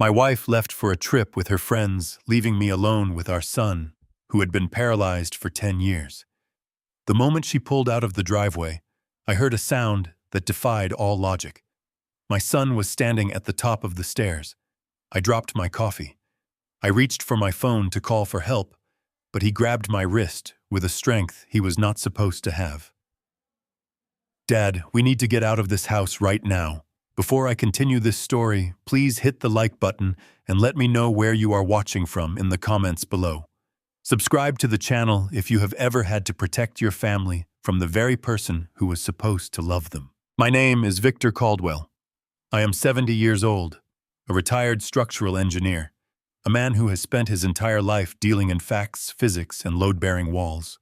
My wife left for a trip with her friends, leaving me alone with our son, who had been paralyzed for 10 years. The moment she pulled out of the driveway, I heard a sound that defied all logic. My son was standing at the top of the stairs. I dropped my coffee. I reached for my phone to call for help, but he grabbed my wrist with a strength he was not supposed to have. "Dad, we need to get out of this house right now. Before I continue this story, please hit the like button and let me know where you are watching from in the comments below. Subscribe to the channel if you have ever had to protect your family from the very person who was supposed to love them." My name is Victor Caldwell. I am 70 years old, a retired structural engineer, a man who has spent his entire life dealing in facts, physics, and load-bearing walls.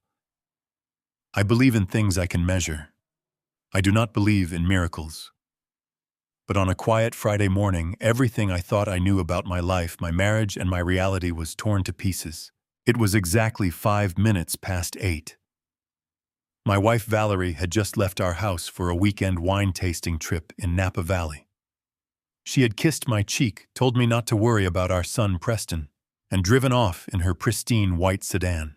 I believe in things I can measure. I do not believe in miracles. But on a quiet Friday morning, everything I thought I knew about my life, my marriage, and my reality was torn to pieces. It was exactly 5 minutes past 8. My wife Valerie had just left our house for a weekend wine tasting trip in Napa Valley. She had kissed my cheek, told me not to worry about our son Preston, and driven off in her pristine white sedan.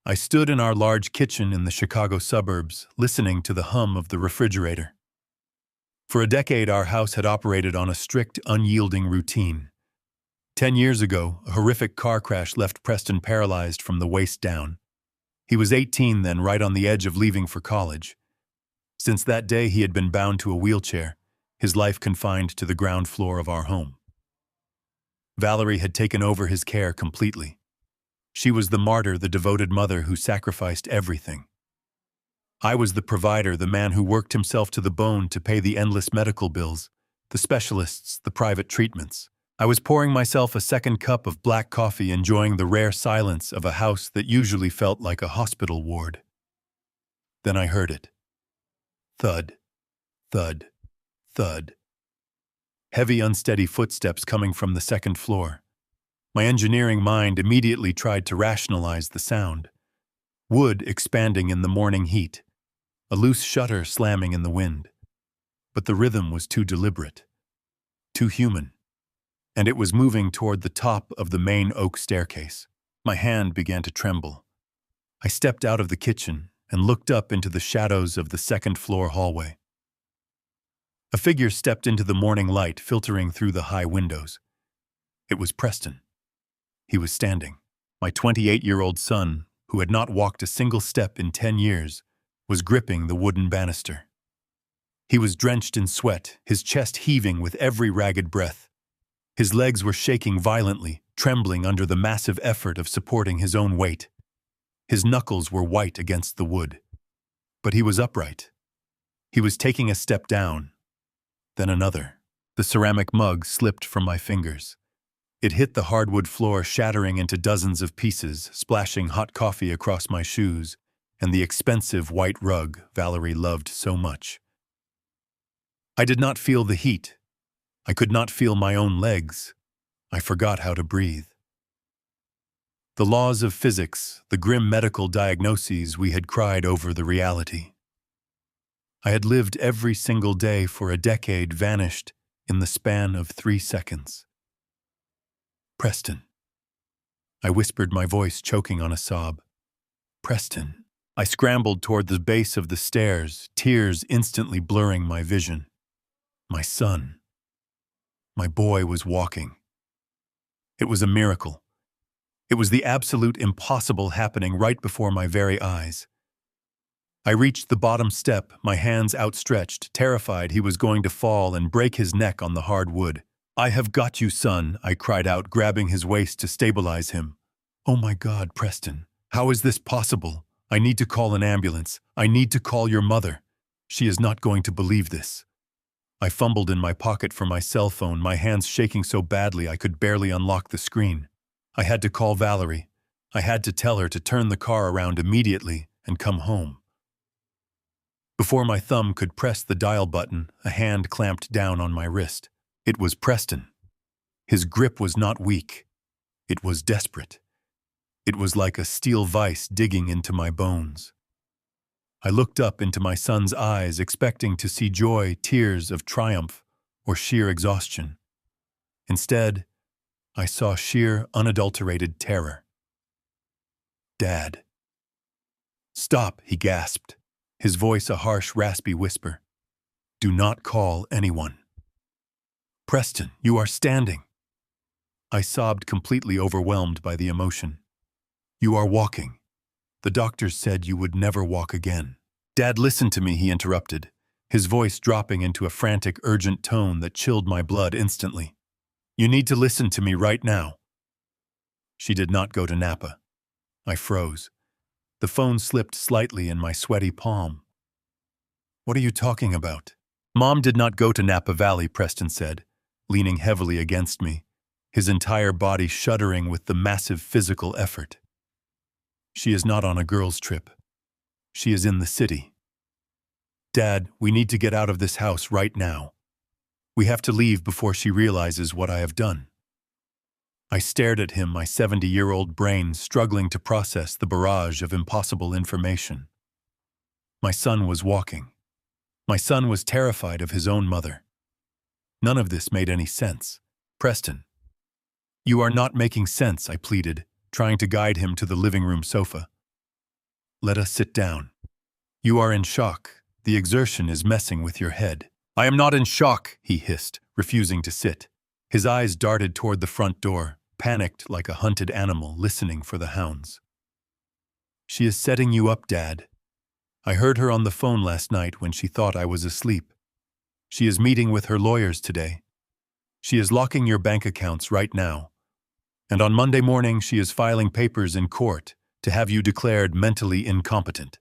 I stood in our large kitchen in the Chicago suburbs, listening to the hum of the refrigerator. For a decade, our house had operated on a strict, unyielding routine. 10 years ago, a horrific car crash left Preston paralyzed from the waist down. He was 18 then, right on the edge of leaving for college. Since that day, he had been bound to a wheelchair, his life confined to the ground floor of our home. Valerie had taken over his care completely. She was the martyr, the devoted mother who sacrificed everything. I was the provider, the man who worked himself to the bone to pay the endless medical bills, the specialists, the private treatments. I was pouring myself a second cup of black coffee, enjoying the rare silence of a house that usually felt like a hospital ward. Then I heard it. Thud, thud, thud. Heavy, unsteady footsteps coming from the second floor. My engineering mind immediately tried to rationalize the sound. Wood expanding in the morning heat. A loose shutter slamming in the wind. But the rhythm was too deliberate, too human, and it was moving toward the top of the main oak staircase. My hand began to tremble. I stepped out of the kitchen and looked up into the shadows of the second-floor hallway. A figure stepped into the morning light filtering through the high windows. It was Preston. He was standing. My 28-year-old son, who had not walked a single step in 10 years, was gripping the wooden banister. He was drenched in sweat, his chest heaving with every ragged breath. His legs were shaking violently, trembling under the massive effort of supporting his own weight. His knuckles were white against the wood. But he was upright. He was taking a step down, then another. The ceramic mug slipped from my fingers. It hit the hardwood floor, shattering into dozens of pieces, splashing hot coffee across my shoes and the expensive white rug Valerie loved so much. I did not feel the heat. I could not feel my own legs. I forgot how to breathe. The laws of physics, the grim medical diagnoses we had cried over, the reality. I had lived every single day for a decade, vanished in the span of 3 seconds. Preston. I whispered, my voice choking on a sob. Preston. I scrambled toward the base of the stairs, tears instantly blurring my vision. My son. My boy was walking. It was a miracle. It was the absolute impossible happening right before my very eyes. I reached the bottom step, my hands outstretched, terrified he was going to fall and break his neck on the hard wood. "I have got you, son," I cried out, grabbing his waist to stabilize him. "Oh my God, Preston, how is this possible? I need to call an ambulance. I need to call your mother. She is not going to believe this." I fumbled in my pocket for my cell phone, my hands shaking so badly I could barely unlock the screen. I had to call Valerie. I had to tell her to turn the car around immediately and come home. Before my thumb could press the dial button, a hand clamped down on my wrist. It was Preston. His grip was not weak. It was desperate. It was like a steel vice digging into my bones. I looked up into my son's eyes, expecting to see joy, tears of triumph, or sheer exhaustion. Instead, I saw sheer, unadulterated terror. "Dad." "Stop," he gasped, his voice a harsh, raspy whisper. "Do not call anyone." "Preston, you are standing." I sobbed, completely overwhelmed by the emotion. "You are walking. The doctors said you would never walk again." "Dad, listen to me," he interrupted, his voice dropping into a frantic, urgent tone that chilled my blood instantly. "You need to listen to me right now." She did not go to Napa. I froze. The phone slipped slightly in my sweaty palm. "What are you talking about?" "Mom did not go to Napa Valley," Preston said, leaning heavily against me, his entire body shuddering with the massive physical effort. "She is not on a girls' trip. She is in the city. Dad, we need to get out of this house right now. We have to leave before she realizes what I have done." I stared at him, my 70-year-old brain struggling to process the barrage of impossible information. My son was walking. My son was terrified of his own mother. None of this made any sense. "Preston." "You are not making sense," I pleaded, trying to guide him to the living room sofa. "Let us sit down. You are in shock. The exertion is messing with your head." "I am not in shock," he hissed, refusing to sit. His eyes darted toward the front door, panicked like a hunted animal listening for the hounds. "She is setting you up, Dad. I heard her on the phone last night when she thought I was asleep. She is meeting with her lawyers today. She is locking your bank accounts right now. And on Monday morning she is filing papers in court to have you declared mentally incompetent.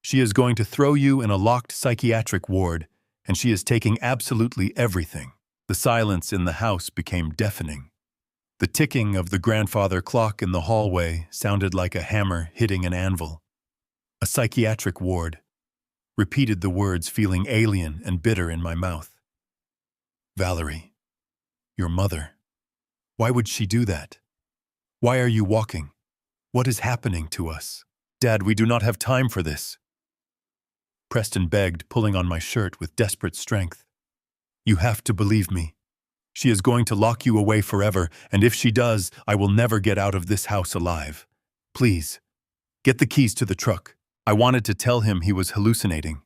She is going to throw you in a locked psychiatric ward, and she is taking absolutely everything." The silence in the house became deafening. The ticking of the grandfather clock in the hallway sounded like a hammer hitting an anvil. "A psychiatric ward," repeated the words, feeling alien and bitter in my mouth. "Valerie, your mother. Why would she do that? Why are you walking? What is happening to us? Dad, we do not have time for this." Preston begged, pulling on my shirt with desperate strength. "You have to believe me. She is going to lock you away forever, and if she does, I will never get out of this house alive. Please, get the keys to the truck." I wanted to tell him he was hallucinating.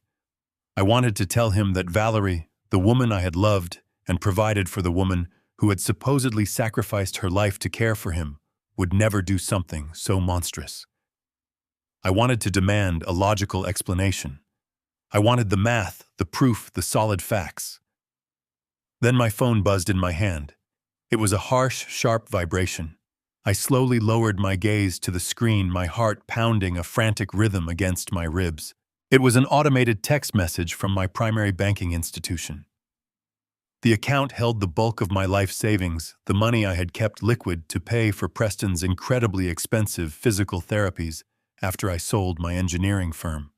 I wanted to tell him that Valerie, the woman I had loved and provided for, the woman who had supposedly sacrificed her life to care for him, would never do something so monstrous. I wanted to demand a logical explanation. I wanted the math, the proof, the solid facts. Then my phone buzzed in my hand. It was a harsh, sharp vibration. I slowly lowered my gaze to the screen, my heart pounding a frantic rhythm against my ribs. It was an automated text message from my primary banking institution. The account held the bulk of my life savings, the money I had kept liquid to pay for Preston's incredibly expensive physical therapies after I sold my engineering firm.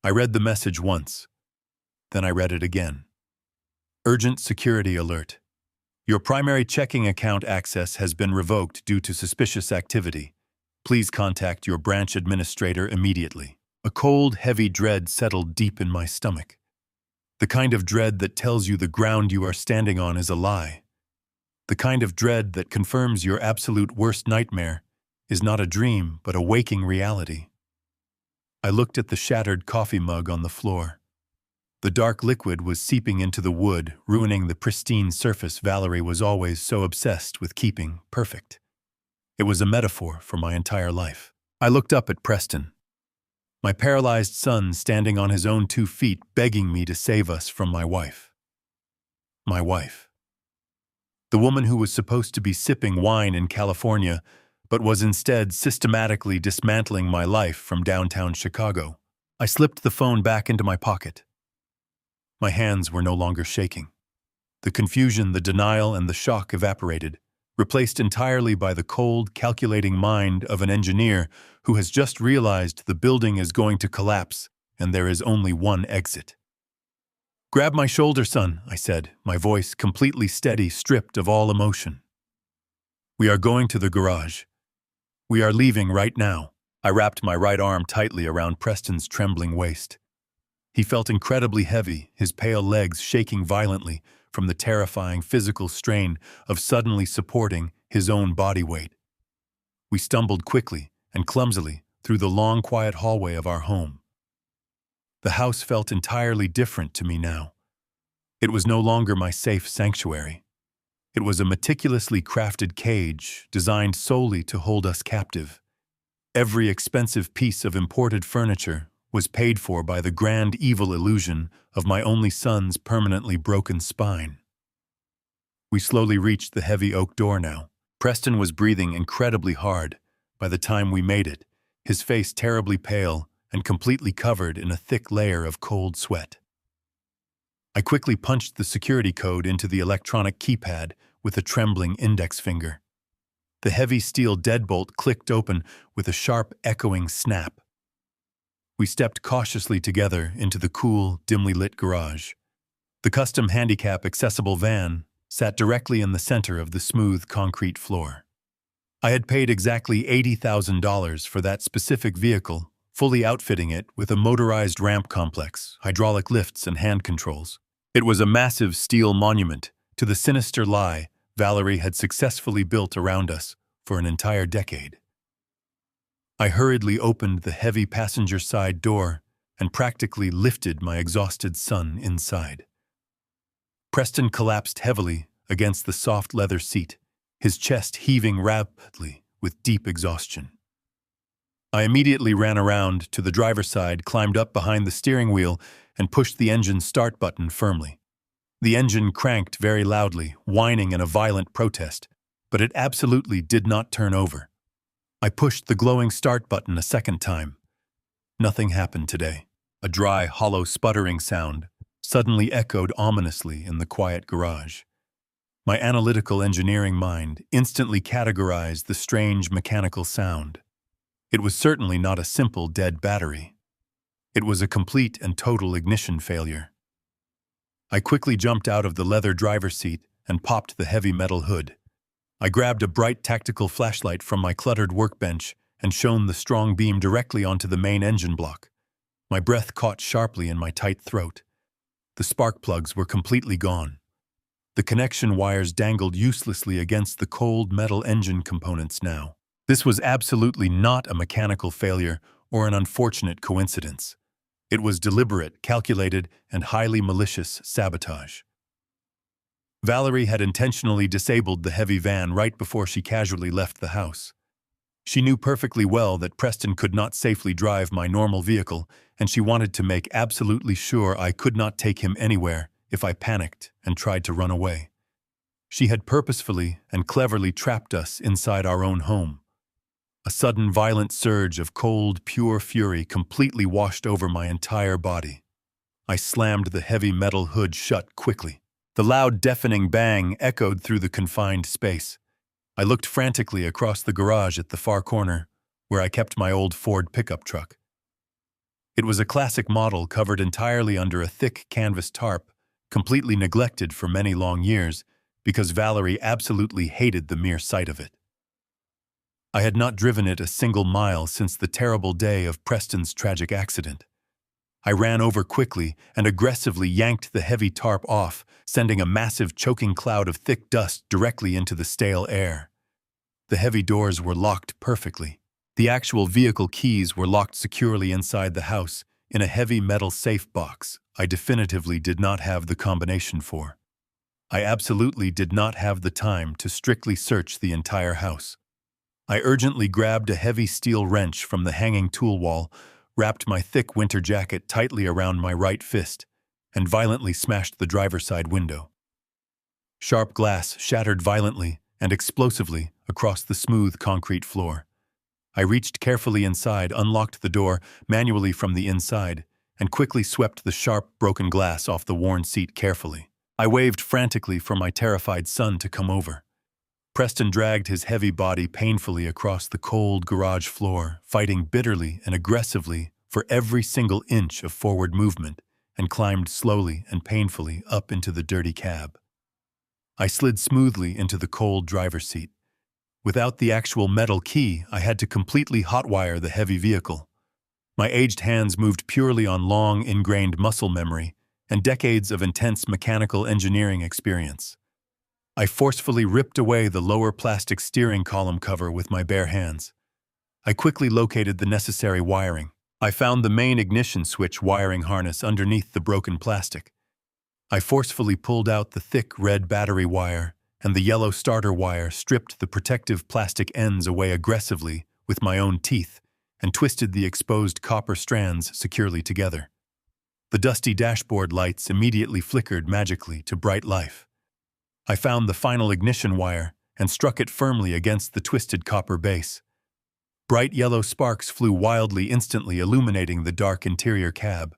I read the message once. Then I read it again. "Urgent security alert. Your primary checking account access has been revoked due to suspicious activity. Please contact your branch administrator immediately." A cold, heavy dread settled deep in my stomach. The kind of dread that tells you the ground you are standing on is a lie. The kind of dread that confirms your absolute worst nightmare is not a dream, but a waking reality. I looked at the shattered coffee mug on the floor. The dark liquid was seeping into the wood, ruining the pristine surface Valerie was always so obsessed with keeping perfect. It was a metaphor for my entire life. I looked up at Preston, my paralyzed son standing on his own 2 feet, begging me to save us from my wife. My wife. The woman who was supposed to be sipping wine in California, but was instead systematically dismantling my life from downtown Chicago. I slipped the phone back into my pocket. My hands were no longer shaking. The confusion, the denial, and the shock evaporated, replaced entirely by the cold, calculating mind of an engineer who has just realized the building is going to collapse and there is only one exit. "Grab my shoulder, son," I said, my voice completely steady, stripped of all emotion. "We are going to the garage. We are leaving right now." I wrapped my right arm tightly around Preston's trembling waist. He felt incredibly heavy, his pale legs shaking violently, from the terrifying physical strain of suddenly supporting his own body weight. We stumbled quickly and clumsily through the long, quiet hallway of our home. The house felt entirely different to me now. It was no longer my safe sanctuary. It was a meticulously crafted cage designed solely to hold us captive. Every expensive piece of imported furniture was paid for by the grand evil illusion of my only son's permanently broken spine. We slowly reached the heavy oak door now. Preston was breathing incredibly hard by the time we made it, his face terribly pale and completely covered in a thick layer of cold sweat. I quickly punched the security code into the electronic keypad with a trembling index finger. The heavy steel deadbolt clicked open with a sharp, echoing snap. We stepped cautiously together into the cool, dimly lit garage. The custom handicap-accessible van sat directly in the center of the smooth concrete floor. I had paid exactly $80,000 for that specific vehicle, fully outfitting it with a motorized ramp complex, hydraulic lifts, and hand controls. It was a massive steel monument to the sinister lie Valerie had successfully built around us for an entire decade. I hurriedly opened the heavy passenger side door and practically lifted my exhausted son inside. Preston collapsed heavily against the soft leather seat, his chest heaving rapidly with deep exhaustion. I immediately ran around to the driver's side, climbed up behind the steering wheel, and pushed the engine start button firmly. The engine cranked very loudly, whining in a violent protest, but it absolutely did not turn over. I pushed the glowing start button a second time. Nothing happened today. A dry, hollow sputtering sound suddenly echoed ominously in the quiet garage. My analytical engineering mind instantly categorized the strange mechanical sound. It was certainly not a simple dead battery. It was a complete and total ignition failure. I quickly jumped out of the leather driver's seat and popped the heavy metal hood. I grabbed a bright tactical flashlight from my cluttered workbench and shone the strong beam directly onto the main engine block. My breath caught sharply in my tight throat. The spark plugs were completely gone. The connection wires dangled uselessly against the cold metal engine components now. This was absolutely not a mechanical failure or an unfortunate coincidence. It was deliberate, calculated, and highly malicious sabotage. Valerie had intentionally disabled the heavy van right before she casually left the house. She knew perfectly well that Preston could not safely drive my normal vehicle, and she wanted to make absolutely sure I could not take him anywhere if I panicked and tried to run away. She had purposefully and cleverly trapped us inside our own home. A sudden violent surge of cold, pure fury completely washed over my entire body. I slammed the heavy metal hood shut quickly. The loud, deafening bang echoed through the confined space. I looked frantically across the garage at the far corner, where I kept my old Ford pickup truck. It was a classic model covered entirely under a thick canvas tarp, completely neglected for many long years, because Valerie absolutely hated the mere sight of it. I had not driven it a single mile since the terrible day of Preston's tragic accident. I ran over quickly and aggressively yanked the heavy tarp off, sending a massive choking cloud of thick dust directly into the stale air. The heavy doors were locked perfectly. The actual vehicle keys were locked securely inside the house in a heavy metal safe box I definitively did not have the combination for. I absolutely did not have the time to strictly search the entire house. I urgently grabbed a heavy steel wrench from the hanging tool wall, wrapped my thick winter jacket tightly around my right fist, and violently smashed the driver's side window. Sharp glass shattered violently and explosively across the smooth concrete floor. I reached carefully inside, unlocked the door manually from the inside, and quickly swept the sharp, broken glass off the worn seat carefully. I waved frantically for my terrified son to come over. Preston dragged his heavy body painfully across the cold garage floor, fighting bitterly and aggressively for every single inch of forward movement, and climbed slowly and painfully up into the dirty cab. I slid smoothly into the cold driver's seat. Without the actual metal key, I had to completely hotwire the heavy vehicle. My aged hands moved purely on long, ingrained muscle memory, and decades of intense mechanical engineering experience. I forcefully ripped away the lower plastic steering column cover with my bare hands. I quickly located the necessary wiring. I found the main ignition switch wiring harness underneath the broken plastic. I forcefully pulled out the thick red battery wire, and the yellow starter wire stripped the protective plastic ends away aggressively with my own teeth and twisted the exposed copper strands securely together. The dusty dashboard lights immediately flickered magically to bright life. I found the final ignition wire and struck it firmly against the twisted copper base. Bright yellow sparks flew wildly, instantly illuminating the dark interior cab.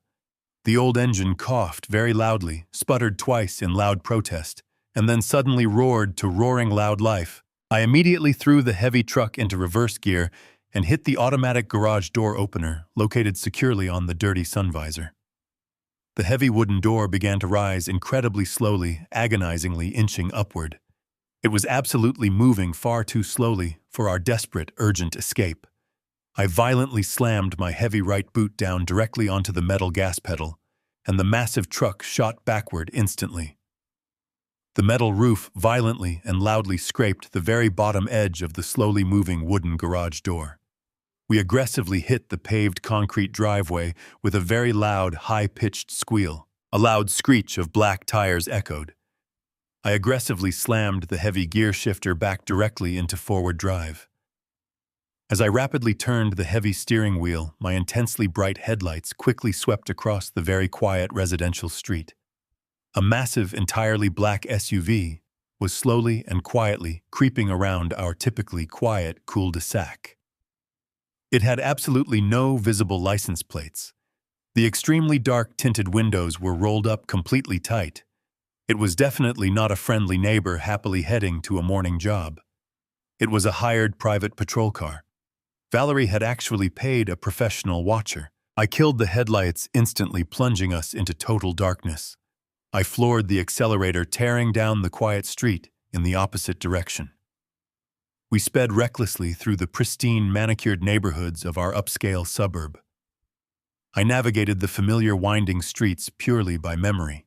The old engine coughed very loudly, sputtered twice in loud protest, and then suddenly roared to roaring loud life. I immediately threw the heavy truck into reverse gear and hit the automatic garage door opener, located securely on the dirty sun visor. The heavy wooden door began to rise incredibly slowly, agonizingly inching upward. It was absolutely moving far too slowly for our desperate, urgent escape. I violently slammed my heavy right boot down directly onto the metal gas pedal, and the massive truck shot backward instantly. The metal roof violently and loudly scraped the very bottom edge of the slowly moving wooden garage door. We aggressively hit the paved concrete driveway with a very loud, high-pitched squeal. A loud screech of black tires echoed. I aggressively slammed the heavy gear shifter back directly into forward drive. As I rapidly turned the heavy steering wheel, my intensely bright headlights quickly swept across the very quiet residential street. A massive, entirely black SUV was slowly and quietly creeping around our typically quiet cul-de-sac. It had absolutely no visible license plates. The extremely dark tinted windows were rolled up completely tight. It was definitely not a friendly neighbor happily heading to a morning job. It was a hired private patrol car. Valerie had actually paid a professional watcher. I killed the headlights, instantly plunging us into total darkness. I floored the accelerator, tearing down the quiet street in the opposite direction. We sped recklessly through the pristine, manicured neighborhoods of our upscale suburb. I navigated the familiar winding streets purely by memory.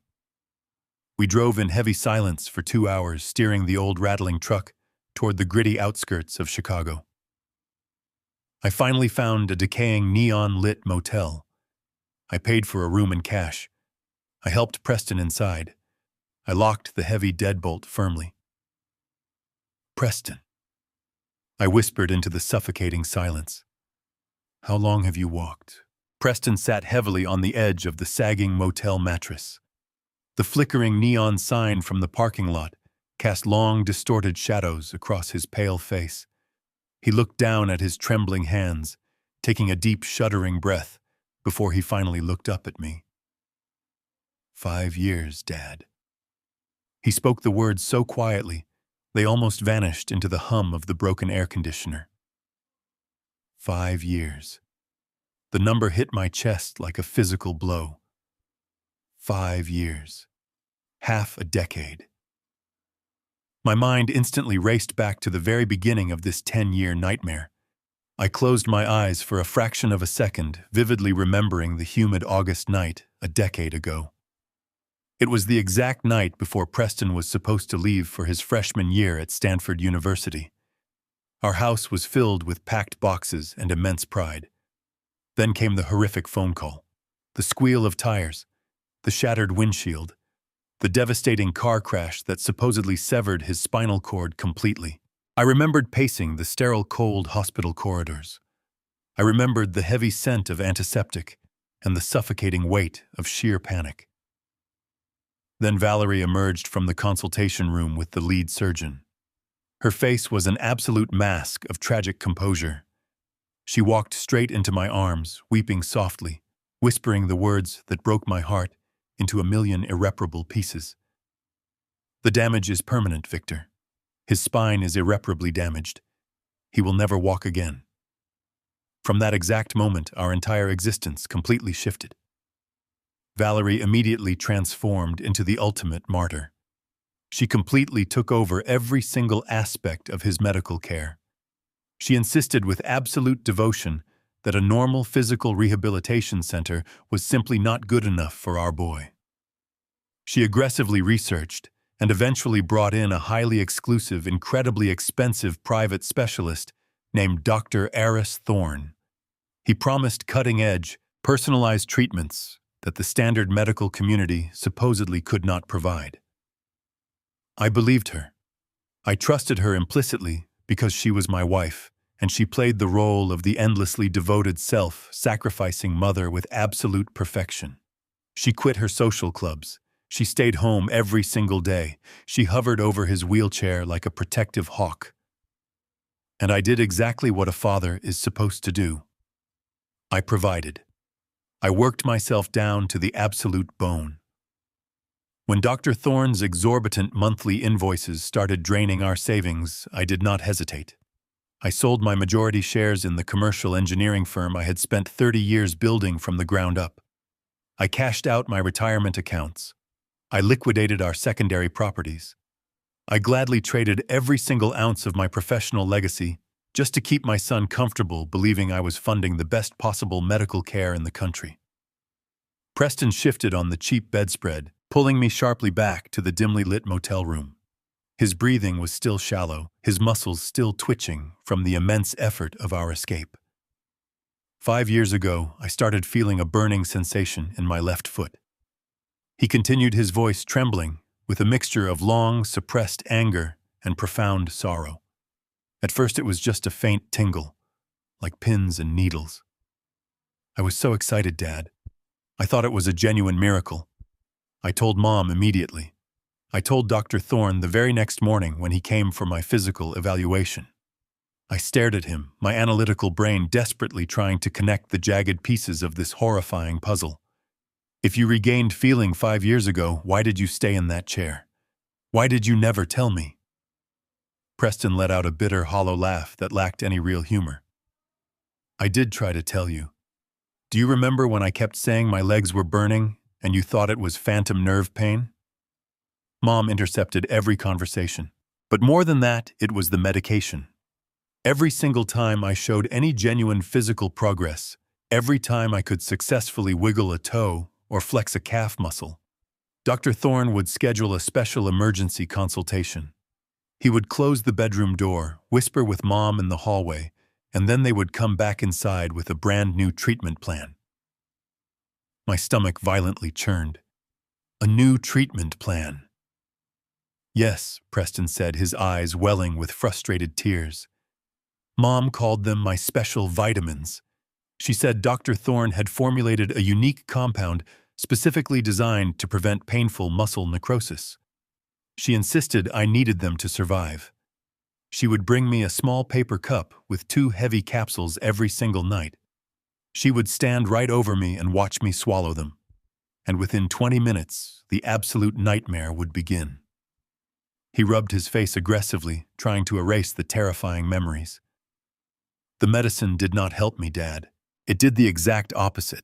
We drove in heavy silence for 2 hours, steering the old rattling truck toward the gritty outskirts of Chicago. I finally found a decaying neon-lit motel. I paid for a room in cash. I helped Preston inside. I locked the heavy deadbolt firmly. "Preston," I whispered into the suffocating silence. "How long have you walked?" Preston sat heavily on the edge of the sagging motel mattress. The flickering neon sign from the parking lot cast long, distorted shadows across his pale face. He looked down at his trembling hands, taking a deep, shuddering breath before he finally looked up at me. "5 years, Dad." He spoke the words so quietly, they almost vanished into the hum of the broken air conditioner. 5 years. The number hit my chest like a physical blow. 5 years. Half a decade. My mind instantly raced back to the very beginning of this 10-year nightmare. I closed my eyes for a fraction of a second, vividly remembering the humid August night a decade ago. It was the exact night before Preston was supposed to leave for his freshman year at Stanford University. Our house was filled with packed boxes and immense pride. Then came the horrific phone call, the squeal of tires, the shattered windshield, the devastating car crash that supposedly severed his spinal cord completely. I remembered pacing the sterile, cold hospital corridors. I remembered the heavy scent of antiseptic and the suffocating weight of sheer panic. Then Valerie emerged from the consultation room with the lead surgeon. Her face was an absolute mask of tragic composure. She walked straight into my arms, weeping softly, whispering the words that broke my heart into a million irreparable pieces. "The damage is permanent, Victor. His spine is irreparably damaged. He will never walk again." From that exact moment, our entire existence completely shifted. Valerie immediately transformed into the ultimate martyr. She completely took over every single aspect of his medical care. She insisted with absolute devotion that a normal physical rehabilitation center was simply not good enough for our boy. She aggressively researched and eventually brought in a highly exclusive, incredibly expensive private specialist named Dr. Aris Thorne. He promised cutting-edge, personalized treatments that the standard medical community supposedly could not provide. I believed her. I trusted her implicitly because she was my wife, and she played the role of the endlessly devoted self-sacrificing mother with absolute perfection. She quit her social clubs. She stayed home every single day. She hovered over his wheelchair like a protective hawk. And I did exactly what a father is supposed to do. I provided. I worked myself down to the absolute bone. When Dr. Thorne's exorbitant monthly invoices started draining our savings, I did not hesitate. I sold my majority shares in the commercial engineering firm I had spent 30 years building from the ground up. I cashed out my retirement accounts. I liquidated our secondary properties. I gladly traded every single ounce of my professional legacy just to keep my son comfortable, believing I was funding the best possible medical care in the country. Preston shifted on the cheap bedspread, pulling me sharply back to the dimly lit motel room. His breathing was still shallow, his muscles still twitching from the immense effort of our escape. 5 years ago, I started feeling a burning sensation in my left foot. He continued, his voice trembling with a mixture of long, suppressed anger and profound sorrow. At first, it was just a faint tingle, like pins and needles. I was so excited, Dad. I thought it was a genuine miracle. I told Mom immediately. I told Dr. Thorne the very next morning when he came for my physical evaluation. I stared at him, my analytical brain desperately trying to connect the jagged pieces of this horrifying puzzle. If you regained feeling 5 years ago, why did you stay in that chair? Why did you never tell me? Preston let out a bitter, hollow laugh that lacked any real humor. I did try to tell you. Do you remember when I kept saying my legs were burning and you thought it was phantom nerve pain? Mom intercepted every conversation. But more than that, it was the medication. Every single time I showed any genuine physical progress, every time I could successfully wiggle a toe or flex a calf muscle, Dr. Thorne would schedule a special emergency consultation. He would close the bedroom door, whisper with Mom in the hallway, and then they would come back inside with a brand new treatment plan. My stomach violently churned. A new treatment plan. Yes, Preston said, his eyes welling with frustrated tears. Mom called them my special vitamins. She said Dr. Thorne had formulated a unique compound specifically designed to prevent painful muscle necrosis. She insisted I needed them to survive. She would bring me a small paper cup with 2 heavy capsules every single night. She would stand right over me and watch me swallow them. And within 20 minutes, the absolute nightmare would begin. He rubbed his face aggressively, trying to erase the terrifying memories. The medicine did not help me, Dad. It did the exact opposite.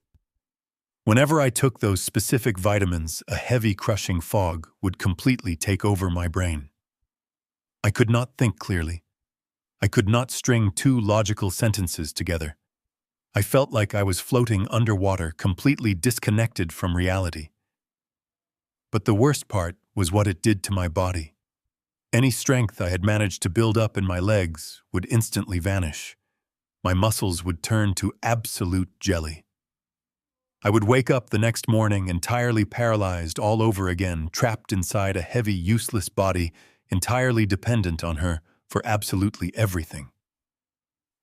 Whenever I took those specific vitamins, a heavy, crushing fog would completely take over my brain. I could not think clearly. I could not string 2 logical sentences together. I felt like I was floating underwater, completely disconnected from reality. But the worst part was what it did to my body. Any strength I had managed to build up in my legs would instantly vanish. My muscles would turn to absolute jelly. I would wake up the next morning entirely paralyzed all over again, trapped inside a heavy, useless body, entirely dependent on her for absolutely everything.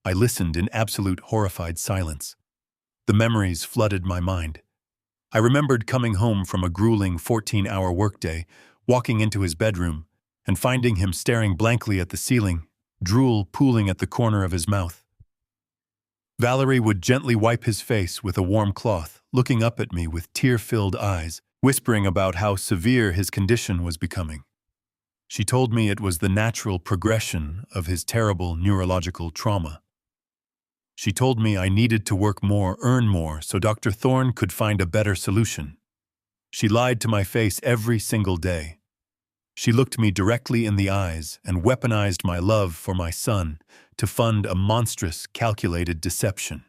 I listened in absolute horrified silence. The memories flooded my mind. I remembered coming home from a grueling 14-hour workday, walking into his bedroom, and finding him staring blankly at the ceiling, drool pooling at the corner of his mouth. Valerie would gently wipe his face with a warm cloth, looking up at me with tear-filled eyes, whispering about how severe his condition was becoming. She told me it was the natural progression of his terrible neurological trauma. She told me I needed to work more, earn more, so Dr. Thorne could find a better solution. She lied to my face every single day. She looked me directly in the eyes and weaponized my love for my son to fund a monstrous, calculated deception.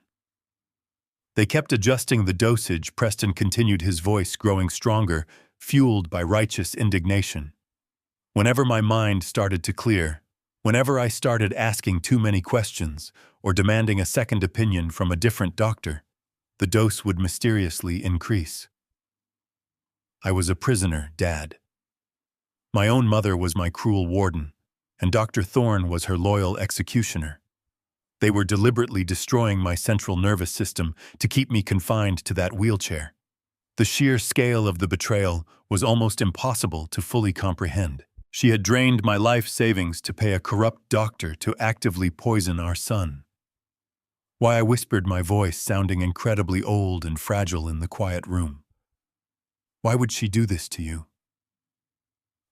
They kept adjusting the dosage. Preston continued, his voice growing stronger, fueled by righteous indignation. Whenever my mind started to clear, whenever I started asking too many questions or demanding a second opinion from a different doctor, the dose would mysteriously increase. I was a prisoner, Dad. My own mother was my cruel warden, and Dr. Thorne was her loyal executioner. They were deliberately destroying my central nervous system to keep me confined to that wheelchair. The sheer scale of the betrayal was almost impossible to fully comprehend. She had drained my life savings to pay a corrupt doctor to actively poison our son. Why I whispered, my voice sounding incredibly old and fragile in the quiet room. Why would she do this to you?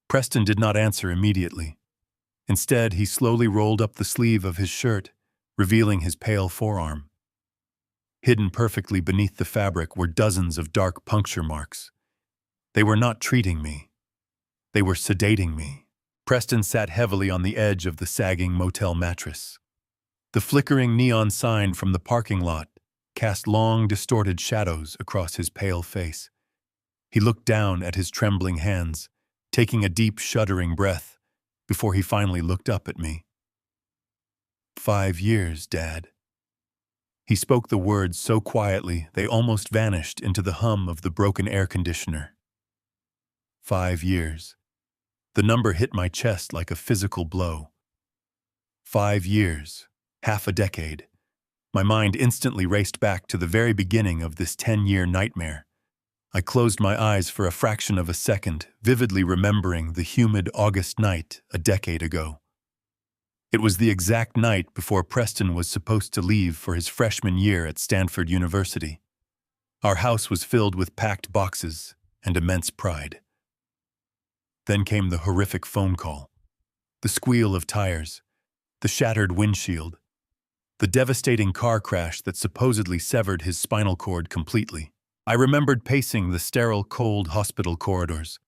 Preston did not answer immediately. Instead, he slowly rolled up the sleeve of his shirt, revealing his pale forearm. Hidden perfectly beneath the fabric were dozens of dark puncture marks. They were not treating me. They were sedating me. Preston sat heavily on the edge of the sagging motel mattress. The flickering neon sign from the parking lot cast long, distorted shadows across his pale face. He looked down at his trembling hands, taking a deep, shuddering breath, before he finally looked up at me. 5 years, Dad. He spoke the words so quietly they almost vanished into the hum of the broken air conditioner. 5 years. The number hit my chest like a physical blow. 5 years, half a decade. My mind instantly raced back to the very beginning of this 10-year nightmare. I closed my eyes for a fraction of a second, vividly remembering the humid August night a decade ago. It was the exact night before Preston was supposed to leave for his freshman year at Stanford University. Our house was filled with packed boxes and immense pride. Then came the horrific phone call, the squeal of tires, the shattered windshield, the devastating car crash that supposedly severed his spinal cord completely. I remembered pacing the sterile, cold hospital corridors.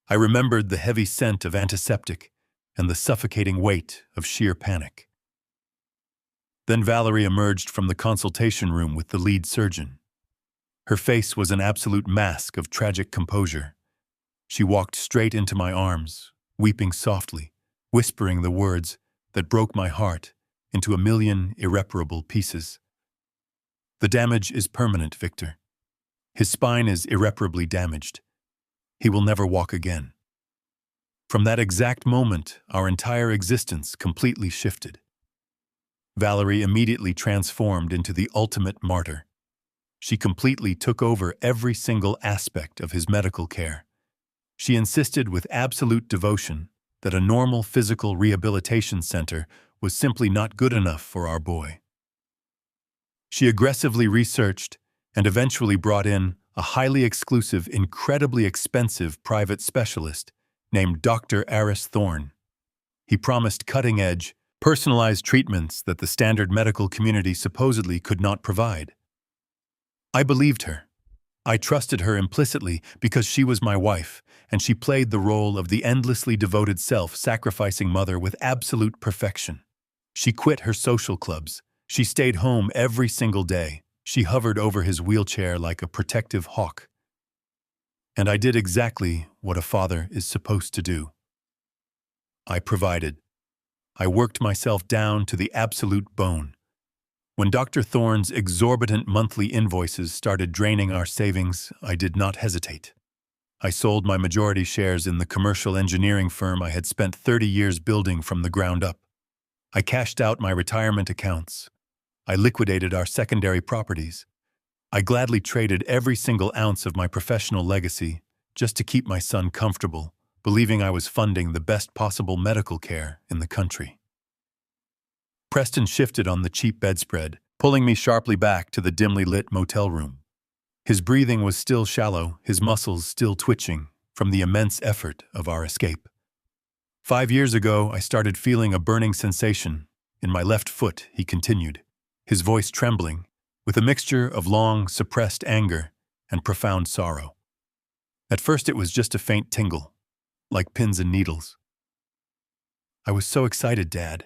I remembered the heavy scent of antiseptic and the suffocating weight of sheer panic. Then Valerie emerged from the consultation room with the lead surgeon. Her face was an absolute mask of tragic composure. She walked straight into my arms, weeping softly, whispering the words that broke my heart into a million irreparable pieces. The damage is permanent, Victor. His spine is irreparably damaged. He will never walk again. From that exact moment, our entire existence completely shifted. Valerie immediately transformed into the ultimate martyr. She completely took over every single aspect of his medical care. She insisted with absolute devotion that a normal physical rehabilitation center was simply not good enough for our boy. She aggressively researched and eventually brought in a highly exclusive, incredibly expensive private specialist named Dr. Aris Thorne. He promised cutting-edge, personalized treatments that the standard medical community supposedly could not provide. I believed her. I trusted her implicitly because she was my wife, and she played the role of the endlessly devoted self-sacrificing mother with absolute perfection. She quit her social clubs. She stayed home every single day. She hovered over his wheelchair like a protective hawk. And I did exactly what a father is supposed to do. I provided. I worked myself down to the absolute bone. When Dr. Thorne's exorbitant monthly invoices started draining our savings, I did not hesitate. I sold my majority shares in the commercial engineering firm I had spent 30 years building from the ground up. I cashed out my retirement accounts. I liquidated our secondary properties. I gladly traded every single ounce of my professional legacy just to keep my son comfortable, believing I was funding the best possible medical care in the country. Preston shifted on the cheap bedspread, pulling me sharply back to the dimly lit motel room. His breathing was still shallow, his muscles still twitching from the immense effort of our escape. 5 years ago, I started feeling a burning sensation in my left foot, he continued, his voice trembling, with a mixture of long, suppressed anger and profound sorrow. At first it was just a faint tingle, like pins and needles. I was so excited, Dad.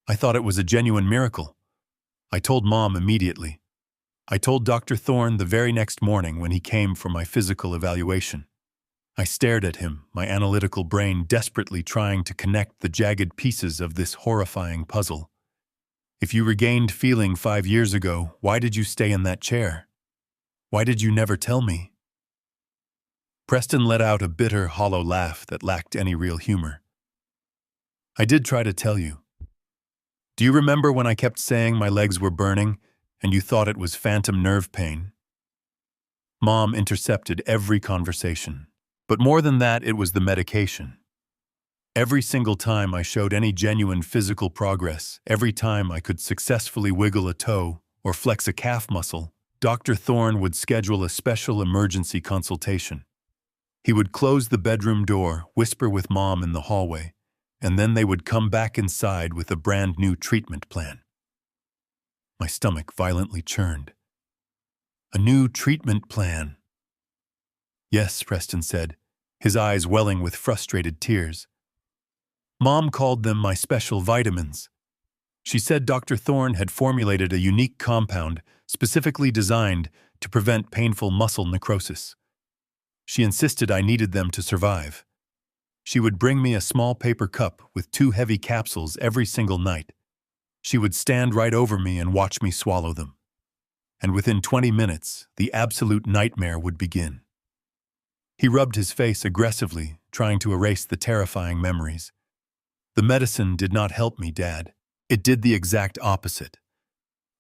I thought it was a genuine miracle. I told Mom immediately. I told Dr. Thorne the very next morning when he came for my physical evaluation. I stared at him, my analytical brain desperately trying to connect the jagged pieces of this horrifying puzzle. If you regained feeling 5 years ago, why did you stay in that chair? Why did you never tell me? Preston let out a bitter, hollow laugh that lacked any real humor. I did try to tell you. Do you remember when I kept saying my legs were burning and you thought it was phantom nerve pain? Mom intercepted every conversation. But more than that, it was the medication. Every single time I showed any genuine physical progress, every time I could successfully wiggle a toe or flex a calf muscle, Dr. Thorne would schedule a special emergency consultation. He would close the bedroom door, whisper with Mom in the hallway, and then they would come back inside with a brand new treatment plan. My stomach violently churned. A new treatment plan. Yes, Preston said, his eyes welling with frustrated tears. Mom called them my special vitamins. She said Dr. Thorne had formulated a unique compound specifically designed to prevent painful muscle necrosis. She insisted I needed them to survive. She would bring me a small paper cup with 2 heavy capsules every single night. She would stand right over me and watch me swallow them. And within 20 minutes, the absolute nightmare would begin. He rubbed his face aggressively, trying to erase the terrifying memories. The medicine did not help me, Dad. It did the exact opposite.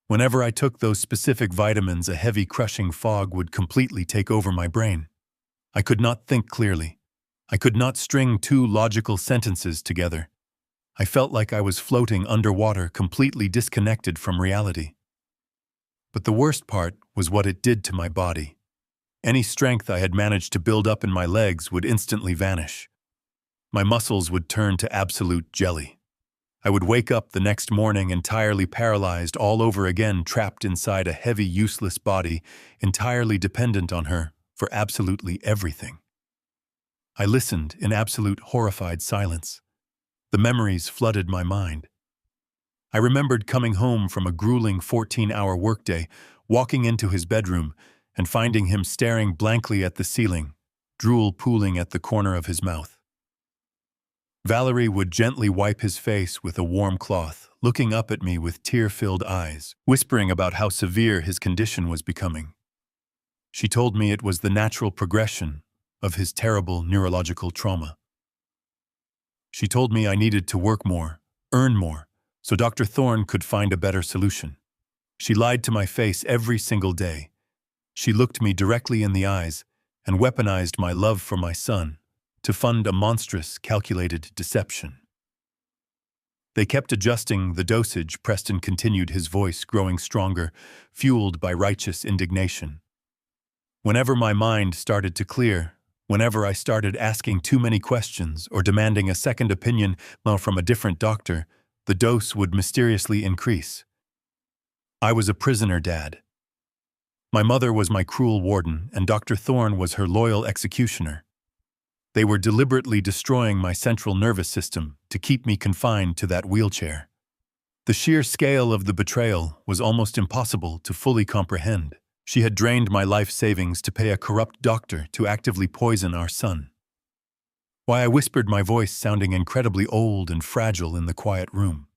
Whenever I took those specific vitamins, a heavy, crushing fog would completely take over my brain. I could not think clearly. I could not string 2 logical sentences together. I felt like I was floating underwater, completely disconnected from reality. But the worst part was what it did to my body. Any strength I had managed to build up in my legs would instantly vanish. My muscles would turn to absolute jelly. I would wake up the next morning entirely paralyzed all over again, trapped inside a heavy, useless body, entirely dependent on her for absolutely everything. I listened in absolute horrified silence. The memories flooded my mind. I remembered coming home from a grueling 14-hour workday, walking into his bedroom, and finding him staring blankly at the ceiling, drool pooling at the corner of his mouth. Valerie would gently wipe his face with a warm cloth, looking up at me with tear-filled eyes, whispering about how severe his condition was becoming. She told me it was the natural progression of his terrible neurological trauma. She told me I needed to work more, earn more, so Dr. Thorne could find a better solution. She lied to my face every single day. She looked me directly in the eyes and weaponized my love for my son to fund a monstrous, calculated deception. They kept adjusting the dosage, Preston continued, his voice growing stronger, fueled by righteous indignation. Whenever my mind started to clear, whenever I started asking too many questions or demanding a second opinion from a different doctor, the dose would mysteriously increase. I was a prisoner, Dad. My mother was my cruel warden, and Dr. Thorne was her loyal executioner. They were deliberately destroying my central nervous system to keep me confined to that wheelchair. The sheer scale of the betrayal was almost impossible to fully comprehend. She had drained my life savings to pay a corrupt doctor to actively poison our son. Why, I whispered, my voice sounding incredibly old and fragile in the quiet room.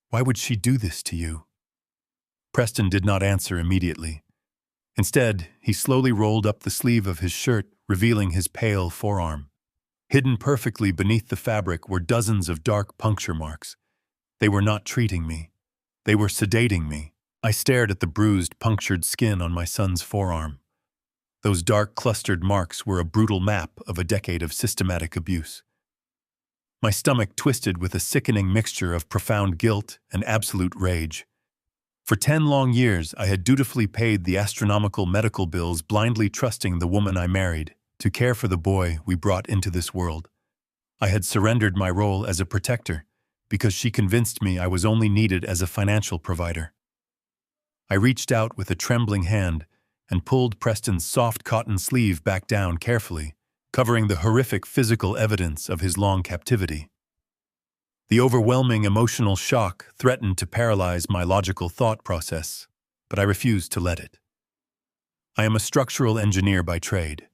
Why would she do this to you? Preston did not answer immediately. Instead, he slowly rolled up the sleeve of his shirt, revealing his pale forearm. Hidden perfectly beneath the fabric were dozens of dark puncture marks. They were not treating me. They were sedating me. I stared at the bruised, punctured skin on my son's forearm. Those dark, clustered marks were a brutal map of a decade of systematic abuse. My stomach twisted with a sickening mixture of profound guilt and absolute rage. For 10 long years, I had dutifully paid the astronomical medical bills, blindly trusting the woman I married to care for the boy we brought into this world. I had surrendered my role as a protector because she convinced me I was only needed as a financial provider. I reached out with a trembling hand and pulled Preston's soft cotton sleeve back down carefully, covering the horrific physical evidence of his long captivity. The overwhelming emotional shock threatened to paralyze my logical thought process, but I refused to let it. I am a structural engineer by trade.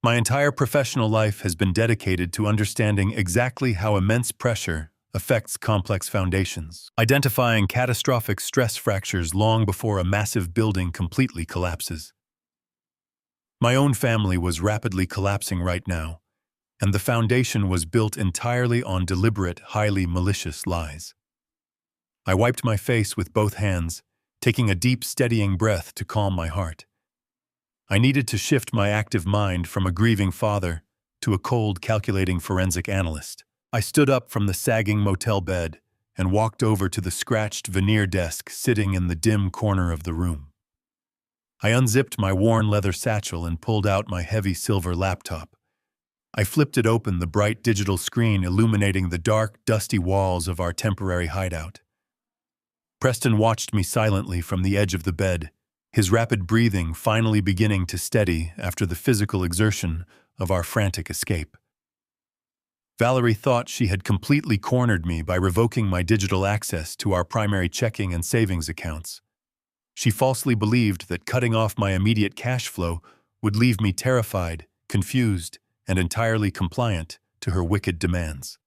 My entire professional life has been dedicated to understanding exactly how immense pressure affects complex foundations, identifying catastrophic stress fractures long before a massive building completely collapses. My own family was rapidly collapsing right now, and the foundation was built entirely on deliberate, highly malicious lies. I wiped my face with both hands, taking a deep, steadying breath to calm my heart. I needed to shift my active mind from a grieving father to a cold, calculating forensic analyst. I stood up from the sagging motel bed and walked over to the scratched veneer desk sitting in the dim corner of the room. I unzipped my worn leather satchel and pulled out my heavy silver laptop. I flipped it open, the bright digital screen illuminating the dark, dusty walls of our temporary hideout. Preston watched me silently from the edge of the bed, his rapid breathing finally beginning to steady after the physical exertion of our frantic escape. Valerie thought she had completely cornered me by revoking my digital access to our primary checking and savings accounts. She falsely believed that cutting off my immediate cash flow would leave me terrified, confused, and entirely compliant to her wicked demands.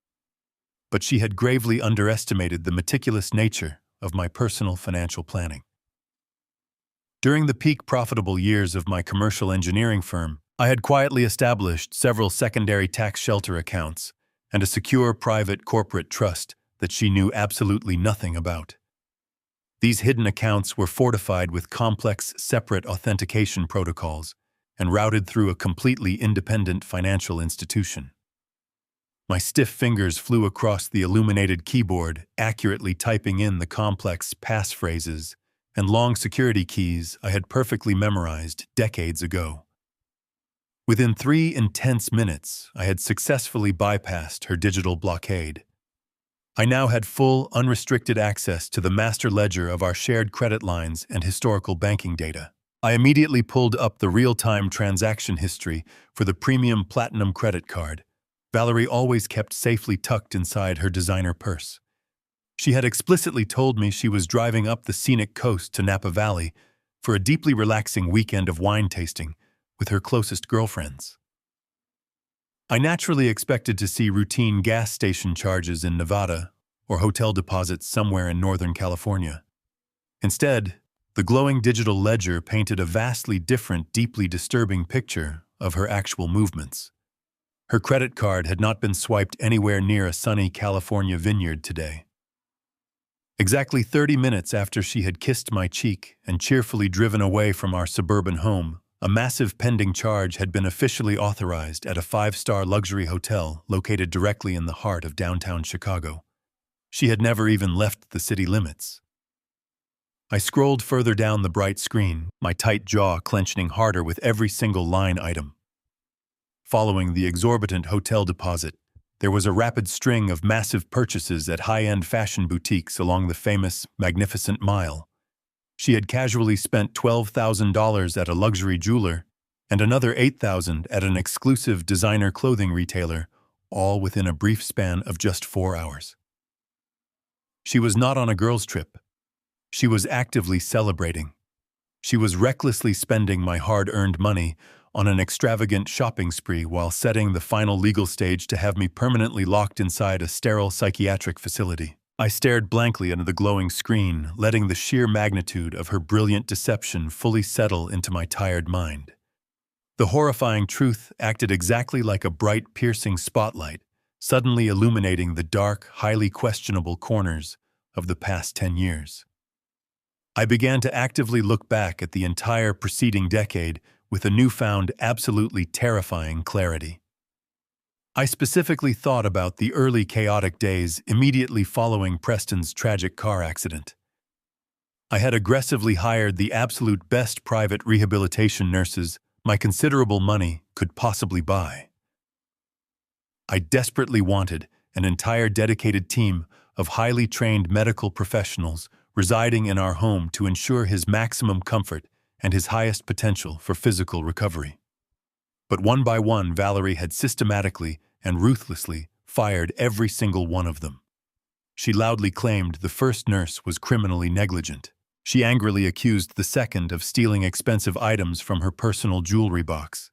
But she had gravely underestimated the meticulous nature of my personal financial planning. During the peak profitable years of my commercial engineering firm, I had quietly established several secondary tax shelter accounts and a secure private corporate trust that she knew absolutely nothing about. These hidden accounts were fortified with complex, separate authentication protocols and routed through a completely independent financial institution. My stiff fingers flew across the illuminated keyboard, accurately typing in the complex passphrases and long security keys I had perfectly memorized decades ago. Within 3 intense minutes, I had successfully bypassed her digital blockade. I now had full, unrestricted access to the master ledger of our shared credit lines and historical banking data. I immediately pulled up the real-time transaction history for the premium platinum credit card Valerie always kept safely tucked inside her designer purse. She had explicitly told me she was driving up the scenic coast to Napa Valley for a deeply relaxing weekend of wine tasting with her closest girlfriends. I naturally expected to see routine gas station charges in Nevada or hotel deposits somewhere in Northern California. Instead, the glowing digital ledger painted a vastly different, deeply disturbing picture of her actual movements. Her credit card had not been swiped anywhere near a sunny California vineyard today. Exactly 30 minutes after she had kissed my cheek and cheerfully driven away from our suburban home, a massive pending charge had been officially authorized at a 5-star luxury hotel located directly in the heart of downtown Chicago. She had never even left the city limits. I scrolled further down the bright screen, my tight jaw clenching harder with every single line item. Following the exorbitant hotel deposit, there was a rapid string of massive purchases at high-end fashion boutiques along the famous Magnificent Mile. She had casually spent $12,000 at a luxury jeweler and another $8,000 at an exclusive designer clothing retailer, all within a brief span of just 4 hours. She was not on a girls' trip. She was actively celebrating. She was recklessly spending my hard-earned money on an extravagant shopping spree while setting the final legal stage to have me permanently locked inside a sterile psychiatric facility. I stared blankly into the glowing screen, letting the sheer magnitude of her brilliant deception fully settle into my tired mind. The horrifying truth acted exactly like a bright, piercing spotlight, suddenly illuminating the dark, highly questionable corners of the past 10 years. I began to actively look back at the entire preceding decade with a newfound, absolutely terrifying clarity. I specifically thought about the early chaotic days immediately following Preston's tragic car accident. I had aggressively hired the absolute best private rehabilitation nurses my considerable money could possibly buy. I desperately wanted an entire dedicated team of highly trained medical professionals residing in our home to ensure his maximum comfort and his highest potential for physical recovery. But one by one, Valerie had systematically and ruthlessly fired every single one of them. She loudly claimed the first nurse was criminally negligent. She angrily accused the second of stealing expensive items from her personal jewelry box.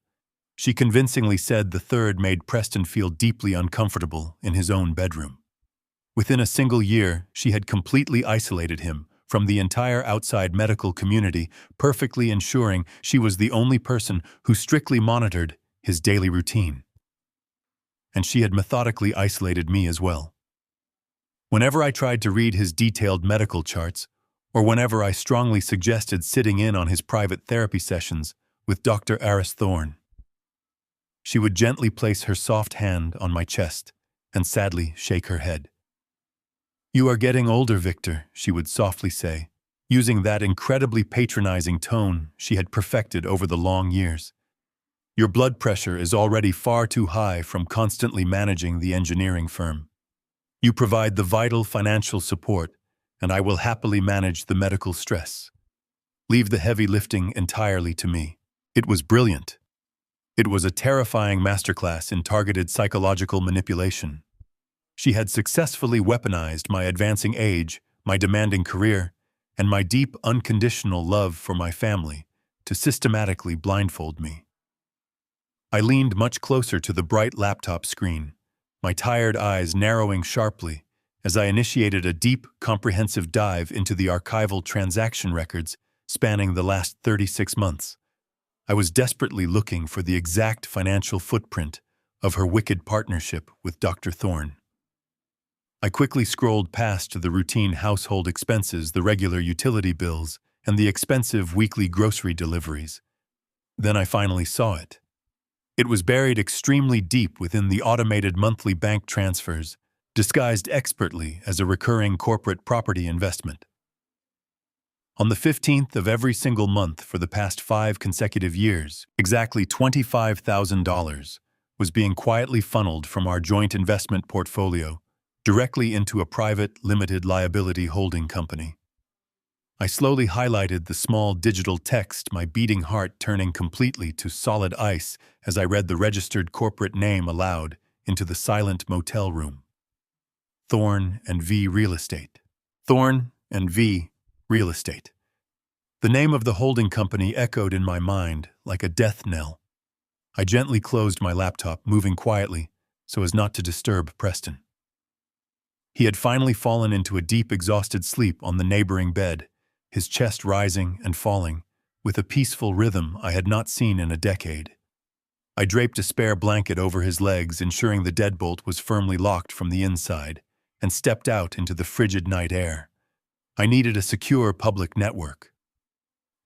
She convincingly said the third made Preston feel deeply uncomfortable in his own bedroom. Within a single year, she had completely isolated him from the entire outside medical community, perfectly ensuring she was the only person who strictly monitored his daily routine. And she had methodically isolated me as well. Whenever I tried to read his detailed medical charts, or whenever I strongly suggested sitting in on his private therapy sessions with Dr. Aris Thorne, she would gently place her soft hand on my chest and sadly shake her head. "You are getting older, Victor," she would softly say, using that incredibly patronizing tone she had perfected over the long years. "Your blood pressure is already far too high from constantly managing the engineering firm. You provide the vital financial support, and I will happily manage the medical stress. Leave the heavy lifting entirely to me." It was brilliant. It was a terrifying masterclass in targeted psychological manipulation. She had successfully weaponized my advancing age, my demanding career, and my deep, unconditional love for my family to systematically blindfold me. I leaned much closer to the bright laptop screen, my tired eyes narrowing sharply as I initiated a deep, comprehensive dive into the archival transaction records spanning the last 36 months. I was desperately looking for the exact financial footprint of her wicked partnership with Dr. Thorne. I quickly scrolled past the routine household expenses, the regular utility bills, and the expensive weekly grocery deliveries. Then I finally saw it. It was buried extremely deep within the automated monthly bank transfers, disguised expertly as a recurring corporate property investment. On the 15th of every single month for the past 5 consecutive years, exactly $25,000 was being quietly funneled from our joint investment portfolio directly into a private, limited liability holding company. I slowly highlighted the small digital text, my beating heart turning completely to solid ice as I read the registered corporate name aloud into the silent motel room. Thorne and V Real Estate. Thorne and V Real Estate. The name of the holding company echoed in my mind like a death knell. I gently closed my laptop, moving quietly so as not to disturb Preston. He had finally fallen into a deep, exhausted sleep on the neighboring bed, his chest rising and falling, with a peaceful rhythm I had not seen in a decade. I draped a spare blanket over his legs, ensuring the deadbolt was firmly locked from the inside, and stepped out into the frigid night air. I needed a secure public network.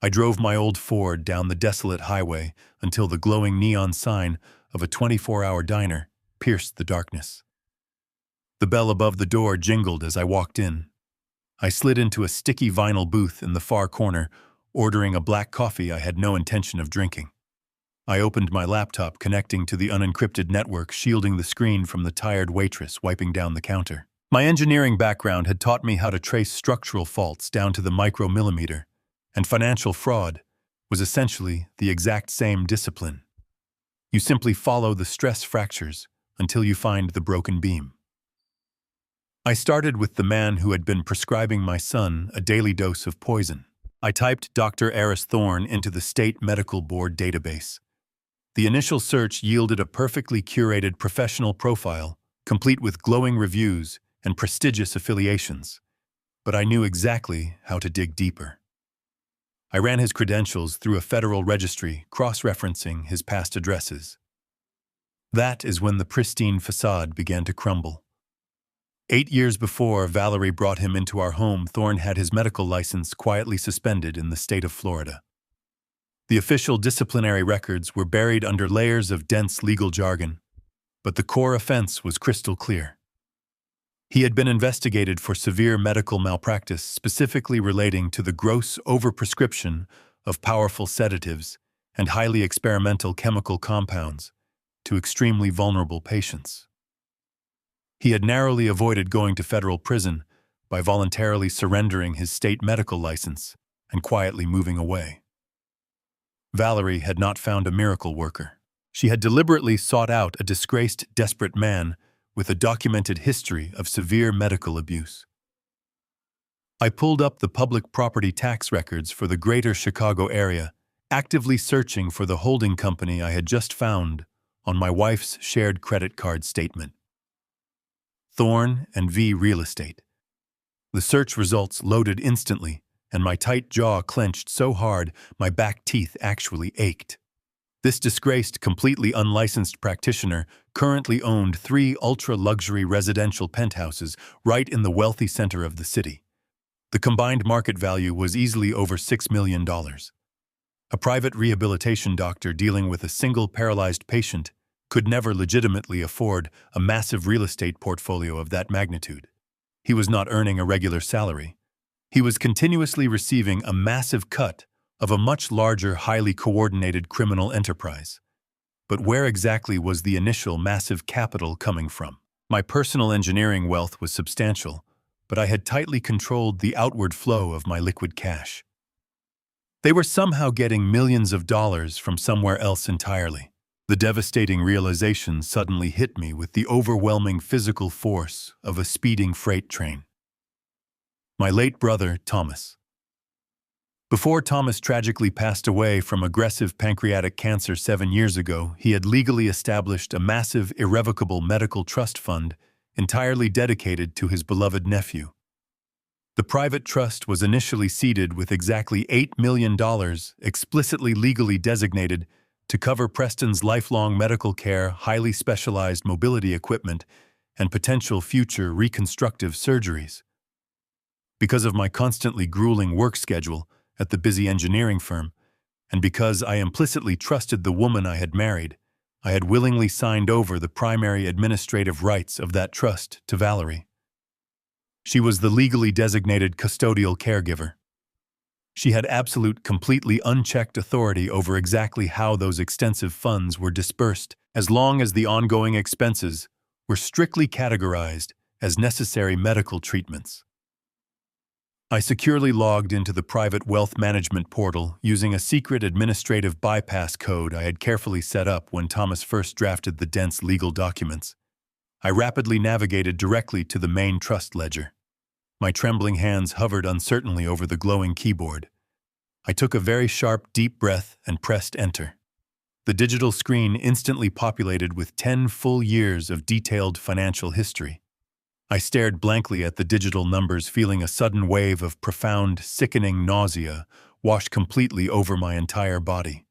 I drove my old Ford down the desolate highway until the glowing neon sign of a 24-hour diner pierced the darkness. The bell above the door jingled as I walked in. I slid into a sticky vinyl booth in the far corner, ordering a black coffee I had no intention of drinking. I opened my laptop, connecting to the unencrypted network, shielding the screen from the tired waitress wiping down the counter. My engineering background had taught me how to trace structural faults down to the micromillimeter, and financial fraud was essentially the exact same discipline. You simply follow the stress fractures until you find the broken beam. I started with the man who had been prescribing my son a daily dose of poison. I typed Dr. Aris Thorne into the State Medical Board database. The initial search yielded a perfectly curated professional profile, complete with glowing reviews and prestigious affiliations. But I knew exactly how to dig deeper. I ran his credentials through a federal registry, cross-referencing his past addresses. That is when the pristine facade began to crumble. 8 years before Valerie brought him into our home, Thorne had his medical license quietly suspended in the state of Florida. The official disciplinary records were buried under layers of dense legal jargon, but the core offense was crystal clear. He had been investigated for severe medical malpractice, specifically relating to the gross overprescription of powerful sedatives and highly experimental chemical compounds to extremely vulnerable patients. He had narrowly avoided going to federal prison by voluntarily surrendering his state medical license and quietly moving away. Valerie had not found a miracle worker. She had deliberately sought out a disgraced, desperate man with a documented history of severe medical abuse. I pulled up the public property tax records for the greater Chicago area actively searching for the holding company I had just found on my wife's shared credit card statement. Thorn and V Real Estate. The search results loaded instantly, and my tight jaw clenched so hard my back teeth actually ached. This disgraced, completely unlicensed practitioner currently owned 3 ultra-luxury residential penthouses right in the wealthy center of the city. The combined market value was easily over $6 million. A private rehabilitation doctor dealing with a single paralyzed patient could never legitimately afford a massive real estate portfolio of that magnitude. He was not earning a regular salary. He was continuously receiving a massive cut of a much larger, highly coordinated criminal enterprise. But where exactly was the initial massive capital coming from? My personal engineering wealth was substantial, but I had tightly controlled the outward flow of my liquid cash. They were somehow getting millions of dollars from somewhere else entirely. The devastating realization suddenly hit me with the overwhelming physical force of a speeding freight train. My late brother, Thomas. Before Thomas tragically passed away from aggressive pancreatic cancer 7 years ago, he had legally established a massive, irrevocable medical trust fund entirely dedicated to his beloved nephew. The private trust was initially seeded with exactly $8 million explicitly legally designated to cover Preston's lifelong medical care, highly specialized mobility equipment, and potential future reconstructive surgeries. Because of my constantly grueling work schedule at the busy engineering firm, and because I implicitly trusted the woman I had married, I had willingly signed over the primary administrative rights of that trust to Valerie. She was the legally designated custodial caregiver. She had absolute, completely unchecked authority over exactly how those extensive funds were dispersed, as long as the ongoing expenses were strictly categorized as necessary medical treatments. I securely logged into the private wealth management portal using a secret administrative bypass code I had carefully set up when Thomas first drafted the dense legal documents. I rapidly navigated directly to the main trust ledger. My trembling hands hovered uncertainly over the glowing keyboard. I took a very sharp, deep breath and pressed enter. The digital screen instantly populated with 10 full years of detailed financial history. I stared blankly at the digital numbers, feeling a sudden wave of profound, sickening nausea wash completely over my entire body.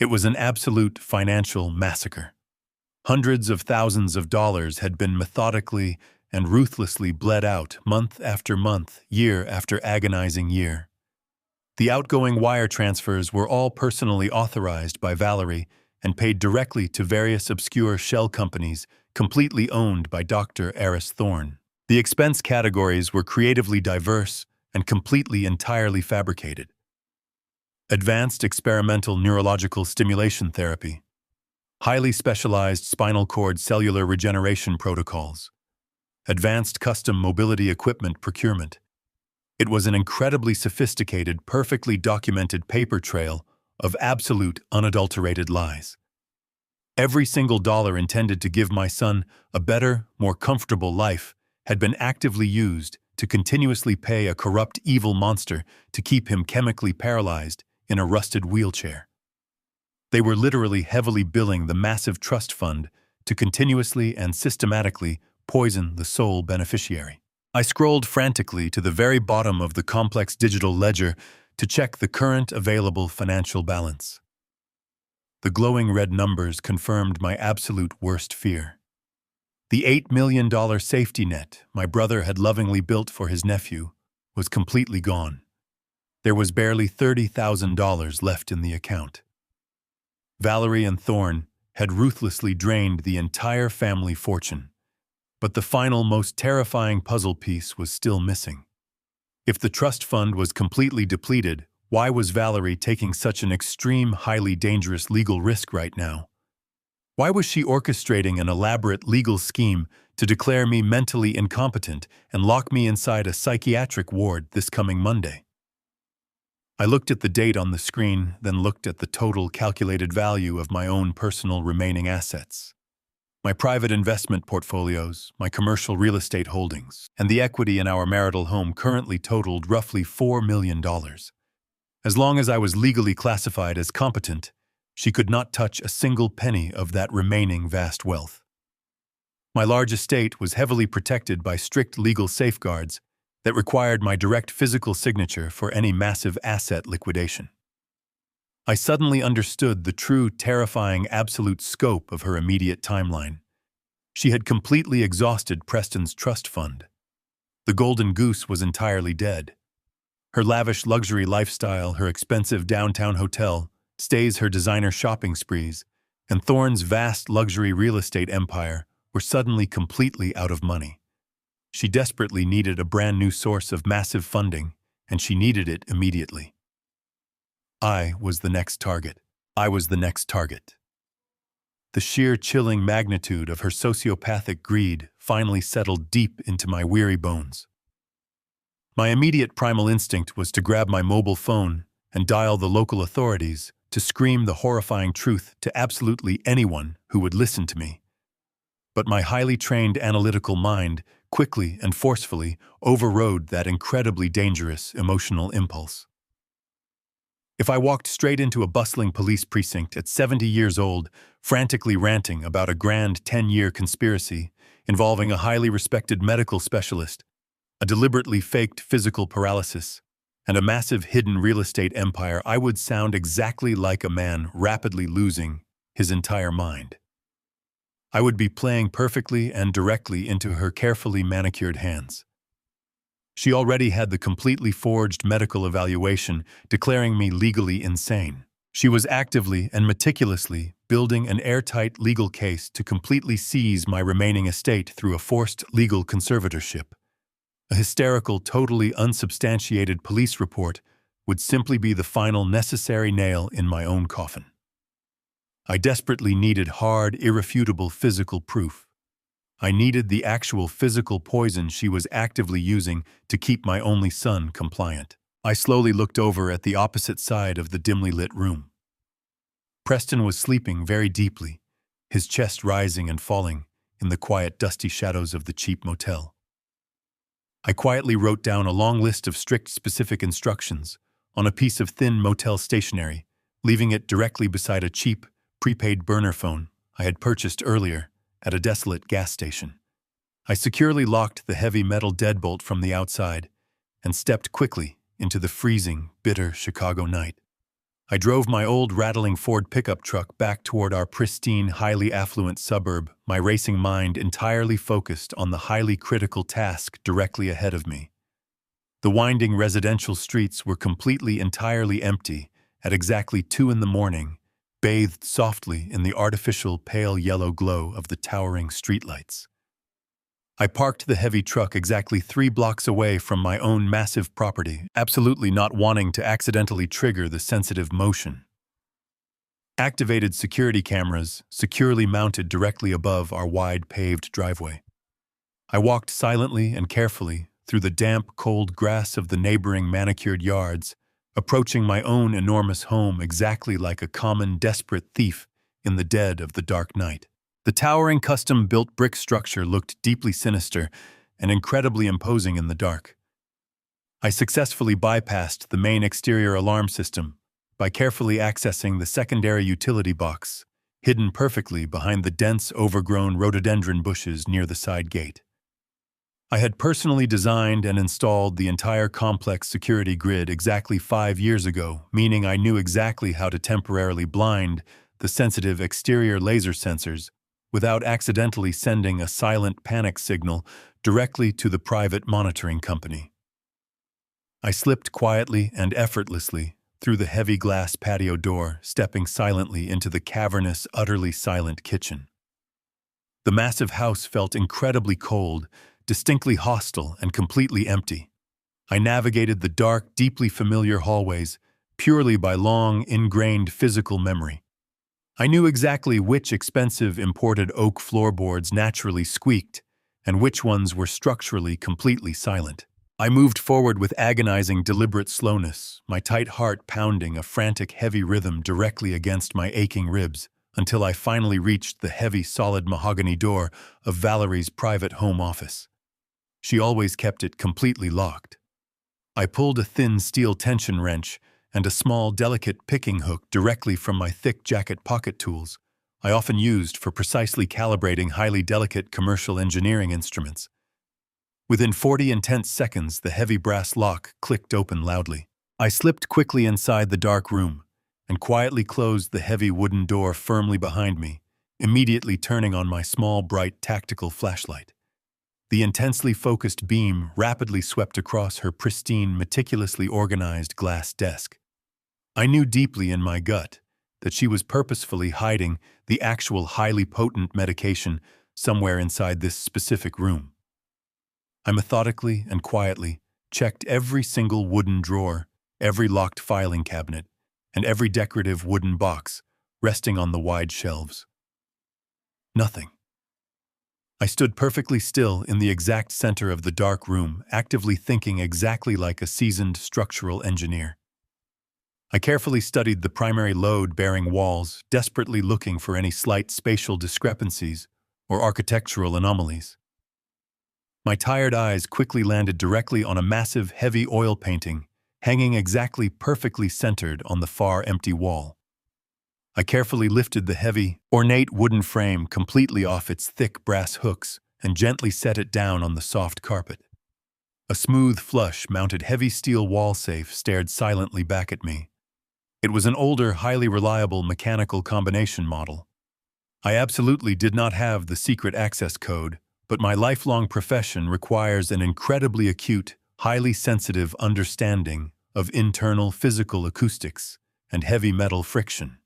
It was an absolute financial massacre. Hundreds of thousands of dollars had been methodically and ruthlessly bled out month after month, year after agonizing year. The outgoing wire transfers were all personally authorized by Valerie and paid directly to various obscure shell companies completely owned by Dr. Eris Thorne. The expense categories were creatively diverse and completely entirely fabricated. Advanced experimental neurological stimulation therapy, highly specialized spinal cord cellular regeneration protocols, advanced custom mobility equipment procurement. It was an incredibly sophisticated, perfectly documented paper trail of absolute, unadulterated lies. Every single dollar intended to give my son a better, more comfortable life had been actively used to continuously pay a corrupt, evil monster to keep him chemically paralyzed in a rusted wheelchair. They were literally heavily billing the massive trust fund to continuously and systematically poison the sole beneficiary. I scrolled frantically to the very bottom of the complex digital ledger to check the current available financial balance. The glowing red numbers confirmed my absolute worst fear. The $8 million safety net my brother had lovingly built for his nephew was completely gone. There was barely $30,000 left in the account. Valerie and Thorne had ruthlessly drained the entire family fortune. But the final, most terrifying puzzle piece was still missing. If the trust fund was completely depleted, why was Valerie taking such an extreme, highly dangerous legal risk right now? Why was she orchestrating an elaborate legal scheme to declare me mentally incompetent and lock me inside a psychiatric ward this coming Monday? I looked at the date on the screen, then looked at the total calculated value of my own personal remaining assets. My private investment portfolios, my commercial real estate holdings, and the equity in our marital home currently totaled roughly $4 million. As long as I was legally classified as competent, she could not touch a single penny of that remaining vast wealth. My large estate was heavily protected by strict legal safeguards that required my direct physical signature for any massive asset liquidation. I suddenly understood the true, terrifying, absolute scope of her immediate timeline. She had completely exhausted Preston's trust fund. The golden goose was entirely dead. Her lavish luxury lifestyle, her expensive downtown hotel, Stay's her designer shopping sprees, and Thorne's vast luxury real estate empire were suddenly completely out of money. She desperately needed a brand new source of massive funding, and she needed it immediately. I was the next target. I was the next target. The sheer chilling magnitude of her sociopathic greed finally settled deep into my weary bones. My immediate primal instinct was to grab my mobile phone and dial the local authorities to scream the horrifying truth to absolutely anyone who would listen to me. But my highly trained analytical mind quickly and forcefully overrode that incredibly dangerous emotional impulse. If I walked straight into a bustling police precinct at 70 years old, frantically ranting about a grand 10-year conspiracy involving a highly respected medical specialist, a deliberately faked physical paralysis, and a massive hidden real estate empire, I would sound exactly like a man rapidly losing his entire mind. I would be playing perfectly and directly into her carefully manicured hands. She already had the completely forged medical evaluation declaring me legally insane. She was actively and meticulously building an airtight legal case to completely seize my remaining estate through a forced legal conservatorship. A hysterical, totally unsubstantiated police report would simply be the final necessary nail in my own coffin. I desperately needed hard, irrefutable physical proof. I needed the actual physical poison she was actively using to keep my only son compliant. I slowly looked over at the opposite side of the dimly lit room. Preston was sleeping very deeply, his chest rising and falling in the quiet, dusty shadows of the cheap motel. I quietly wrote down a long list of strict, specific instructions on a piece of thin motel stationery, leaving it directly beside a cheap, prepaid burner phone I had purchased earlier at a desolate gas station. I securely locked the heavy metal deadbolt from the outside and stepped quickly into the freezing, bitter Chicago night. I drove my old rattling Ford pickup truck back toward our pristine, highly affluent suburb, my racing mind entirely focused on the highly critical task directly ahead of me. The winding residential streets were entirely empty at exactly 2 a.m, bathed softly in the artificial pale yellow glow of the towering streetlights. I parked the heavy truck exactly 3 blocks away from my own massive property, absolutely not wanting to accidentally trigger the sensitive motion. Activated security cameras securely mounted directly above our wide paved driveway. I walked silently and carefully through the damp, cold grass of the neighboring manicured yards, approaching my own enormous home exactly like a common, desperate thief in the dead of the dark night. The towering custom-built brick structure looked deeply sinister and incredibly imposing in the dark. I successfully bypassed the main exterior alarm system by carefully accessing the secondary utility box, hidden perfectly behind the dense, overgrown rhododendron bushes near the side gate. I had personally designed and installed the entire complex security grid exactly 5 years ago, meaning I knew exactly how to temporarily blind the sensitive exterior laser sensors without accidentally sending a silent panic signal directly to the private monitoring company. I slipped quietly and effortlessly through the heavy glass patio door, stepping silently into the cavernous, utterly silent kitchen. The massive house felt incredibly cold, distinctly hostile and completely empty. I navigated the dark, deeply familiar hallways purely by long, ingrained physical memory. I knew exactly which expensive imported oak floorboards naturally squeaked and which ones were structurally completely silent. I moved forward with agonizing, deliberate slowness, my tight heart pounding a frantic, heavy rhythm directly against my aching ribs, until I finally reached the heavy, solid mahogany door of Valerie's private home office. She always kept it completely locked. I pulled a thin steel tension wrench and a small, delicate picking hook directly from my thick jacket pocket tools I often used for precisely calibrating highly delicate commercial engineering instruments. Within 40 intense seconds, the heavy brass lock clicked open loudly. I slipped quickly inside the dark room and quietly closed the heavy wooden door firmly behind me, immediately turning on my small, bright tactical flashlight. The intensely focused beam rapidly swept across her pristine, meticulously organized glass desk. I knew deeply in my gut that she was purposefully hiding the actual highly potent medication somewhere inside this specific room. I methodically and quietly checked every single wooden drawer, every locked filing cabinet, and every decorative wooden box resting on the wide shelves. Nothing. I stood perfectly still in the exact center of the dark room, actively thinking exactly like a seasoned structural engineer. I carefully studied the primary load-bearing walls, desperately looking for any slight spatial discrepancies or architectural anomalies. My tired eyes quickly landed directly on a massive, heavy oil painting hanging exactly perfectly centered on the far empty wall. I carefully lifted the heavy, ornate wooden frame completely off its thick brass hooks and gently set it down on the soft carpet. A smooth, flush-mounted heavy steel wall safe stared silently back at me. It was an older, highly reliable mechanical combination model. I absolutely did not have the secret access code, but my lifelong profession requires an incredibly acute, highly sensitive understanding of internal physical acoustics and heavy metal friction.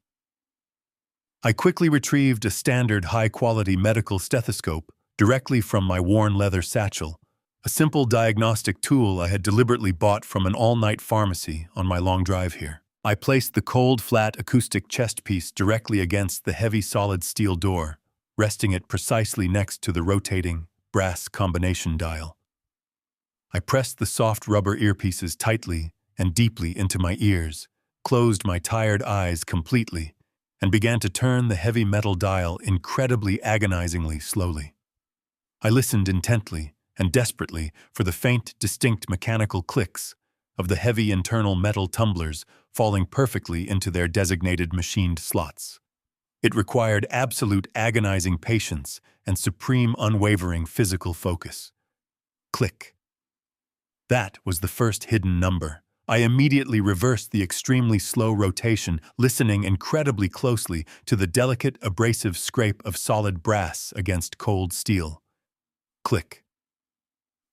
I quickly retrieved a standard high-quality medical stethoscope directly from my worn leather satchel, a simple diagnostic tool I had deliberately bought from an all-night pharmacy on my long drive here. I placed the cold, flat acoustic chest piece directly against the heavy solid steel door, resting it precisely next to the rotating, brass combination dial. I pressed the soft rubber earpieces tightly and deeply into my ears, closed my tired eyes completely, and began to turn the heavy metal dial incredibly agonizingly slowly. I listened intently and desperately for the faint, distinct mechanical clicks of the heavy internal metal tumblers falling perfectly into their designated machined slots. It required absolute agonizing patience and supreme unwavering physical focus. Click. That was the first hidden number. I immediately reversed the extremely slow rotation, listening incredibly closely to the delicate, abrasive scrape of solid brass against cold steel. Click.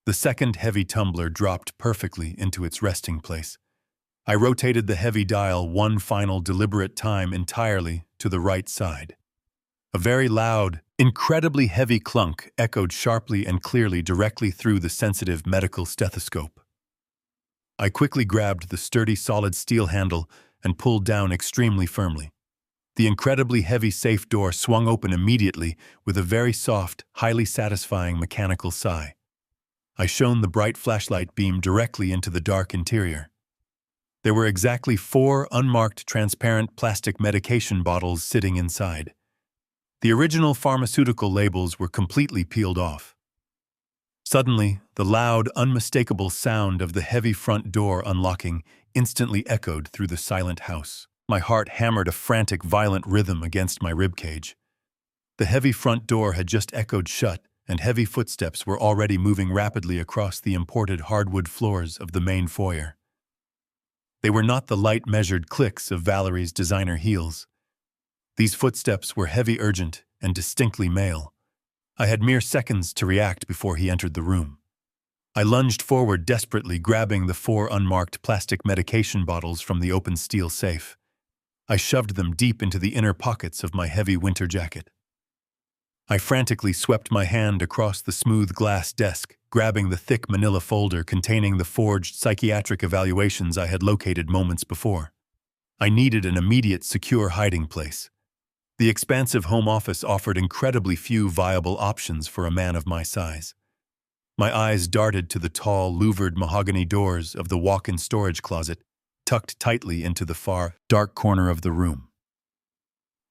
The second heavy tumbler dropped perfectly into its resting place. I rotated the heavy dial one final deliberate time entirely to the right side. A very loud, incredibly heavy clunk echoed sharply and clearly directly through the sensitive medical stethoscope. I quickly grabbed the sturdy solid steel handle and pulled down extremely firmly. The incredibly heavy safe door swung open immediately with a very soft, highly satisfying mechanical sigh. I shone the bright flashlight beam directly into the dark interior. There were exactly 4 unmarked transparent plastic medication bottles sitting inside. The original pharmaceutical labels were completely peeled off. Suddenly, the loud, unmistakable sound of the heavy front door unlocking instantly echoed through the silent house. My heart hammered a frantic, violent rhythm against my ribcage. The heavy front door had just echoed shut, and heavy footsteps were already moving rapidly across the imported hardwood floors of the main foyer. They were not the light, measured clicks of Valerie's designer heels. These footsteps were heavy, urgent, and distinctly male. I had mere seconds to react before he entered the room. I lunged forward desperately, grabbing the 4 unmarked plastic medication bottles from the open steel safe. I shoved them deep into the inner pockets of my heavy winter jacket. I frantically swept my hand across the smooth glass desk, grabbing the thick manila folder containing the forged psychiatric evaluations I had located moments before. I needed an immediate, secure hiding place. The expansive home office offered incredibly few viable options for a man of my size. My eyes darted to the tall, louvered mahogany doors of the walk-in storage closet, tucked tightly into the far, dark corner of the room.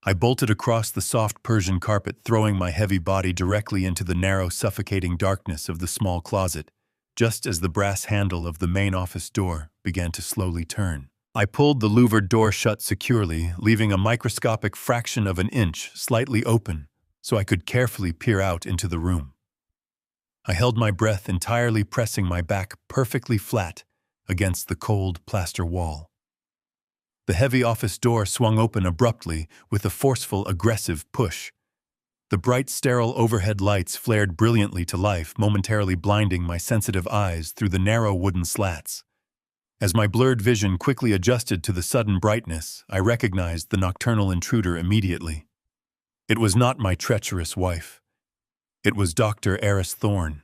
I bolted across the soft Persian carpet, throwing my heavy body directly into the narrow, suffocating darkness of the small closet, just as the brass handle of the main office door began to slowly turn. I pulled the louvered door shut securely, leaving a microscopic fraction of an inch slightly open so I could carefully peer out into the room. I held my breath, entirely pressing my back perfectly flat against the cold plaster wall. The heavy office door swung open abruptly with a forceful, aggressive push. The bright, sterile overhead lights flared brilliantly to life, momentarily blinding my sensitive eyes through the narrow wooden slats. As my blurred vision quickly adjusted to the sudden brightness, I recognized the nocturnal intruder immediately. It was not my treacherous wife. It was Dr. Eris Thorne.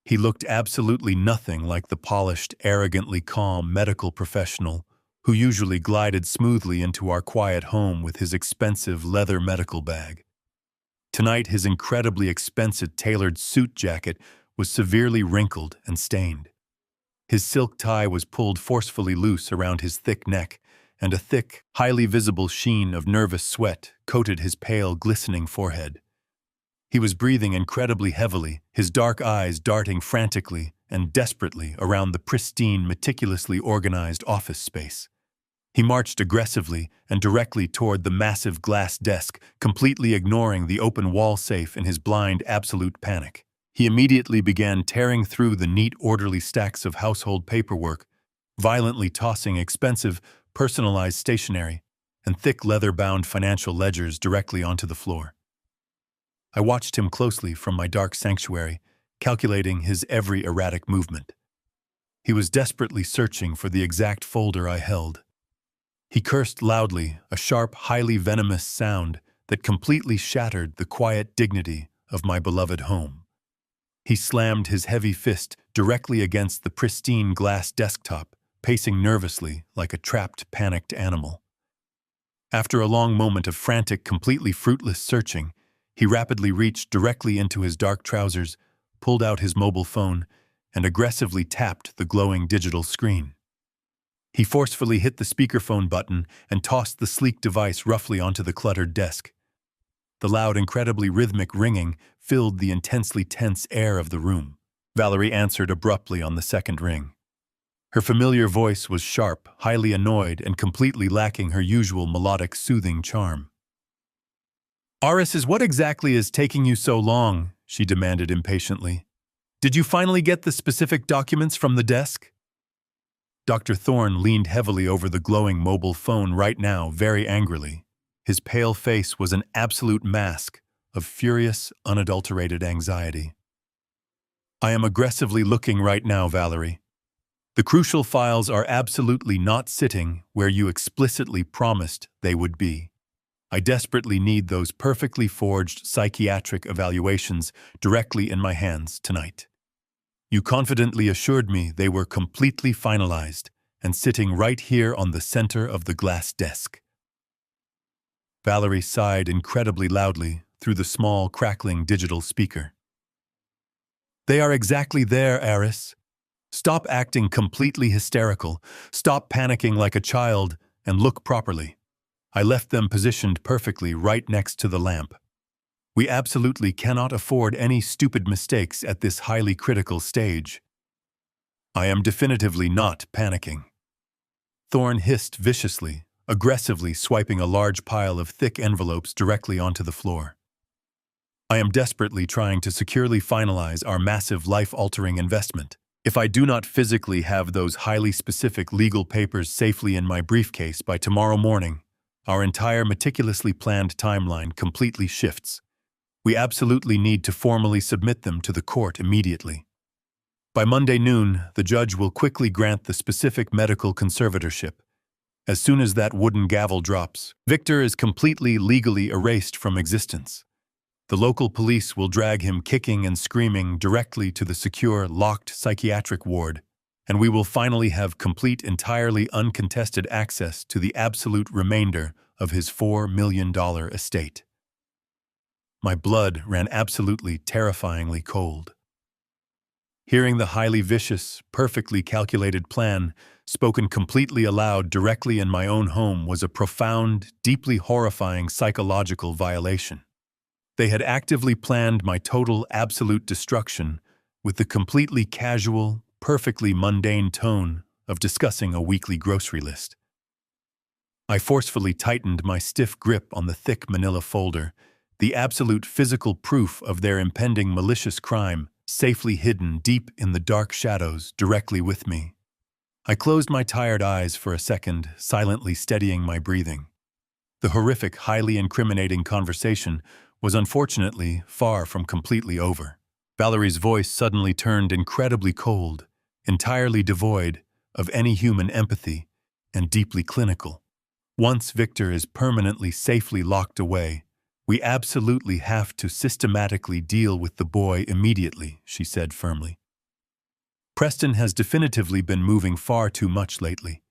He looked absolutely nothing like the polished, arrogantly calm medical professional who usually glided smoothly into our quiet home with his expensive leather medical bag. Tonight, his incredibly expensive tailored suit jacket was severely wrinkled and stained. His silk tie was pulled forcefully loose around his thick neck, and a thick, highly visible sheen of nervous sweat coated his pale, glistening forehead. He was breathing incredibly heavily, his dark eyes darting frantically and desperately around the pristine, meticulously organized office space. He marched aggressively and directly toward the massive glass desk, completely ignoring the open wall safe in his blind, absolute panic. He immediately began tearing through the neat, orderly stacks of household paperwork, violently tossing expensive, personalized stationery and thick leather-bound financial ledgers directly onto the floor. I watched him closely from my dark sanctuary, calculating his every erratic movement. He was desperately searching for the exact folder I held. He cursed loudly, a sharp, highly venomous sound that completely shattered the quiet dignity of my beloved home. He slammed his heavy fist directly against the pristine glass desktop, pacing nervously like a trapped, panicked animal. After a long moment of frantic, completely fruitless searching, he rapidly reached directly into his dark trousers, pulled out his mobile phone, and aggressively tapped the glowing digital screen. He forcefully hit the speakerphone button and tossed the sleek device roughly onto the cluttered desk. The loud, incredibly rhythmic ringing filled the intensely tense air of the room. Valerie answered abruptly on the second ring. Her familiar voice was sharp, highly annoyed, and completely lacking her usual melodic, soothing charm. "Aris, what exactly is taking you so long?" she demanded impatiently. "Did you finally get the specific documents from the desk?" Dr. Thorne leaned heavily over the glowing mobile phone right now, very angrily. His pale face was an absolute mask of furious, unadulterated anxiety. "I am aggressively looking right now, Valerie. The crucial files are absolutely not sitting where you explicitly promised they would be. I desperately need those perfectly forged psychiatric evaluations directly in my hands tonight. You confidently assured me they were completely finalized and sitting right here on the center of the glass desk." Valerie sighed incredibly loudly through the small, crackling digital speaker. "They are exactly there, Aris. Stop acting completely hysterical, stop panicking like a child, and look properly. I left them positioned perfectly right next to the lamp. We absolutely cannot afford any stupid mistakes at this highly critical stage." "I am definitively not panicking," Thorne hissed viciously, aggressively swiping a large pile of thick envelopes directly onto the floor. "I am desperately trying to securely finalize our massive life-altering investment. If I do not physically have those highly specific legal papers safely in my briefcase by tomorrow morning, our entire meticulously planned timeline completely shifts. We absolutely need to formally submit them to the court immediately. By Monday noon, the judge will quickly grant the specific medical conservatorship. As soon as that wooden gavel drops, Victor is completely legally erased from existence. The local police will drag him kicking and screaming directly to the secure, locked psychiatric ward, and we will finally have complete, entirely uncontested access to the absolute remainder of his $4 million estate." My blood ran absolutely terrifyingly cold. Hearing the highly vicious, perfectly calculated plan spoken completely aloud directly in my own home was a profound, deeply horrifying psychological violation. They had actively planned my total, absolute destruction with the completely casual, perfectly mundane tone of discussing a weekly grocery list. I forcefully tightened my stiff grip on the thick manila folder, the absolute physical proof of their impending malicious crime, safely hidden deep in the dark shadows directly with me. I closed my tired eyes for a second, silently steadying my breathing. The horrific, highly incriminating conversation was unfortunately far from completely over. Valerie's voice suddenly turned incredibly cold, entirely devoid of any human empathy, and deeply clinical. Once Victor is permanently safely locked away, we absolutely have to systematically deal with the boy immediately, she said firmly. Preston has definitively been moving far too much lately.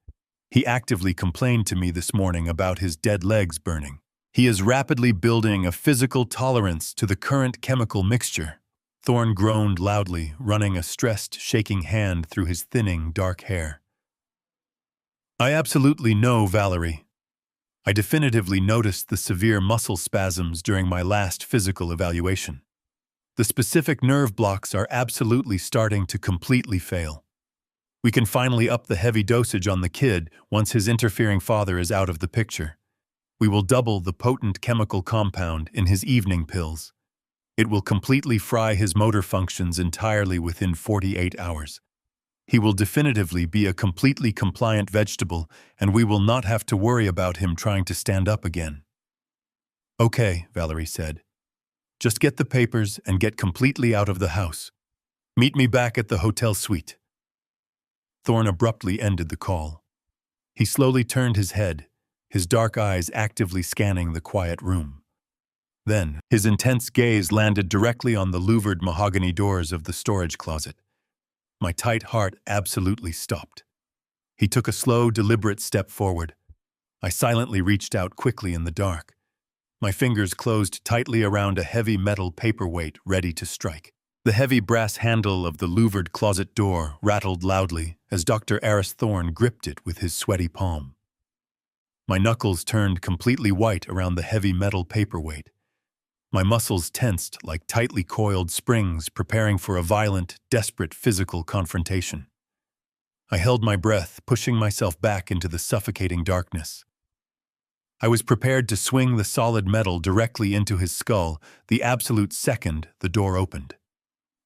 He actively complained to me this morning about his dead legs burning. He is rapidly building a physical tolerance to the current chemical mixture. Thorne groaned loudly, running a stressed, shaking hand through his thinning, dark hair. I absolutely know, Valerie. I definitively noticed the severe muscle spasms during my last physical evaluation. The specific nerve blocks are absolutely starting to completely fail. We can finally up the heavy dosage on the kid once his interfering father is out of the picture. We will double the potent chemical compound in his evening pills. It will completely fry his motor functions entirely within 48 hours. He will definitively be a completely compliant vegetable, and we will not have to worry about him trying to stand up again. Okay, Valerie said. Just get the papers and get completely out of the house. Meet me back at the hotel suite. Thorne abruptly ended the call. He slowly turned his head, his dark eyes actively scanning the quiet room. Then, his intense gaze landed directly on the louvered mahogany doors of the storage closet. My tight heart absolutely stopped. He took a slow, deliberate step forward. I silently reached out quickly in the dark. My fingers closed tightly around a heavy metal paperweight ready to strike. The heavy brass handle of the louvered closet door rattled loudly as Dr. Aris Thorne gripped it with his sweaty palm. My knuckles turned completely white around the heavy metal paperweight. My muscles tensed like tightly coiled springs preparing for a violent, desperate physical confrontation. I held my breath, pushing myself back into the suffocating darkness. I was prepared to swing the solid metal directly into his skull the absolute second the door opened.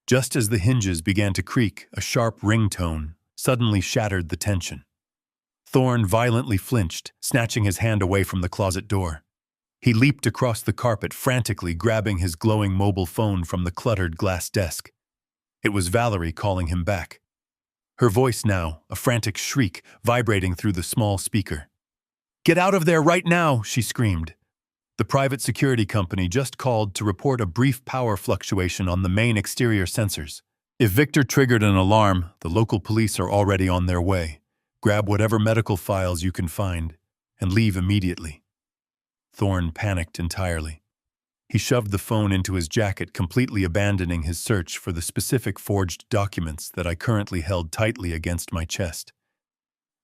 Just as the hinges began to creak, a sharp ringtone suddenly shattered the tension. Thorne violently flinched, snatching his hand away from the closet door. He leaped across the carpet, frantically grabbing his glowing mobile phone from the cluttered glass desk. It was Valerie calling him back. Her voice now, a frantic shriek, vibrating through the small speaker. "Get out of there right now!" she screamed. The private security company just called to report a brief power fluctuation on the main exterior sensors. If Victor triggered an alarm, the local police are already on their way. Grab whatever medical files you can find and leave immediately. Thorne panicked entirely. He shoved the phone into his jacket, completely abandoning his search for the specific forged documents that I currently held tightly against my chest.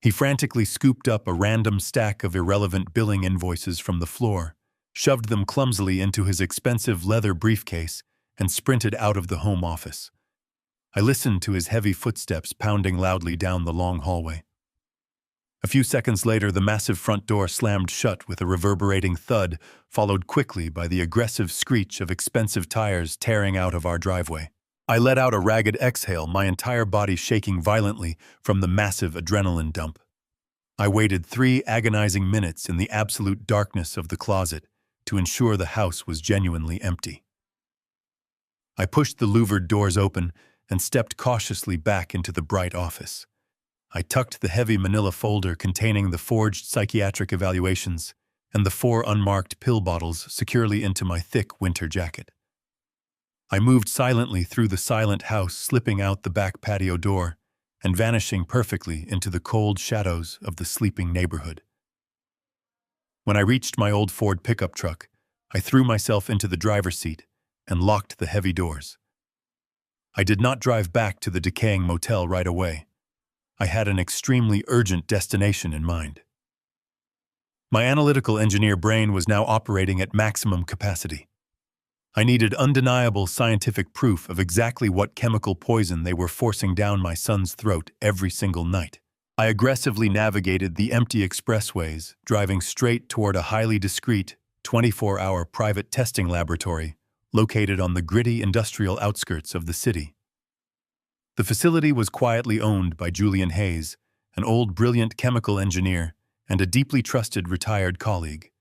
He frantically scooped up a random stack of irrelevant billing invoices from the floor, shoved them clumsily into his expensive leather briefcase, and sprinted out of the home office. I listened to his heavy footsteps pounding loudly down the long hallway. A few seconds later, the massive front door slammed shut with a reverberating thud, followed quickly by the aggressive screech of expensive tires tearing out of our driveway. I let out a ragged exhale, my entire body shaking violently from the massive adrenaline dump. I waited 3 agonizing minutes in the absolute darkness of the closet to ensure the house was genuinely empty. I pushed the louvered doors open and stepped cautiously back into the bright office. I tucked the heavy manila folder containing the forged psychiatric evaluations and the 4 unmarked pill bottles securely into my thick winter jacket. I moved silently through the silent house, slipping out the back patio door and vanishing perfectly into the cold shadows of the sleeping neighborhood. When I reached my old Ford pickup truck, I threw myself into the driver's seat and locked the heavy doors. I did not drive back to the decaying motel right away. I had an extremely urgent destination in mind. My analytical engineer brain was now operating at maximum capacity. I needed undeniable scientific proof of exactly what chemical poison they were forcing down my son's throat every single night. I aggressively navigated the empty expressways, driving straight toward a highly discreet, 24-hour private testing laboratory located on the gritty industrial outskirts of the city. The facility was quietly owned by Julian Hayes, an old brilliant chemical engineer and a deeply trusted retired colleague.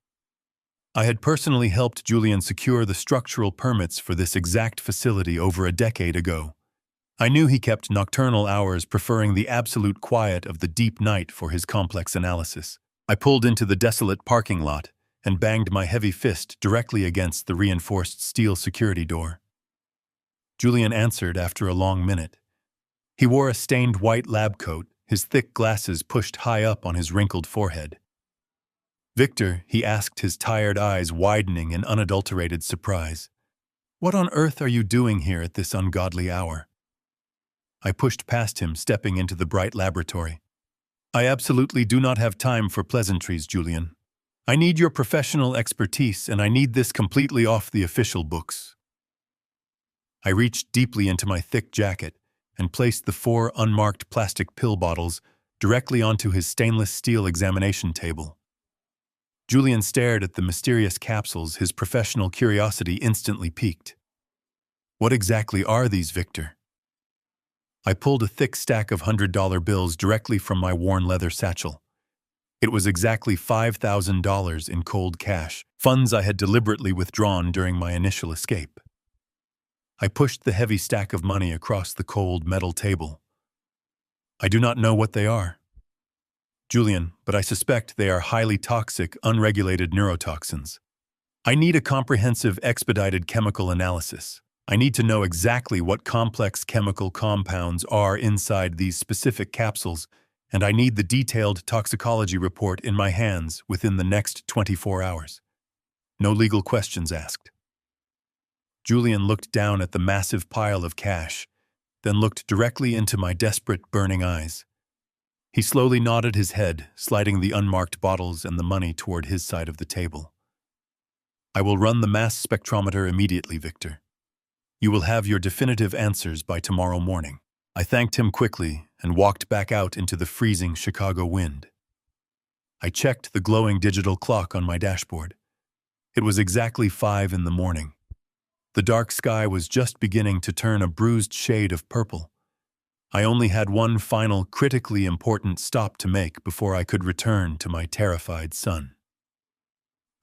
I had personally helped Julian secure the structural permits for this exact facility over a decade ago. I knew he kept nocturnal hours, preferring the absolute quiet of the deep night for his complex analysis. I pulled into the desolate parking lot and banged my heavy fist directly against the reinforced steel security door. Julian answered after a long minute. He wore a stained white lab coat, his thick glasses pushed high up on his wrinkled forehead. "Victor," he asked, his tired eyes widening in unadulterated surprise. "What on earth are you doing here at this ungodly hour?" I pushed past him, stepping into the bright laboratory. "I absolutely do not have time for pleasantries, Julian. I need your professional expertise, and I need this completely off the official books." I reached deeply into my thick jacket and placed the 4 unmarked plastic pill bottles directly onto his stainless steel examination table. Julian stared at the mysterious capsules, his professional curiosity instantly piqued. "What exactly are these, Victor?" I pulled a thick stack of $100 bills directly from my worn leather satchel. It was exactly $5,000 in cold cash, funds I had deliberately withdrawn during my initial escape. I pushed the heavy stack of money across the cold metal table. "I do not know what they are, Julian, but I suspect they are highly toxic, unregulated neurotoxins. I need a comprehensive, expedited chemical analysis. I need to know exactly what complex chemical compounds are inside these specific capsules, and I need the detailed toxicology report in my hands within the next 24 hours. No legal questions asked." Julian looked down at the massive pile of cash, then looked directly into my desperate, burning eyes. He slowly nodded his head, sliding the unmarked bottles and the money toward his side of the table. "I will run the mass spectrometer immediately, Victor. You will have your definitive answers by tomorrow morning." I thanked him quickly and walked back out into the freezing Chicago wind. I checked the glowing digital clock on my dashboard. It was exactly 5 in the morning. The dark sky was just beginning to turn a bruised shade of purple. I only had one final, critically important stop to make before I could return to my terrified son.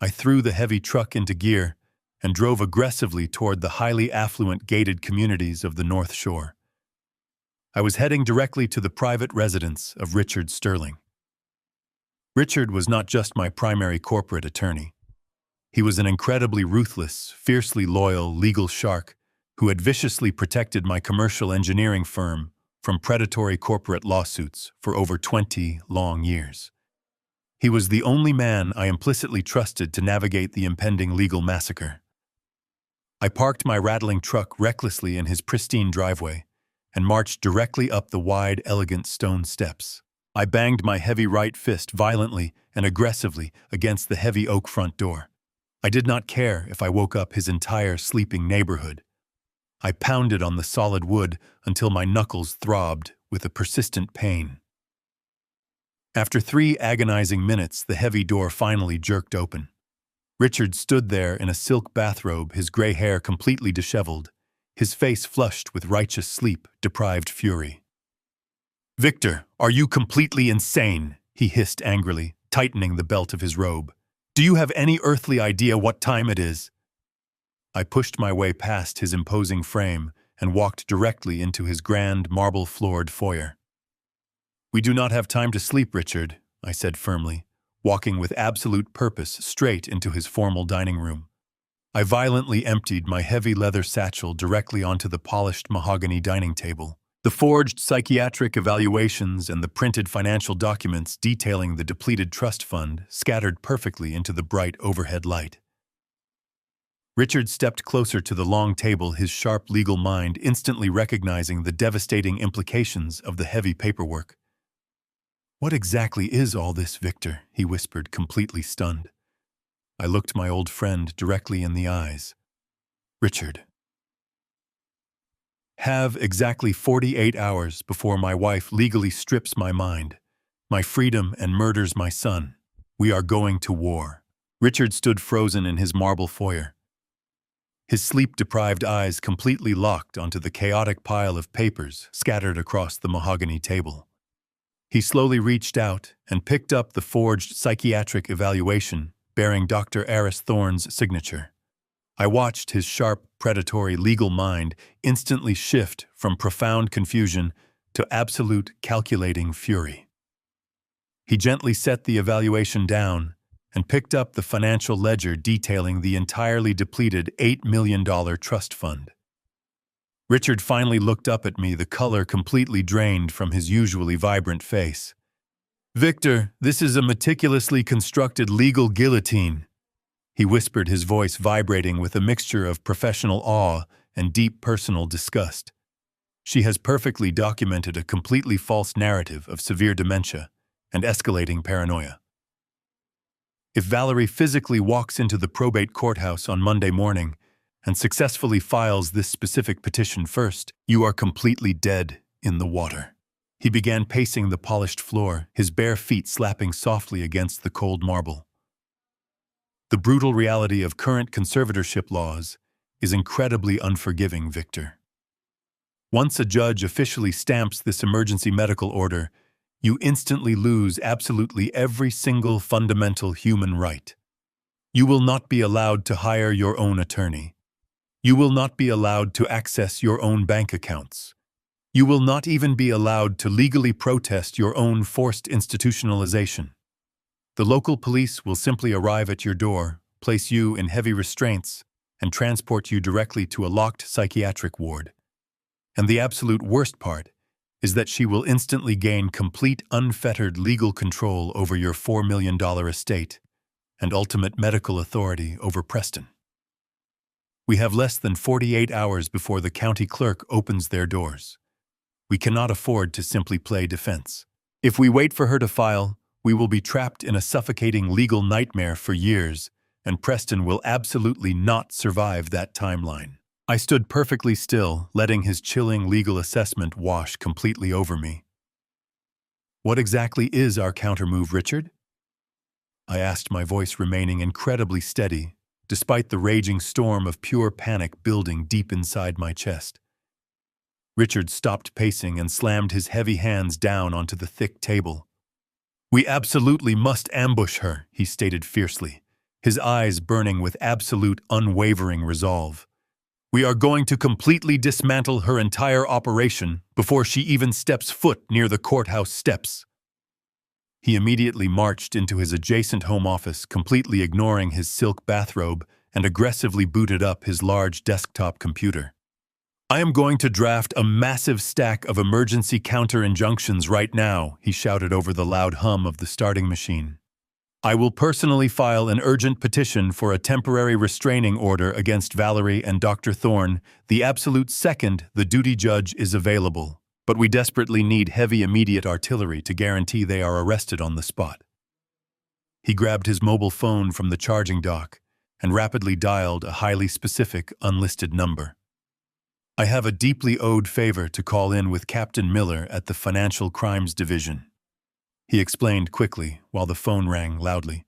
I threw the heavy truck into gear and drove aggressively toward the highly affluent gated communities of the North Shore. I was heading directly to the private residence of Richard Sterling. Richard was not just my primary corporate attorney. He was an incredibly ruthless, fiercely loyal legal shark who had viciously protected my commercial engineering firm from predatory corporate lawsuits for over 20 long years. He was the only man I implicitly trusted to navigate the impending legal massacre. I parked my rattling truck recklessly in his pristine driveway and marched directly up the wide, elegant stone steps. I banged my heavy right fist violently and aggressively against the heavy oak front door. I did not care if I woke up his entire sleeping neighborhood. I pounded on the solid wood until my knuckles throbbed with a persistent pain. After 3 agonizing minutes, the heavy door finally jerked open. Richard stood there in a silk bathrobe, his gray hair completely disheveled, his face flushed with righteous sleep-deprived fury. "Victor, are you completely insane?" he hissed angrily, tightening the belt of his robe. "Do you have any earthly idea what time it is?" I pushed my way past his imposing frame and walked directly into his grand, marble-floored foyer. "We do not have time to sleep, Richard," I said firmly, walking with absolute purpose straight into his formal dining room. I violently emptied my heavy leather satchel directly onto the polished mahogany dining table. The forged psychiatric evaluations and the printed financial documents detailing the depleted trust fund scattered perfectly into the bright overhead light. Richard stepped closer to the long table, his sharp legal mind instantly recognizing the devastating implications of the heavy paperwork. "What exactly is all this, Victor?" he whispered, completely stunned. I looked my old friend directly in the eyes. "Richard, have exactly 48 hours before my wife legally strips my mind my freedom and murders my son. We are going to war." Richard stood frozen in his marble foyer, his sleep-deprived eyes completely locked onto the chaotic pile of papers scattered across the mahogany table. He slowly reached out and picked up the forged psychiatric evaluation bearing Dr. Aris Thorne's signature. I watched his sharp, predatory legal mind instantly shift from profound confusion to absolute calculating fury. He gently set the evaluation down and picked up the financial ledger detailing the entirely depleted $8 million trust fund. Richard finally looked up at me, the color completely drained from his usually vibrant face. "Victor, this is a meticulously constructed legal guillotine," he whispered, his voice vibrating with a mixture of professional awe and deep personal disgust. "She has perfectly documented a completely false narrative of severe dementia and escalating paranoia. If Valerie physically walks into the probate courthouse on Monday morning and successfully files this specific petition first, you are completely dead in the water." He began pacing the polished floor, his bare feet slapping softly against the cold marble. "The brutal reality of current conservatorship laws is incredibly unforgiving, Victor. Once a judge officially stamps this emergency medical order, you instantly lose absolutely every single fundamental human right. You will not be allowed to hire your own attorney. You will not be allowed to access your own bank accounts. You will not even be allowed to legally protest your own forced institutionalization. The local police will simply arrive at your door, place you in heavy restraints, and transport you directly to a locked psychiatric ward. And the absolute worst part is that she will instantly gain complete unfettered legal control over your $4 million estate and ultimate medical authority over Preston. We have less than 48 hours before the county clerk opens their doors. We cannot afford to simply play defense. If we wait for her to file, we will be trapped in a suffocating legal nightmare for years, and Preston will absolutely not survive that timeline." I stood perfectly still, letting his chilling legal assessment wash completely over me. "What exactly is our countermove, Richard?" I asked, my voice remaining incredibly steady, despite the raging storm of pure panic building deep inside my chest. Richard stopped pacing and slammed his heavy hands down onto the thick table. "We absolutely must ambush her," he stated fiercely, his eyes burning with absolute, unwavering resolve. "We are going to completely dismantle her entire operation before she even steps foot near the courthouse steps." He immediately marched into his adjacent home office, completely ignoring his silk bathrobe, and aggressively booted up his large desktop computer. "I am going to draft a massive stack of emergency counter-injunctions right now," he shouted over the loud hum of the starting machine. "I will personally file an urgent petition for a temporary restraining order against Valerie and Dr. Thorne the absolute second the duty judge is available, but we desperately need heavy immediate artillery to guarantee they are arrested on the spot." He grabbed his mobile phone from the charging dock and rapidly dialed a highly specific, unlisted number. "I have a deeply owed favor to call in with Captain Miller at the Financial Crimes Division," he explained quickly while the phone rang loudly.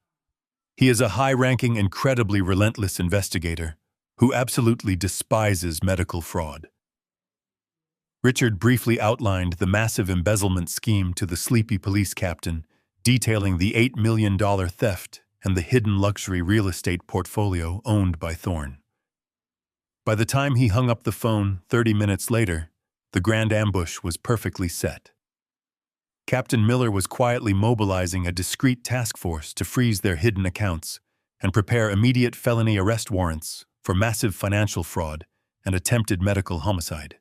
"He is a high-ranking, incredibly relentless investigator who absolutely despises medical fraud." Richard briefly outlined the massive embezzlement scheme to the sleepy police captain, detailing the $8 million theft and the hidden luxury real estate portfolio owned by Thorne. By the time he hung up the phone 30 minutes later, the grand ambush was perfectly set. Captain Miller was quietly mobilizing a discreet task force to freeze their hidden accounts and prepare immediate felony arrest warrants for massive financial fraud and attempted medical homicide.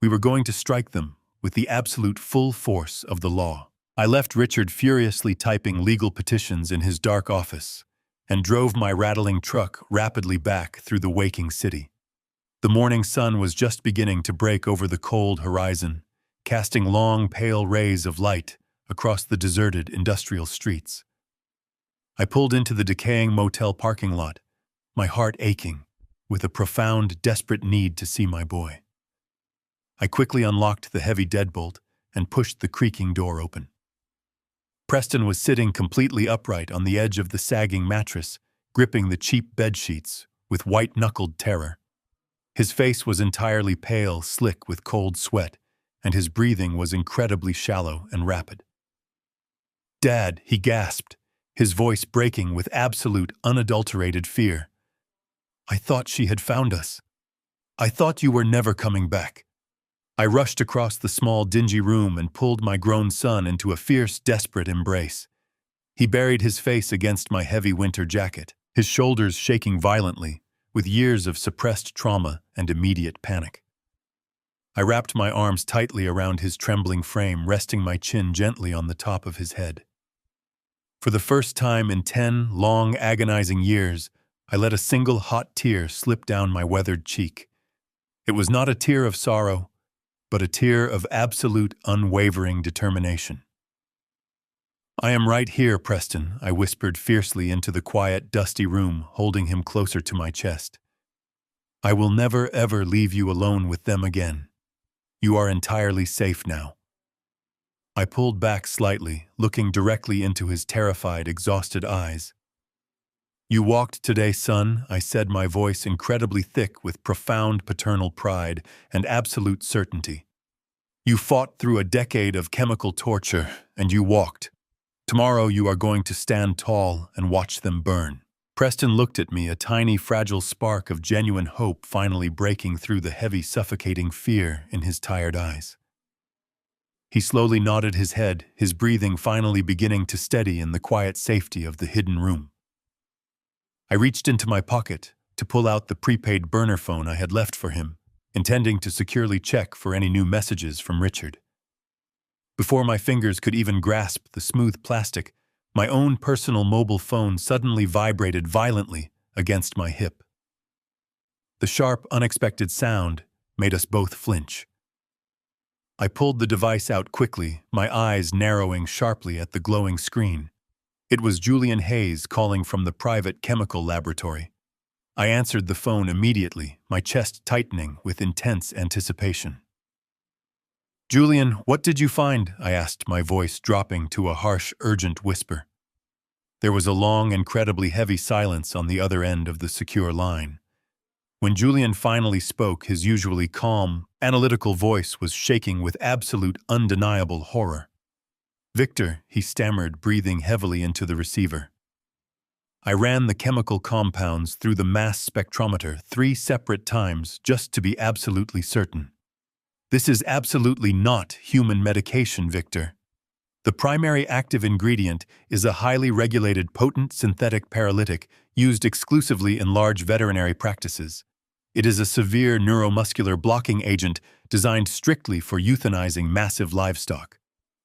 We were going to strike them with the absolute full force of the law. I left Richard furiously typing legal petitions in his dark office and drove my rattling truck rapidly back through the waking city. The morning sun was just beginning to break over the cold horizon, casting long, pale rays of light across the deserted industrial streets. I pulled into the decaying motel parking lot, my heart aching with a profound, desperate need to see my boy. I quickly unlocked the heavy deadbolt and pushed the creaking door open. Preston was sitting completely upright on the edge of the sagging mattress, gripping the cheap bedsheets with white-knuckled terror. His face was entirely pale, slick with cold sweat, and his breathing was incredibly shallow and rapid. "Dad," he gasped, his voice breaking with absolute, unadulterated fear. "I thought she had found us. I thought you were never coming back." I rushed across the small, dingy room and pulled my grown son into a fierce, desperate embrace. He buried his face against my heavy winter jacket, his shoulders shaking violently, with years of suppressed trauma and immediate panic. I wrapped my arms tightly around his trembling frame, resting my chin gently on the top of his head. For the first time in 10 long, agonizing years, I let a single hot tear slip down my weathered cheek. It was not a tear of sorrow, but a tear of absolute, unwavering determination. "I am right here, Preston," I whispered fiercely into the quiet, dusty room, holding him closer to my chest. "I will never, ever leave you alone with them again. You are entirely safe now." I pulled back slightly, looking directly into his terrified, exhausted eyes. "You walked today, son," I said, my voice incredibly thick with profound paternal pride and absolute certainty. "You fought through a decade of chemical torture, and you walked. Tomorrow you are going to stand tall and watch them burn." Preston looked at me, a tiny, fragile spark of genuine hope finally breaking through the heavy, suffocating fear in his tired eyes. He slowly nodded his head, his breathing finally beginning to steady in the quiet safety of the hidden room. I reached into my pocket to pull out the prepaid burner phone I had left for him, intending to securely check for any new messages from Richard. Before my fingers could even grasp the smooth plastic, my own personal mobile phone suddenly vibrated violently against my hip. The sharp, unexpected sound made us both flinch. I pulled the device out quickly, my eyes narrowing sharply at the glowing screen. It was Julian Hayes calling from the private chemical laboratory. I answered the phone immediately, my chest tightening with intense anticipation. "Julian, what did you find?" I asked, my voice dropping to a harsh, urgent whisper. There was a long, incredibly heavy silence on the other end of the secure line. When Julian finally spoke, his usually calm, analytical voice was shaking with absolute, undeniable horror. "Victor," he stammered, breathing heavily into the receiver. "I ran the chemical compounds through the mass spectrometer 3 separate times just to be absolutely certain. This is absolutely not human medication, Victor. The primary active ingredient is a highly regulated, potent synthetic paralytic used exclusively in large veterinary practices. It is a severe neuromuscular blocking agent designed strictly for euthanizing massive livestock.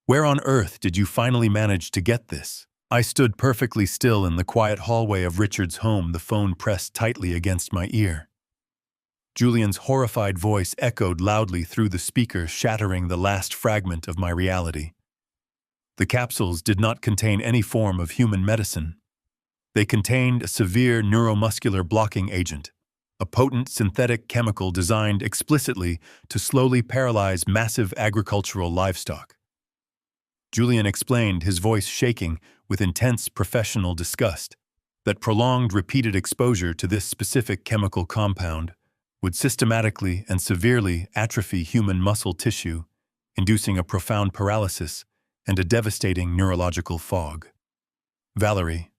Where on earth did you finally manage to get this?" I stood perfectly still in the quiet hallway of Richard's home, the phone pressed tightly against my ear. Julian's horrified voice echoed loudly through the speaker, shattering the last fragment of my reality. The capsules did not contain any form of human medicine. They contained a severe neuromuscular blocking agent, a potent synthetic chemical designed explicitly to slowly paralyze massive agricultural livestock. Julian explained, his voice shaking with intense professional disgust, that prolonged, repeated exposure to this specific chemical compound would systematically and severely atrophy human muscle tissue, inducing a profound paralysis and a devastating neurological fog. Valerie,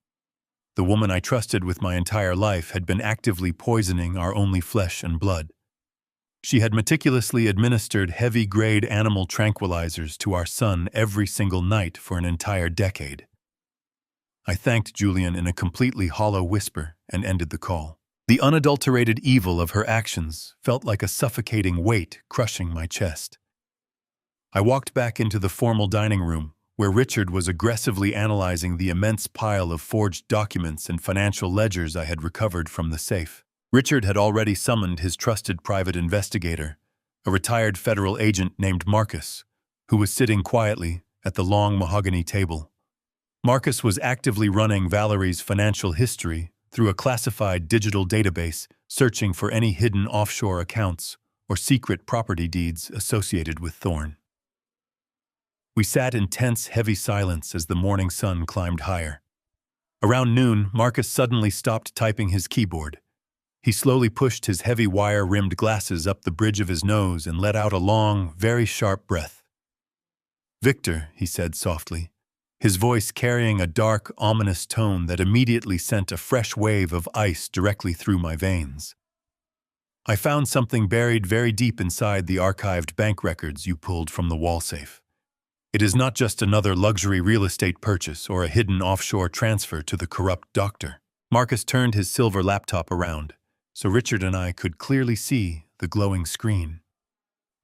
the woman I trusted with my entire life, had been actively poisoning our only flesh and blood. She had meticulously administered heavy-grade animal tranquilizers to our son every single night for an entire decade. I thanked Julian in a completely hollow whisper and ended the call. The unadulterated evil of her actions felt like a suffocating weight crushing my chest. I walked back into the formal dining room, where Richard was aggressively analyzing the immense pile of forged documents and financial ledgers I had recovered from the safe. Richard had already summoned his trusted private investigator, a retired federal agent named Marcus, who was sitting quietly at the long mahogany table. Marcus was actively running Valerie's financial history through a classified digital database, searching for any hidden offshore accounts or secret property deeds associated with Thorne. We sat in tense, heavy silence as the morning sun climbed higher. Around noon, Marcus suddenly stopped typing his keyboard. He slowly pushed his heavy wire-rimmed glasses up the bridge of his nose and let out a long, very sharp breath. "Victor," he said softly, his voice carrying a dark, ominous tone that immediately sent a fresh wave of ice directly through my veins. "I found something buried very deep inside the archived bank records you pulled from the wall safe. It is not just another luxury real estate purchase or a hidden offshore transfer to the corrupt doctor." Marcus turned his silver laptop around, so Richard and I could clearly see the glowing screen.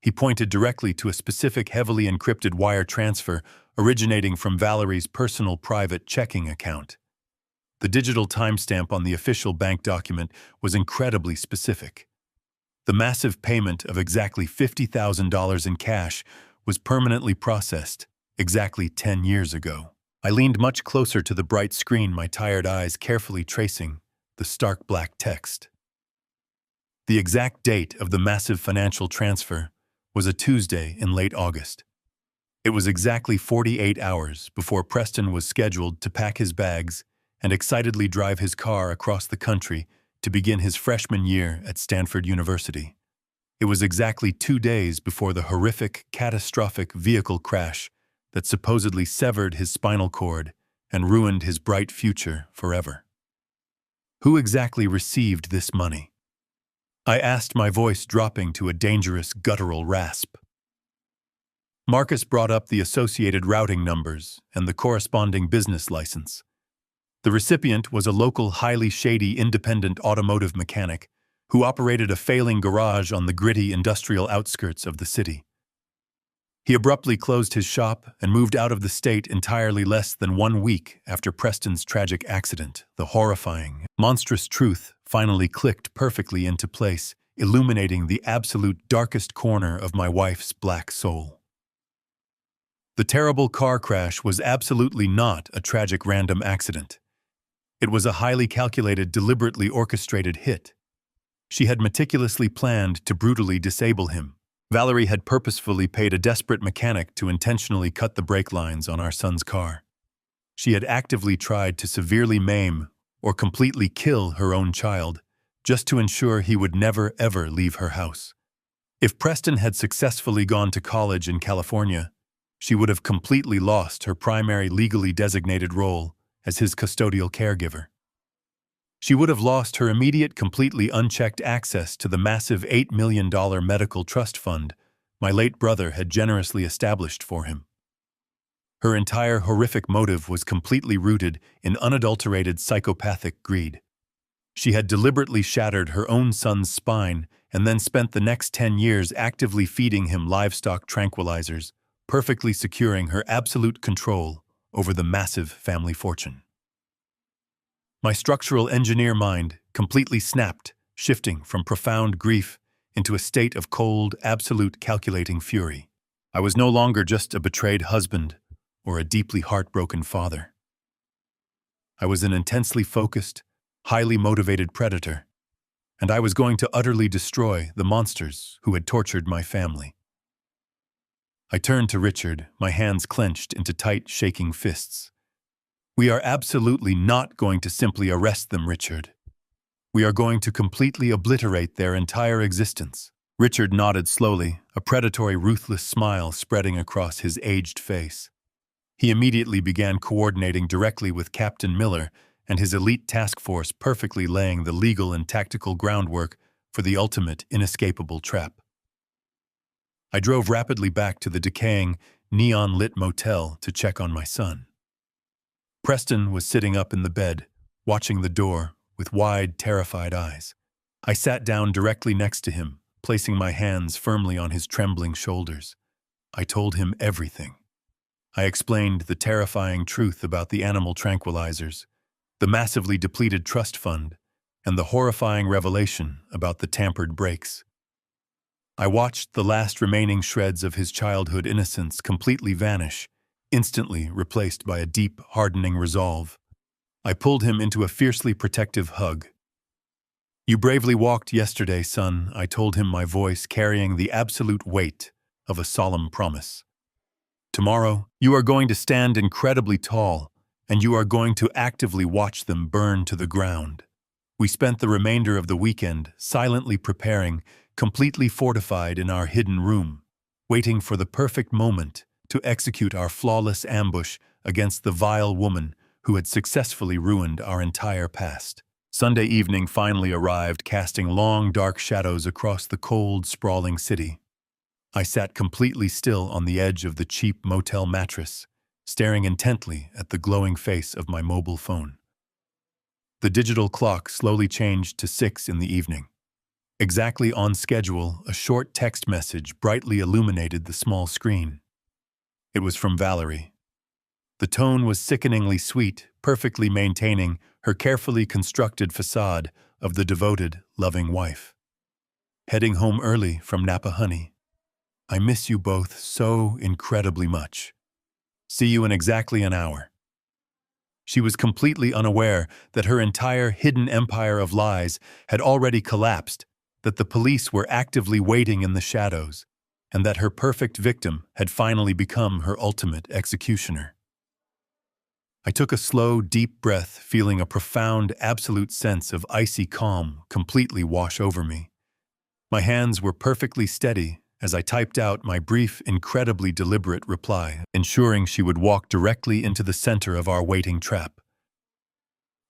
He pointed directly to a specific heavily encrypted wire transfer originating from Valerie's personal private checking account. The digital timestamp on the official bank document was incredibly specific. The massive payment of exactly $50,000 in cash was permanently processed exactly 10 years ago. I leaned much closer to the bright screen, my tired eyes carefully tracing the stark black text. The exact date of the massive financial transfer was a Tuesday in late August. It was exactly 48 hours before Preston was scheduled to pack his bags and excitedly drive his car across the country to begin his freshman year at Stanford University. It was exactly 2 days before the horrific, catastrophic vehicle crash that supposedly severed his spinal cord and ruined his bright future forever. Who exactly received this money? I asked, my voice dropping to a dangerous guttural rasp. Marcus brought up the associated routing numbers and the corresponding business license. The recipient was a local, highly shady independent automotive mechanic who operated a failing garage on the gritty industrial outskirts of the city. He abruptly closed his shop and moved out of the state entirely less than 1 week after Preston's tragic accident. The horrifying, monstrous truth finally clicked perfectly into place, illuminating the absolute darkest corner of my wife's black soul. The terrible car crash was absolutely not a tragic random accident. It was a highly calculated, deliberately orchestrated hit. She had meticulously planned to brutally disable him. Valerie had purposefully paid a desperate mechanic to intentionally cut the brake lines on our son's car. She had actively tried to severely maim or completely kill her own child, just to ensure he would never ever leave her house. If Preston had successfully gone to college in California, she would have completely lost her primary legally designated role as his custodial caregiver. She would have lost her immediate, completely unchecked access to the massive $8 million medical trust fund my late brother had generously established for him. Her entire horrific motive was completely rooted in unadulterated psychopathic greed. She had deliberately shattered her own son's spine and then spent the next 10 years actively feeding him livestock tranquilizers, perfectly securing her absolute control over the massive family fortune. My structural engineer mind completely snapped, shifting from profound grief into a state of cold, absolute calculating fury. I was no longer just a betrayed husband or a deeply heartbroken father. I was an intensely focused, highly motivated predator, and I was going to utterly destroy the monsters who had tortured my family. I turned to Richard, my hands clenched into tight, shaking fists. "We are absolutely not going to simply arrest them, Richard. We are going to completely obliterate their entire existence." Richard nodded slowly, a predatory, ruthless smile spreading across his aged face. He immediately began coordinating directly with Captain Miller and his elite task force, perfectly laying the legal and tactical groundwork for the ultimate, inescapable trap. I drove rapidly back to the decaying, neon-lit motel to check on my son. Preston was sitting up in the bed, watching the door with wide, terrified eyes. I sat down directly next to him, placing my hands firmly on his trembling shoulders. I told him everything. I explained the terrifying truth about the animal tranquilizers, the massively depleted trust fund, and the horrifying revelation about the tampered brakes. I watched the last remaining shreds of his childhood innocence completely vanish, instantly replaced by a deep, hardening resolve. I pulled him into a fiercely protective hug. "You bravely walked yesterday, son," I told him, my voice carrying the absolute weight of a solemn promise. Tomorrow, you are going to stand incredibly tall, and you are going to actively watch them burn to the ground. We spent the remainder of the weekend silently preparing, completely fortified in our hidden room, waiting for the perfect moment to execute our flawless ambush against the vile woman who had successfully ruined our entire past. Sunday evening finally arrived, casting long, dark shadows across the cold, sprawling city. I sat completely still on the edge of the cheap motel mattress, staring intently at the glowing face of my mobile phone. The digital clock slowly changed to 6 in the evening. Exactly on schedule, a short text message brightly illuminated the small screen. It was from Valerie. The tone was sickeningly sweet, perfectly maintaining her carefully constructed facade of the devoted, loving wife. Heading home early from Napa Honey. I miss you both so incredibly much. See you in exactly an hour. She was completely unaware that her entire hidden empire of lies had already collapsed, that the police were actively waiting in the shadows, and that her perfect victim had finally become her ultimate executioner. I took a slow, deep breath, feeling a profound, absolute sense of icy calm completely wash over me. My hands were perfectly steady as I typed out my brief, incredibly deliberate reply, ensuring she would walk directly into the center of our waiting trap.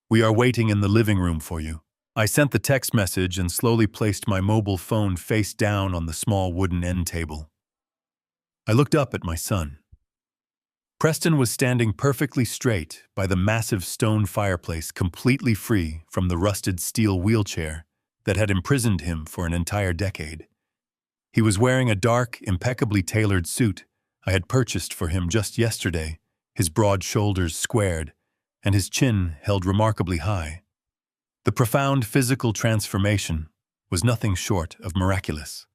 We are waiting in the living room for you. I sent the text message and slowly placed my mobile phone face down on the small wooden end table. I looked up at my son. Preston was standing perfectly straight by the massive stone fireplace, completely free from the rusted steel wheelchair that had imprisoned him for an entire decade. He was wearing a dark, impeccably tailored suit I had purchased for him just yesterday, his broad shoulders squared, and his chin held remarkably high. The profound physical transformation was nothing short of miraculous.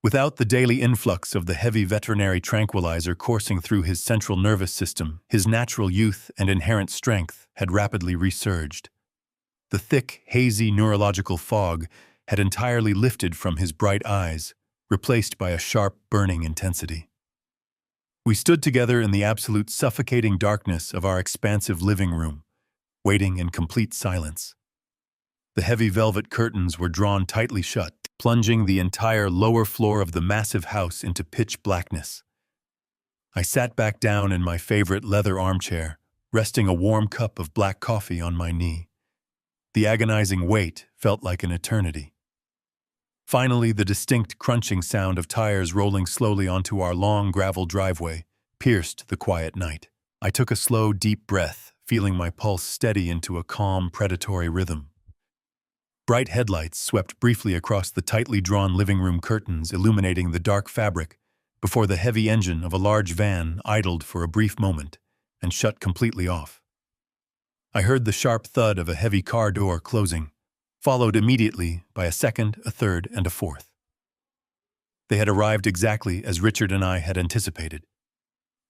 Without the daily influx of the heavy veterinary tranquilizer coursing through his central nervous system, his natural youth and inherent strength had rapidly resurged. The thick, hazy neurological fog had entirely lifted from his bright eyes, replaced by a sharp, burning intensity. We stood together in the absolute suffocating darkness of our expansive living room, waiting in complete silence. The heavy velvet curtains were drawn tightly shut, plunging the entire lower floor of the massive house into pitch blackness. I sat back down in my favorite leather armchair, resting a warm cup of black coffee on my knee. The agonizing wait felt like an eternity. Finally, the distinct crunching sound of tires rolling slowly onto our long gravel driveway pierced the quiet night. I took a slow, deep breath, feeling my pulse steady into a calm, predatory rhythm. Bright headlights swept briefly across the tightly drawn living room curtains, illuminating the dark fabric, before the heavy engine of a large van idled for a brief moment and shut completely off. I heard the sharp thud of a heavy car door closing, followed immediately by a second, a third, and a fourth. They had arrived exactly as Richard and I had anticipated.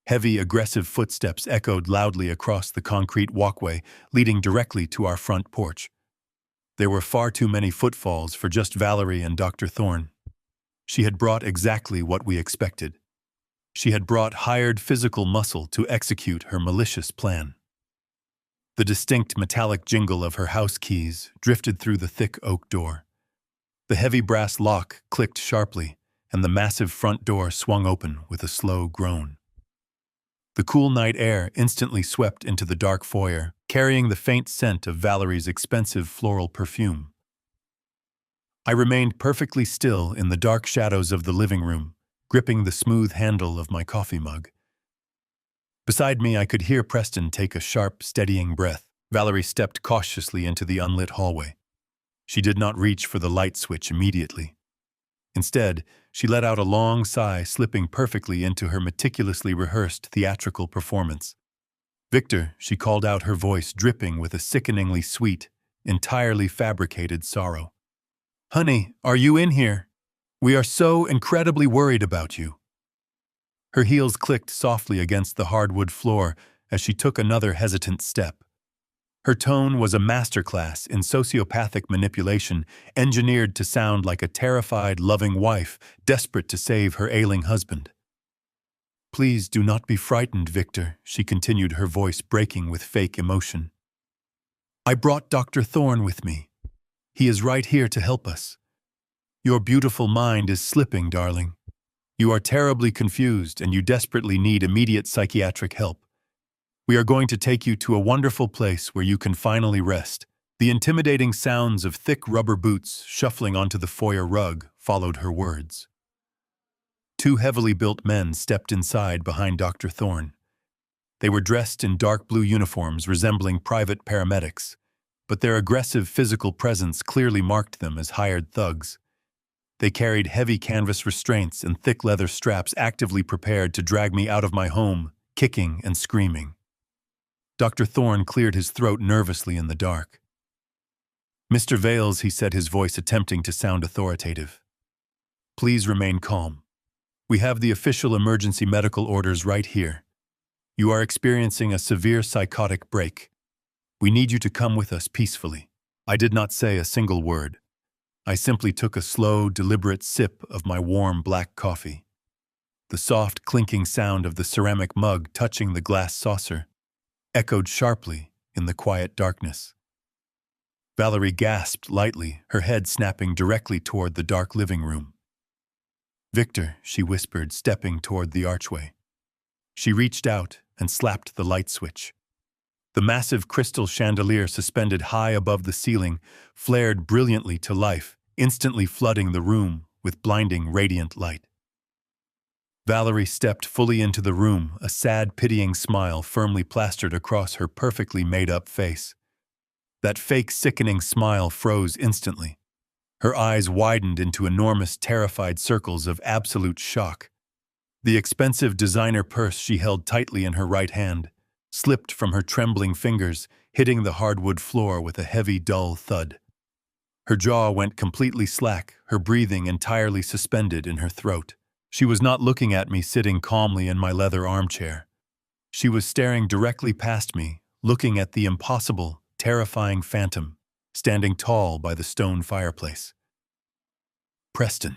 Heavy, aggressive footsteps echoed loudly across the concrete walkway leading directly to our front porch. There were far too many footfalls for just Valerie and Dr. Thorne. She had brought exactly what we expected. She had brought hired physical muscle to execute her malicious plan. The distinct metallic jingle of her house keys drifted through the thick oak door. The heavy brass lock clicked sharply, and the massive front door swung open with a slow groan. The cool night air instantly swept into the dark foyer, carrying the faint scent of Valerie's expensive floral perfume. I remained perfectly still in the dark shadows of the living room, gripping the smooth handle of my coffee mug. Beside me, I could hear Preston take a sharp, steadying breath. Valerie stepped cautiously into the unlit hallway. She did not reach for the light switch immediately. Instead, she let out a long sigh, slipping perfectly into her meticulously rehearsed theatrical performance. "Victor," she called out, her voice dripping with a sickeningly sweet, entirely fabricated sorrow. "Honey, are you in here? We are so incredibly worried about you." Her heels clicked softly against the hardwood floor as she took another hesitant step. Her tone was a masterclass in sociopathic manipulation, engineered to sound like a terrified, loving wife desperate to save her ailing husband. Please do not be frightened, Victor, she continued, her voice breaking with fake emotion. I brought Dr. Thorne with me. He is right here to help us. Your beautiful mind is slipping, darling. You are terribly confused and you desperately need immediate psychiatric help. We are going to take you to a wonderful place where you can finally rest. The intimidating sounds of thick rubber boots shuffling onto the foyer rug followed her words. Two heavily built men stepped inside behind Dr. Thorne. They were dressed in dark blue uniforms resembling private paramedics, but their aggressive physical presence clearly marked them as hired thugs. They carried heavy canvas restraints and thick leather straps, actively prepared to drag me out of my home, kicking and screaming. Dr. Thorne cleared his throat nervously in the dark. Mr. Vales, he said, his voice attempting to sound authoritative. Please remain calm. We have the official emergency medical orders right here. You are experiencing a severe psychotic break. We need you to come with us peacefully. I did not say a single word. I simply took a slow, deliberate sip of my warm black coffee. The soft, clinking sound of the ceramic mug touching the glass saucer echoed sharply in the quiet darkness. Valerie gasped lightly, her head snapping directly toward the dark living room. Victor, she whispered, stepping toward the archway. She reached out and slapped the light switch. The massive crystal chandelier suspended high above the ceiling flared brilliantly to life, instantly flooding the room with blinding, radiant light. Valerie stepped fully into the room, a sad, pitying smile firmly plastered across her perfectly made-up face. That fake, sickening smile froze instantly. Her eyes widened into enormous, terrified circles of absolute shock. The expensive designer purse she held tightly in her right hand slipped from her trembling fingers, hitting the hardwood floor with a heavy, dull thud. Her jaw went completely slack, her breathing entirely suspended in her throat. She was not looking at me sitting calmly in my leather armchair. She was staring directly past me, looking at the impossible, terrifying phantom, standing tall by the stone fireplace. Preston.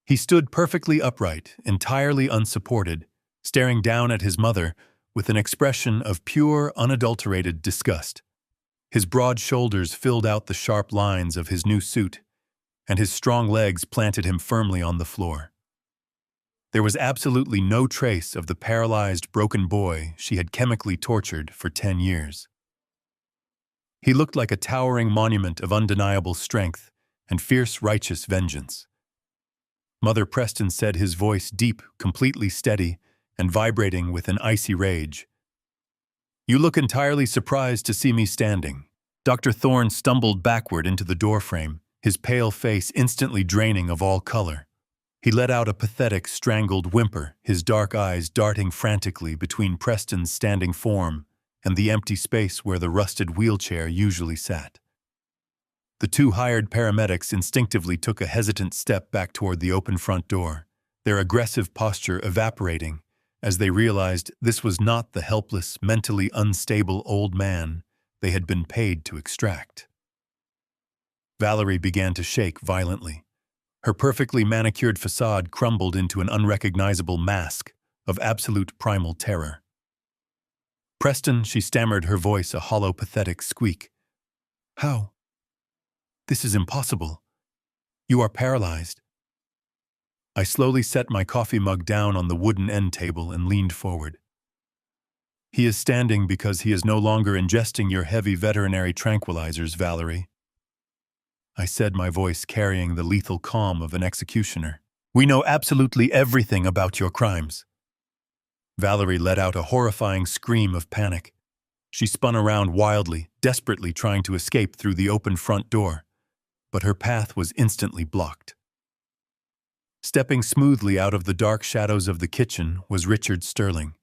He stood perfectly upright, entirely unsupported, staring down at his mother with an expression of pure, unadulterated disgust. His broad shoulders filled out the sharp lines of his new suit, and his strong legs planted him firmly on the floor. There was absolutely no trace of the paralyzed, broken boy she had chemically tortured for 10 years. He looked like a towering monument of undeniable strength and fierce, righteous vengeance. Mother Preston said, his voice deep, completely steady, and vibrating with an icy rage. You look entirely surprised to see me standing. Dr. Thorne stumbled backward into the doorframe, his pale face instantly draining of all color. He let out a pathetic, strangled whimper, his dark eyes darting frantically between Preston's standing form and the empty space where the rusted wheelchair usually sat. The two hired paramedics instinctively took a hesitant step back toward the open front door, their aggressive posture evaporating as they realized this was not the helpless, mentally unstable old man they had been paid to extract. Valerie began to shake violently. Her perfectly manicured facade crumbled into an unrecognizable mask of absolute primal terror. Preston, she stammered, her voice a hollow, pathetic squeak. How? This is impossible. You are paralyzed. I slowly set my coffee mug down on the wooden end table and leaned forward. He is standing because he is no longer ingesting your heavy veterinary tranquilizers, Valerie. I said, my voice carrying the lethal calm of an executioner. We know absolutely everything about your crimes. Valerie let out a horrifying scream of panic. She spun around wildly, desperately trying to escape through the open front door, but her path was instantly blocked. Stepping smoothly out of the dark shadows of the kitchen was Richard Sterling.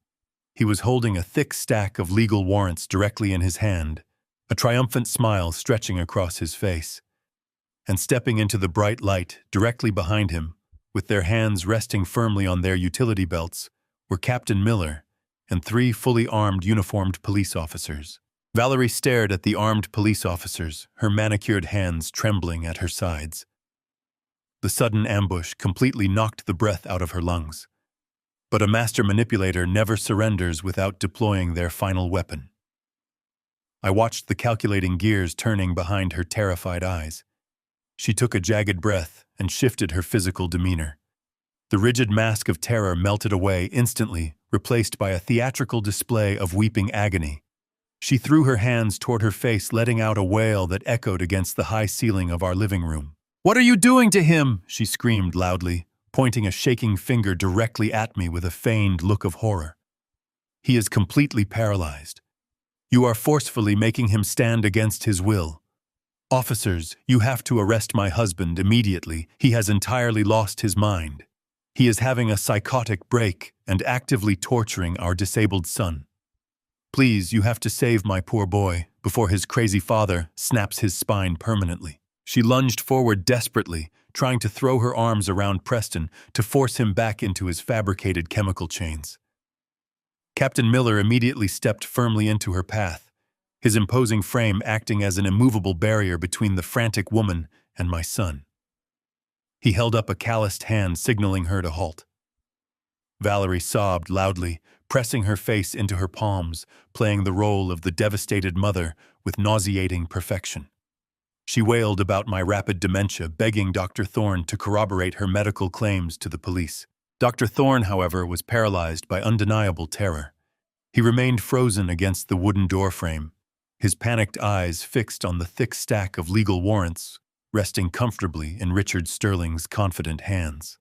He was holding a thick stack of legal warrants directly in his hand, a triumphant smile stretching across his face. And stepping into the bright light directly behind him, with their hands resting firmly on their utility belts, were Captain Miller and 3 fully armed uniformed police officers. Valerie stared at the armed police officers, her manicured hands trembling at her sides. The sudden ambush completely knocked the breath out of her lungs. But a master manipulator never surrenders without deploying their final weapon. I watched the calculating gears turning behind her terrified eyes. She took a jagged breath and shifted her physical demeanor. The rigid mask of terror melted away instantly, replaced by a theatrical display of weeping agony. She threw her hands toward her face, letting out a wail that echoed against the high ceiling of our living room. "What are you doing to him?" she screamed loudly, pointing a shaking finger directly at me with a feigned look of horror. "He is completely paralyzed. You are forcefully making him stand against his will. Officers, you have to arrest my husband immediately. He has entirely lost his mind. He is having a psychotic break and actively torturing our disabled son. Please, you have to save my poor boy before his crazy father snaps his spine permanently." She lunged forward desperately, trying to throw her arms around Preston to force him back into his fabricated chemical chains. Captain Miller immediately stepped firmly into her path, his imposing frame acting as an immovable barrier between the frantic woman and my son. He held up a calloused hand, signaling her to halt. Valerie sobbed loudly, pressing her face into her palms, playing the role of the devastated mother with nauseating perfection. She wailed about my rapid dementia, begging Dr. Thorne to corroborate her medical claims to the police. Dr. Thorne, however, was paralyzed by undeniable terror. He remained frozen against the wooden doorframe, his panicked eyes fixed on the thick stack of legal warrants resting comfortably in Richard Sterling's confident hands.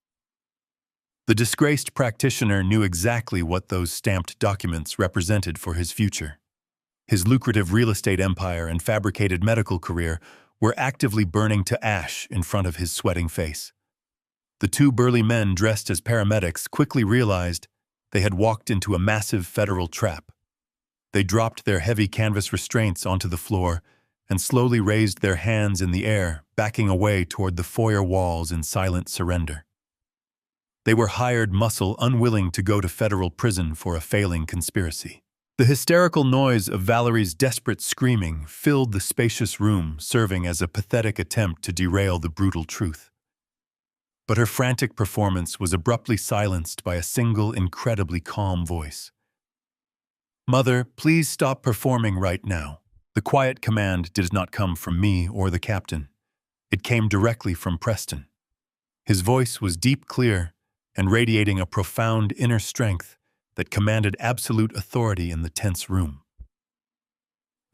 The disgraced practitioner knew exactly what those stamped documents represented for his future. His lucrative real estate empire and fabricated medical career were actively burning to ash in front of his sweating face. The two burly men dressed as paramedics quickly realized they had walked into a massive federal trap. They dropped their heavy canvas restraints onto the floor and slowly raised their hands in the air, backing away toward the foyer walls in silent surrender. They were hired muscle, unwilling to go to federal prison for a failing conspiracy. The hysterical noise of Valerie's desperate screaming filled the spacious room, serving as a pathetic attempt to derail the brutal truth. But her frantic performance was abruptly silenced by a single, incredibly calm voice. "Mother, please stop performing right now." The quiet command did not come from me or the captain. It came directly from Preston. His voice was deep, clear, and radiating a profound inner strength that commanded absolute authority in the tense room.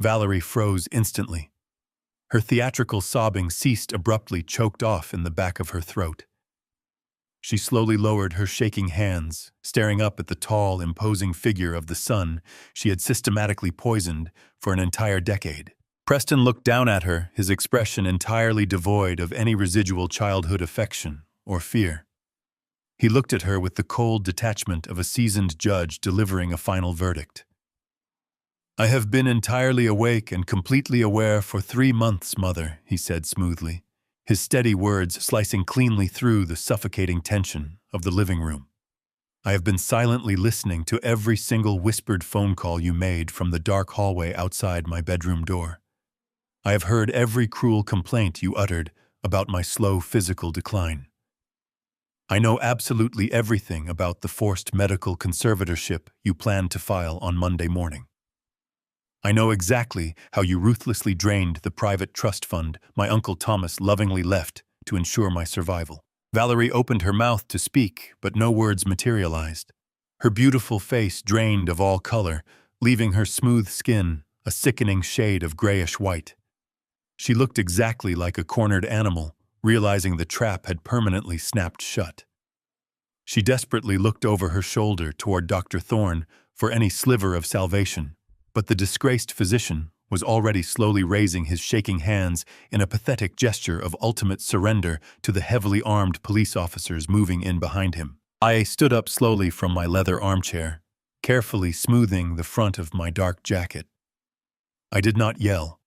Valerie froze instantly. Her theatrical sobbing ceased abruptly, choked off in the back of her throat. She slowly lowered her shaking hands, staring up at the tall, imposing figure of the son she had systematically poisoned for an entire decade. Preston looked down at her, his expression entirely devoid of any residual childhood affection or fear. He looked at her with the cold detachment of a seasoned judge delivering a final verdict. "I have been entirely awake and completely aware for 3 months, Mother," he said smoothly, his steady words slicing cleanly through the suffocating tension of the living room. "I have been silently listening to every single whispered phone call you made from the dark hallway outside my bedroom door. I have heard every cruel complaint you uttered about my slow physical decline. I know absolutely everything about the forced medical conservatorship you planned to file on Monday morning. I know exactly how you ruthlessly drained the private trust fund my Uncle Thomas lovingly left to ensure my survival." Valerie opened her mouth to speak, but no words materialized. Her beautiful face drained of all color, leaving her smooth skin a sickening shade of grayish white. She looked exactly like a cornered animal, realizing the trap had permanently snapped shut. She desperately looked over her shoulder toward Dr. Thorne for any sliver of salvation, but the disgraced physician was already slowly raising his shaking hands in a pathetic gesture of ultimate surrender to the heavily armed police officers moving in behind him. I stood up slowly from my leather armchair, carefully smoothing the front of my dark jacket. I did not yell.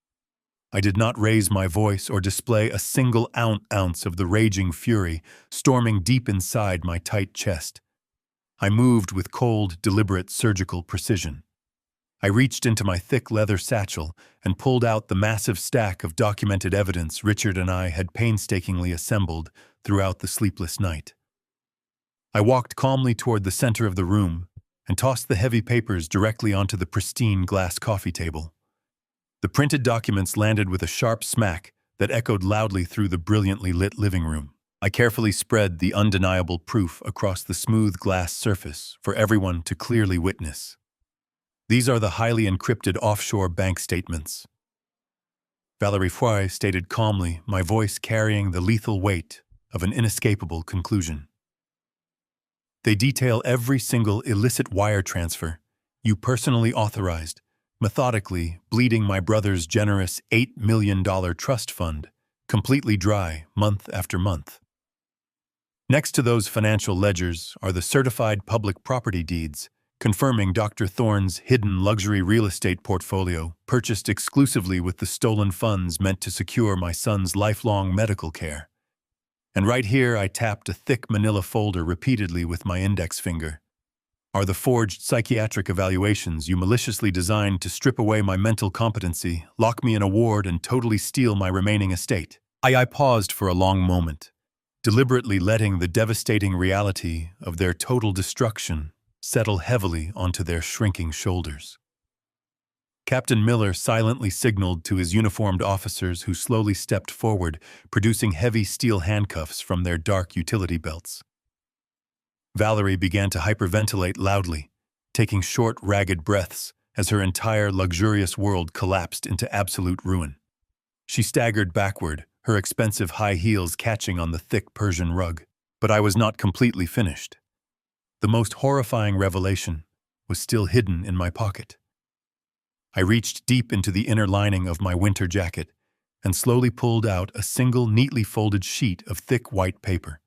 I did not raise my voice or display a single ounce of the raging fury storming deep inside my tight chest. I moved with cold, deliberate surgical precision. I reached into my thick leather satchel and pulled out the massive stack of documented evidence Richard and I had painstakingly assembled throughout the sleepless night. I walked calmly toward the center of the room and tossed the heavy papers directly onto the pristine glass coffee table. The printed documents landed with a sharp smack that echoed loudly through the brilliantly lit living room. I carefully spread the undeniable proof across the smooth glass surface for everyone to clearly witness. These are the highly encrypted offshore bank statements. Valerie Foy stated calmly, my voice carrying the lethal weight of an inescapable conclusion. They detail every single illicit wire transfer you personally authorized, methodically bleeding my brother's generous $8 million trust fund, completely dry month after month. Next to those financial ledgers are the certified public property deeds, confirming Dr. Thorne's hidden luxury real estate portfolio, purchased exclusively with the stolen funds meant to secure my son's lifelong medical care. And right here I tapped a thick manila folder repeatedly with my index finger. Are the forged psychiatric evaluations you maliciously designed to strip away my mental competency, lock me in a ward, and totally steal my remaining estate? I paused for a long moment, deliberately letting the devastating reality of their total destruction settle heavily onto their shrinking shoulders. Captain Miller silently signaled to his uniformed officers who slowly stepped forward, producing heavy steel handcuffs from their dark utility belts. Valerie began to hyperventilate loudly, taking short, ragged breaths as her entire luxurious world collapsed into absolute ruin. She staggered backward, her expensive high heels catching on the thick Persian rug. But I was not completely finished. The most horrifying revelation was still hidden in my pocket. I reached deep into the inner lining of my winter jacket and slowly pulled out a single neatly folded sheet of thick white paper.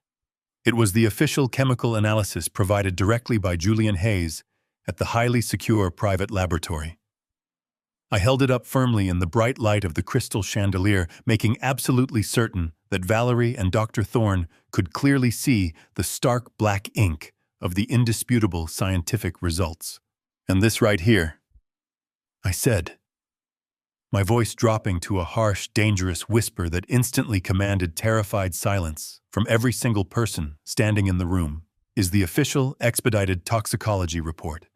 It was the official chemical analysis provided directly by Julian Hayes at the highly secure private laboratory. I held it up firmly in the bright light of the crystal chandelier, making absolutely certain that Valerie and Dr. Thorne could clearly see the stark black ink of the indisputable scientific results. And this right here, I said, my voice dropping to a harsh, dangerous whisper that instantly commanded terrified silence from every single person standing in the room, is the official expedited toxicology report.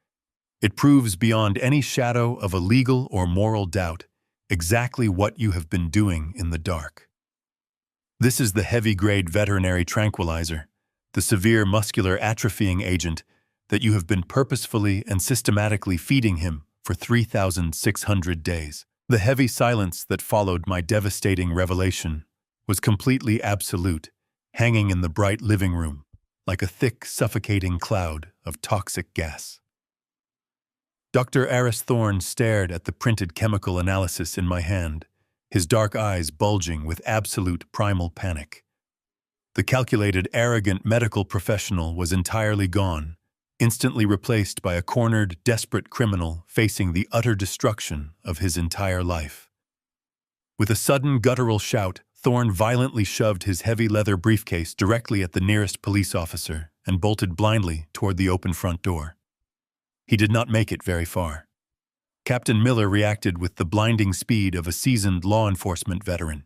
It proves beyond any shadow of a legal or moral doubt exactly what you have been doing in the dark. This is the heavy-grade veterinary tranquilizer, the severe muscular atrophying agent that you have been purposefully and systematically feeding him for 3,600 days. The heavy silence that followed my devastating revelation was completely absolute, hanging in the bright living room like a thick, suffocating cloud of toxic gas. Dr. Aris Thorne stared at the printed chemical analysis in my hand, his dark eyes bulging with absolute primal panic. The calculated, arrogant medical professional was entirely gone, instantly replaced by a cornered, desperate criminal facing the utter destruction of his entire life. With a sudden guttural shout, Thorne violently shoved his heavy leather briefcase directly at the nearest police officer and bolted blindly toward the open front door. He did not make it very far. Captain Miller reacted with the blinding speed of a seasoned law enforcement veteran.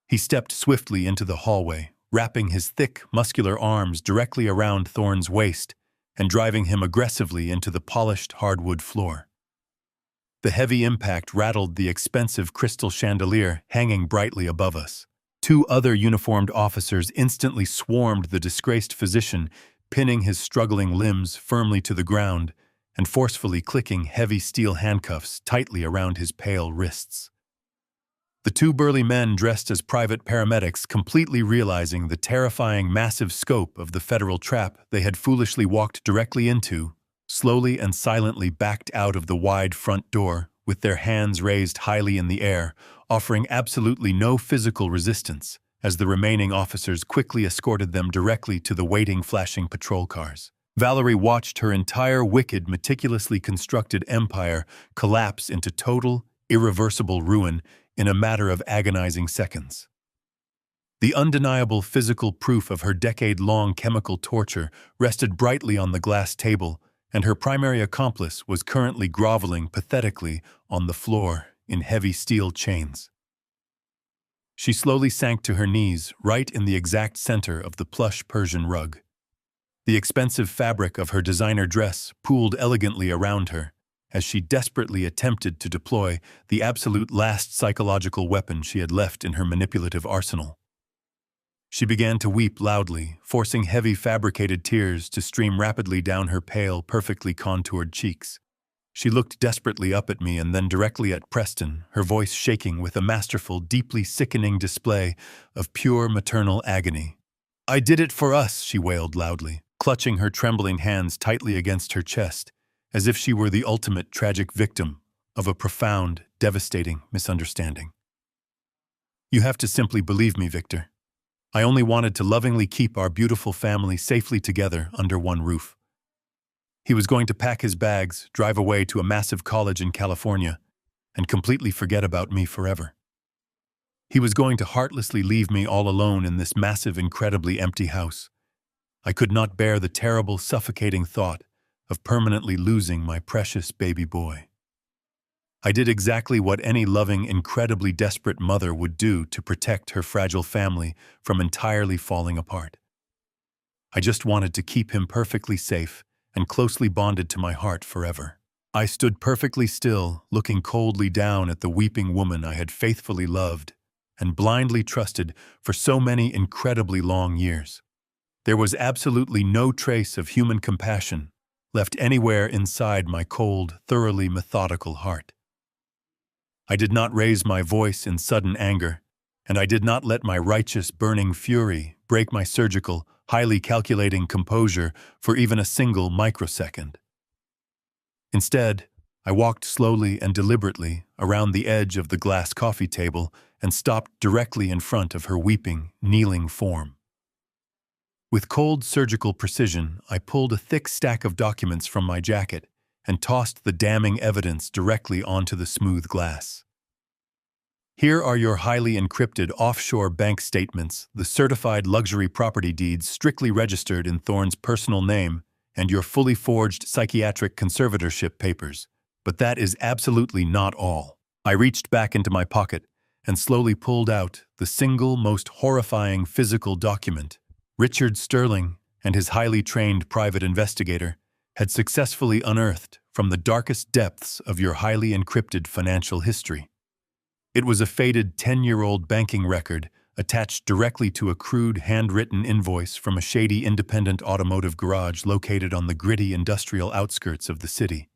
He stepped swiftly into the hallway, wrapping his thick, muscular arms directly around Thorne's waist and driving him aggressively into the polished hardwood floor. The heavy impact rattled the expensive crystal chandelier hanging brightly above us. Two other uniformed officers instantly swarmed the disgraced physician, pinning his struggling limbs firmly to the ground and forcefully clicking heavy steel handcuffs tightly around his pale wrists. The two burly men dressed as private paramedics, completely realizing the terrifying, massive scope of the federal trap they had foolishly walked directly into, slowly and silently backed out of the wide front door with their hands raised highly in the air, offering absolutely no physical resistance, as the remaining officers quickly escorted them directly to the waiting, flashing patrol cars. Valerie watched her entire wicked, meticulously constructed empire collapse into total, irreversible ruin in a matter of agonizing seconds. The undeniable physical proof of her decade-long chemical torture rested brightly on the glass table, and her primary accomplice was currently groveling pathetically on the floor in heavy steel chains. She slowly sank to her knees right in the exact center of the plush Persian rug. The expensive fabric of her designer dress pooled elegantly around her as she desperately attempted to deploy the absolute last psychological weapon she had left in her manipulative arsenal. She began to weep loudly, forcing heavy fabricated tears to stream rapidly down her pale, perfectly contoured cheeks. She looked desperately up at me and then directly at Preston, her voice shaking with a masterful, deeply sickening display of pure maternal agony. "I did it for us," she wailed loudly, clutching her trembling hands tightly against her chest, as if she were the ultimate tragic victim of a profound, devastating misunderstanding. "You have to simply believe me, Victor. I only wanted to lovingly keep our beautiful family safely together under one roof." He was going to pack his bags, drive away to a massive college in California, and completely forget about me forever. He was going to heartlessly leave me all alone in this massive, incredibly empty house. I could not bear the terrible, suffocating thought of permanently losing my precious baby boy. I did exactly what any loving, incredibly desperate mother would do to protect her fragile family from entirely falling apart. I just wanted to keep him perfectly safe and closely bonded to my heart forever. I stood perfectly still, looking coldly down at the weeping woman I had faithfully loved and blindly trusted for so many incredibly long years. There was absolutely no trace of human compassion left anywhere inside my cold, thoroughly methodical heart. I did not raise my voice in sudden anger, and I did not let my righteous, burning fury break my surgical, highly calculating composure for even a single microsecond. Instead, I walked slowly and deliberately around the edge of the glass coffee table and stopped directly in front of her weeping, kneeling form. With cold surgical precision, I pulled a thick stack of documents from my jacket and tossed the damning evidence directly onto the smooth glass. "Here are your highly encrypted offshore bank statements, the certified luxury property deeds strictly registered in Thorne's personal name, and your fully forged psychiatric conservatorship papers. But that is absolutely not all." I reached back into my pocket and slowly pulled out the single most horrifying physical document. Richard Sterling and his highly trained private investigator had successfully unearthed from the darkest depths of your highly encrypted financial history. It was a faded 10-year-old banking record attached directly to a crude handwritten invoice from a shady independent automotive garage located on the gritty industrial outskirts of the city.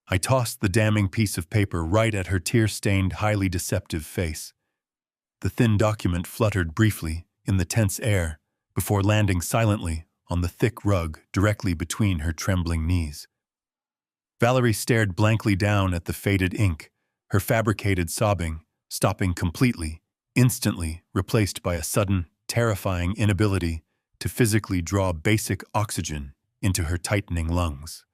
I tossed the damning piece of paper right at her tear-stained, highly deceptive face. The thin document fluttered briefly in the tense air before landing silently on the thick rug directly between her trembling knees. Valerie stared blankly down at the faded ink, her fabricated sobbing stopping completely, instantly replaced by a sudden, terrifying inability to physically draw basic oxygen into her tightening lungs.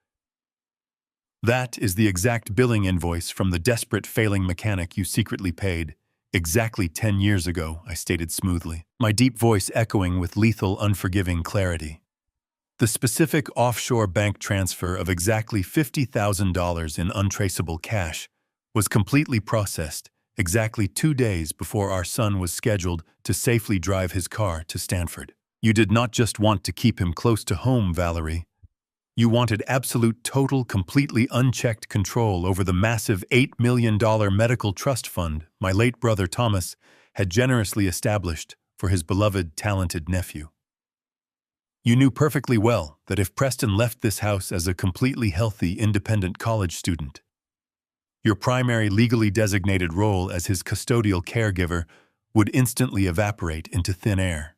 "That is the exact billing invoice from the desperate failing mechanic you secretly paid exactly 10 years ago," I stated smoothly, my deep voice echoing with lethal, unforgiving clarity. "The specific offshore bank transfer of exactly $50,000 in untraceable cash was completely processed exactly 2 days before our son was scheduled to safely drive his car to Stanford. You did not just want to keep him close to home, Valerie. You wanted absolute, total, completely unchecked control over the massive $8 million medical trust fund my late brother Thomas had generously established for his beloved, talented nephew. You knew perfectly well that if Preston left this house as a completely healthy, independent college student, your primary legally designated role as his custodial caregiver would instantly evaporate into thin air.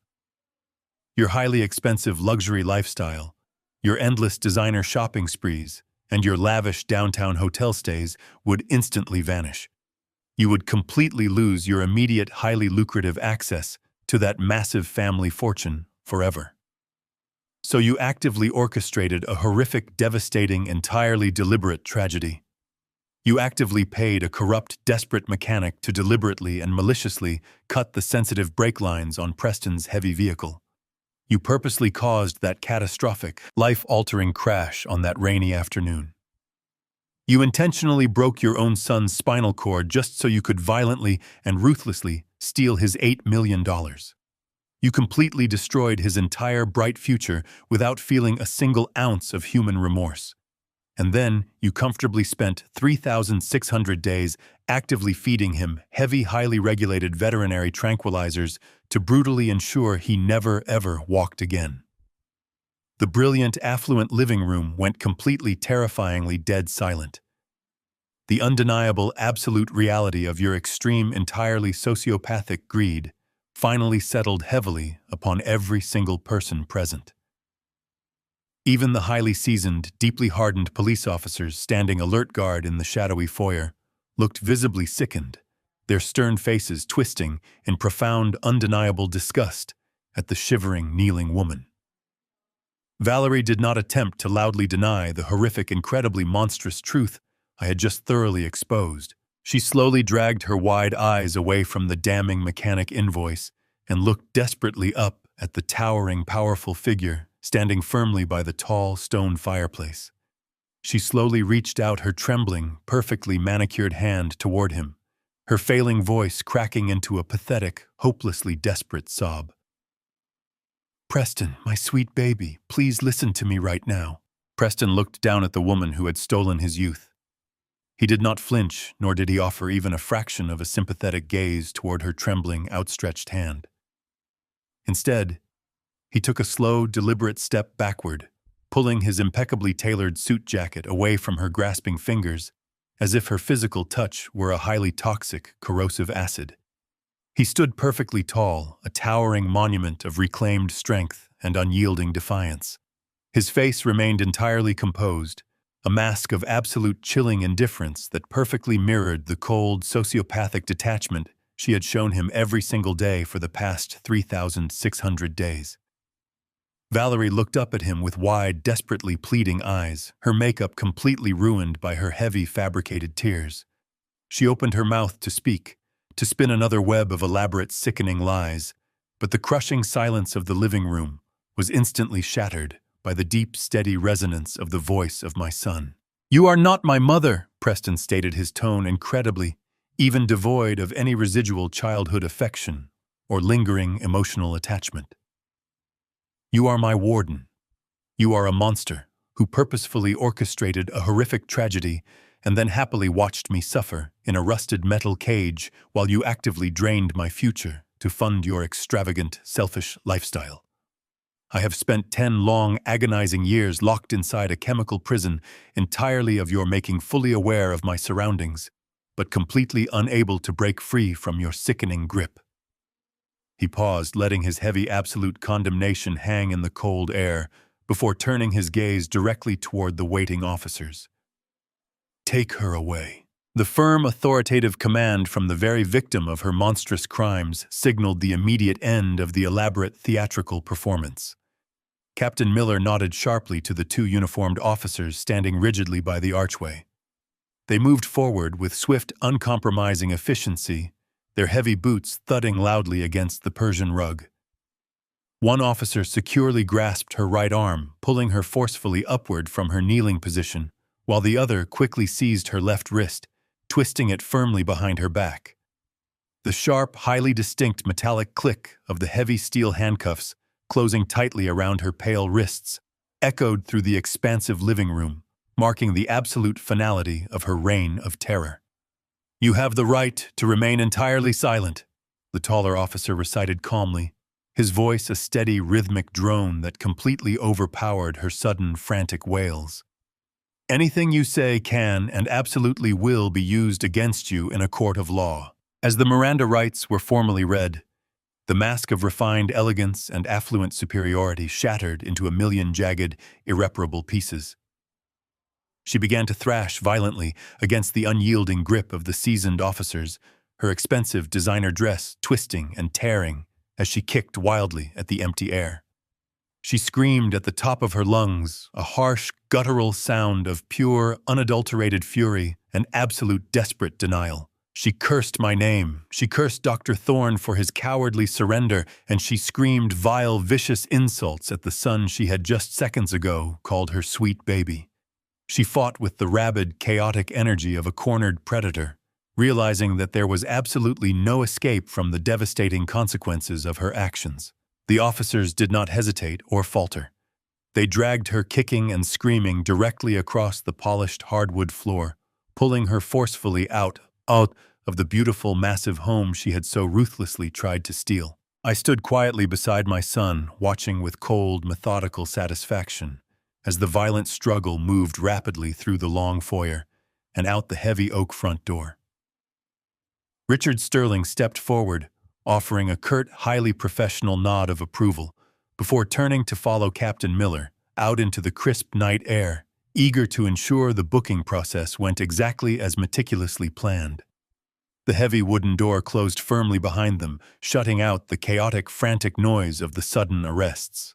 Your highly expensive luxury lifestyle, your endless designer shopping sprees, and your lavish downtown hotel stays would instantly vanish. You would completely lose your immediate, highly lucrative access to that massive family fortune forever. So you actively orchestrated a horrific, devastating, entirely deliberate tragedy. You actively paid a corrupt, desperate mechanic to deliberately and maliciously cut the sensitive brake lines on Preston's heavy vehicle. You purposely caused that catastrophic, life-altering crash on that rainy afternoon. You intentionally broke your own son's spinal cord just so you could violently and ruthlessly steal his $8 million. You completely destroyed his entire bright future without feeling a single ounce of human remorse. And then you comfortably spent 3,600 days actively feeding him heavy, highly regulated veterinary tranquilizers to brutally ensure he never, ever walked again. The brilliant, affluent living room went completely terrifyingly dead silent. The undeniable absolute reality of your extreme, entirely sociopathic greed finally settled heavily upon every single person present. Even the highly seasoned, deeply hardened police officers standing alert guard in the shadowy foyer looked visibly sickened, their stern faces twisting in profound, undeniable disgust at the shivering, kneeling woman. Valerie did not attempt to loudly deny the horrific, incredibly monstrous truth I had just thoroughly exposed. She slowly dragged her wide eyes away from the damning mechanic invoice and looked desperately up at the towering, powerful figure standing firmly by the tall stone fireplace. She slowly reached out her trembling, perfectly manicured hand toward him, her failing voice cracking into a pathetic, hopelessly desperate sob. "Preston, my sweet baby, please listen to me right now." Preston looked down at the woman who had stolen his youth. He did not flinch, nor did he offer even a fraction of a sympathetic gaze toward her trembling, outstretched hand. Instead, he took a slow, deliberate step backward, pulling his impeccably tailored suit jacket away from her grasping fingers, as if her physical touch were a highly toxic, corrosive acid. He stood perfectly tall, a towering monument of reclaimed strength and unyielding defiance. His face remained entirely composed, a mask of absolute chilling indifference that perfectly mirrored the cold, sociopathic detachment she had shown him every single day for the past 3,600 days. Valerie looked up at him with wide, desperately pleading eyes, her makeup completely ruined by her heavy, fabricated tears. She opened her mouth to speak, to spin another web of elaborate, sickening lies, but the crushing silence of the living room was instantly shattered by the deep, steady resonance of the voice of my son. "You are not my mother," Preston stated, his tone incredibly, even devoid of any residual childhood affection or lingering emotional attachment. "You are my warden. You are a monster who purposefully orchestrated a horrific tragedy and then happily watched me suffer in a rusted metal cage while you actively drained my future to fund your extravagant, selfish lifestyle. I have spent 10 long, agonizing years locked inside a chemical prison entirely of your making, fully aware of my surroundings, but completely unable to break free from your sickening grip." He paused, letting his heavy absolute condemnation hang in the cold air before turning his gaze directly toward the waiting officers. "Take her away." The firm, authoritative command from the very victim of her monstrous crimes signaled the immediate end of the elaborate theatrical performance. Captain Miller nodded sharply to the two uniformed officers standing rigidly by the archway. They moved forward with swift, uncompromising efficiency, their heavy boots thudding loudly against the Persian rug. One officer securely grasped her right arm, pulling her forcefully upward from her kneeling position, while the other quickly seized her left wrist, twisting it firmly behind her back. The sharp, highly distinct metallic click of the heavy steel handcuffs, closing tightly around her pale wrists, echoed through the expansive living room, marking the absolute finality of her reign of terror. "You have the right to remain entirely silent," the taller officer recited calmly, his voice a steady, rhythmic drone that completely overpowered her sudden, frantic wails. "Anything you say can and absolutely will be used against you in a court of law." As the Miranda rights were formally read, the mask of refined elegance and affluent superiority shattered into a million jagged, irreparable pieces. She began to thrash violently against the unyielding grip of the seasoned officers, her expensive designer dress twisting and tearing as she kicked wildly at the empty air. She screamed at the top of her lungs, a harsh, guttural sound of pure, unadulterated fury and absolute desperate denial. She cursed my name, she cursed Dr. Thorne for his cowardly surrender, and she screamed vile, vicious insults at the son she had just seconds ago called her sweet baby. She fought with the rabid, chaotic energy of a cornered predator, realizing that there was absolutely no escape from the devastating consequences of her actions. The officers did not hesitate or falter. They dragged her kicking and screaming directly across the polished hardwood floor, pulling her forcefully out of the beautiful, massive home she had so ruthlessly tried to steal. I stood quietly beside my son, watching with cold, methodical satisfaction as the violent struggle moved rapidly through the long foyer and out the heavy oak front door. Richard Sterling stepped forward, offering a curt, highly professional nod of approval, before turning to follow Captain Miller out into the crisp night air, eager to ensure the booking process went exactly as meticulously planned. The heavy wooden door closed firmly behind them, shutting out the chaotic, frantic noise of the sudden arrests.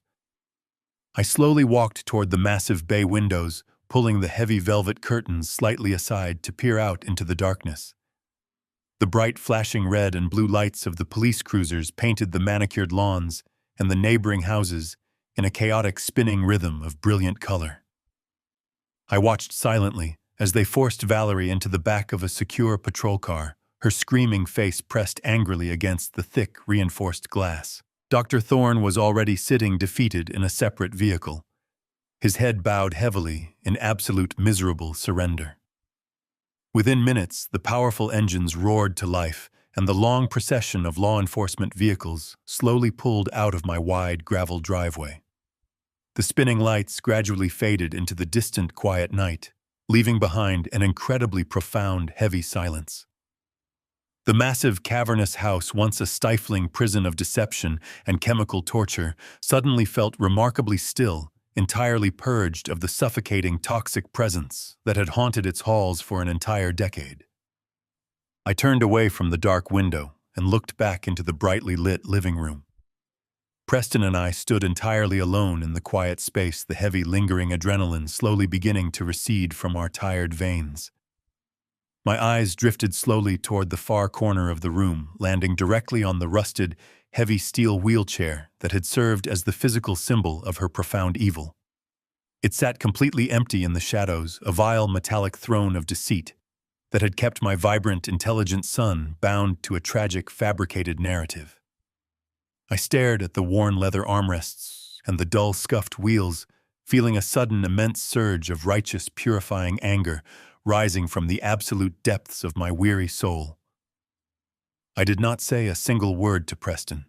I slowly walked toward the massive bay windows, pulling the heavy velvet curtains slightly aside to peer out into the darkness. The bright flashing red and blue lights of the police cruisers painted the manicured lawns and the neighboring houses in a chaotic spinning rhythm of brilliant color. I watched silently as they forced Valerie into the back of a secure patrol car, her screaming face pressed angrily against the thick, reinforced glass. Dr. Thorne was already sitting defeated in a separate vehicle, his head bowed heavily in absolute miserable surrender. Within minutes, the powerful engines roared to life, and the long procession of law enforcement vehicles slowly pulled out of my wide gravel driveway. The spinning lights gradually faded into the distant, quiet night, leaving behind an incredibly profound, heavy silence. The massive, cavernous house, once a stifling prison of deception and chemical torture, suddenly felt remarkably still, entirely purged of the suffocating, toxic presence that had haunted its halls for an entire decade. I turned away from the dark window and looked back into the brightly lit living room. Preston and I stood entirely alone in the quiet space, the heavy, lingering adrenaline slowly beginning to recede from our tired veins. My eyes drifted slowly toward the far corner of the room, landing directly on the rusted, heavy steel wheelchair that had served as the physical symbol of her profound evil. It sat completely empty in the shadows, a vile metallic throne of deceit that had kept my vibrant, intelligent son bound to a tragic, fabricated narrative. I stared at the worn leather armrests and the dull, scuffed wheels, feeling a sudden, immense surge of righteous, purifying anger rising from the absolute depths of my weary soul. I did not say a single word to Preston.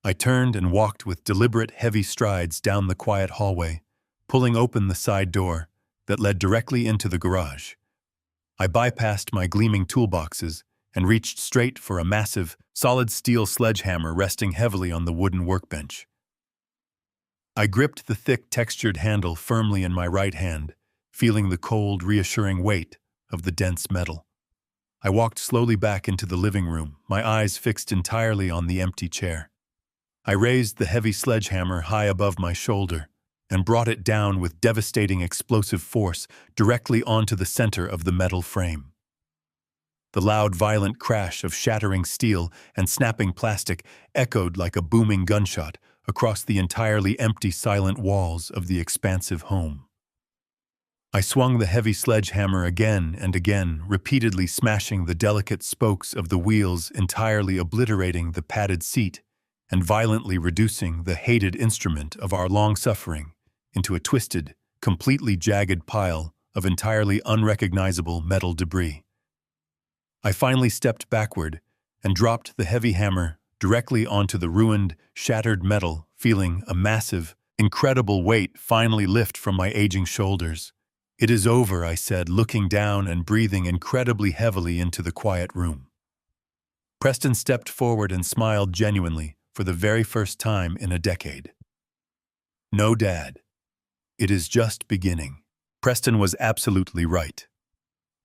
I turned and walked with deliberate, heavy strides down the quiet hallway, pulling open the side door that led directly into the garage. I bypassed my gleaming toolboxes and reached straight for a massive, solid steel sledgehammer resting heavily on the wooden workbench. I gripped the thick, textured handle firmly in my right hand, feeling the cold, reassuring weight of the dense metal. I walked slowly back into the living room, my eyes fixed entirely on the empty chair. I raised the heavy sledgehammer high above my shoulder and brought it down with devastating explosive force directly onto the center of the metal frame. The loud, violent crash of shattering steel and snapping plastic echoed like a booming gunshot across the entirely empty, silent walls of the expansive home. I swung the heavy sledgehammer again and again, repeatedly smashing the delicate spokes of the wheels, entirely obliterating the padded seat and violently reducing the hated instrument of our long-suffering into a twisted, completely jagged pile of entirely unrecognizable metal debris. I finally stepped backward and dropped the heavy hammer directly onto the ruined, shattered metal, feeling a massive, incredible weight finally lift from my aging shoulders. "It is over," I said, looking down and breathing incredibly heavily into the quiet room. Preston stepped forward and smiled genuinely for the very first time in a decade. "No, Dad. It is just beginning." Preston was absolutely right.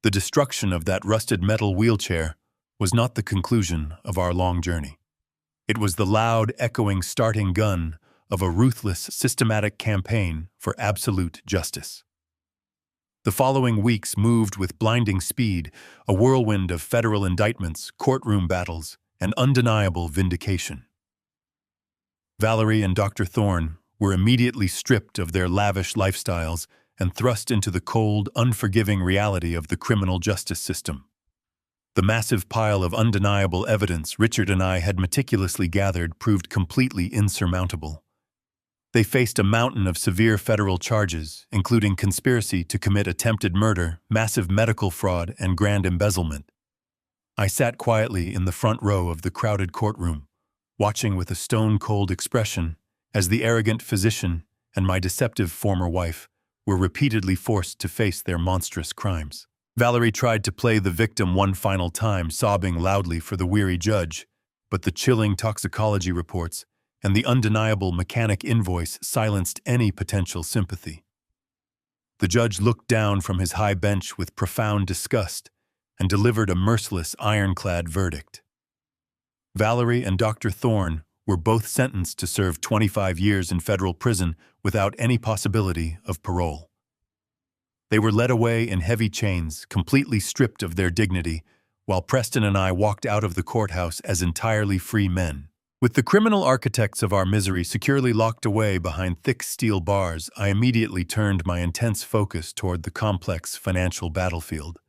The destruction of that rusted metal wheelchair was not the conclusion of our long journey. It was the loud, echoing starting gun of a ruthless, systematic campaign for absolute justice. The following weeks moved with blinding speed, a whirlwind of federal indictments, courtroom battles, and undeniable vindication. Valerie and Dr. Thorne were immediately stripped of their lavish lifestyles and thrust into the cold, unforgiving reality of the criminal justice system. The massive pile of undeniable evidence Richard and I had meticulously gathered proved completely insurmountable. They faced a mountain of severe federal charges, including conspiracy to commit attempted murder, massive medical fraud, and grand embezzlement. I sat quietly in the front row of the crowded courtroom, watching with a stone-cold expression as the arrogant physician and my deceptive former wife were repeatedly forced to face their monstrous crimes. Valerie tried to play the victim one final time, sobbing loudly for the weary judge, but the chilling toxicology reports and the undeniable mechanic invoice silenced any potential sympathy. The judge looked down from his high bench with profound disgust and delivered a merciless, ironclad verdict. Valerie and Dr. Thorne were both sentenced to serve 25 years in federal prison without any possibility of parole. They were led away in heavy chains, completely stripped of their dignity, while Preston and I walked out of the courthouse as entirely free men. With the criminal architects of our misery securely locked away behind thick steel bars, I immediately turned my intense focus toward the complex financial battlefield.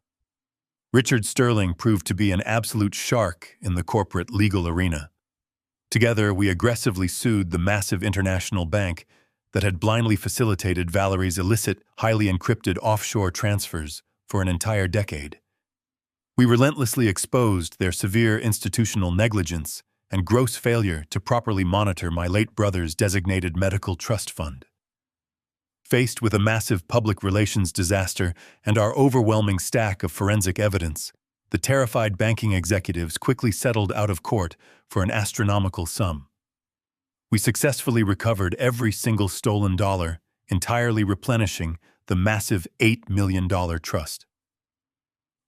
Richard Sterling proved to be an absolute shark in the corporate legal arena. Together, we aggressively sued the massive international bank that had blindly facilitated Valerie's illicit, highly encrypted offshore transfers for an entire decade. We relentlessly exposed their severe institutional negligence and gross failure to properly monitor my late brother's designated medical trust fund. Faced with a massive public relations disaster and our overwhelming stack of forensic evidence, the terrified banking executives quickly settled out of court for an astronomical sum. We successfully recovered every single stolen dollar, entirely replenishing the massive $8 million trust.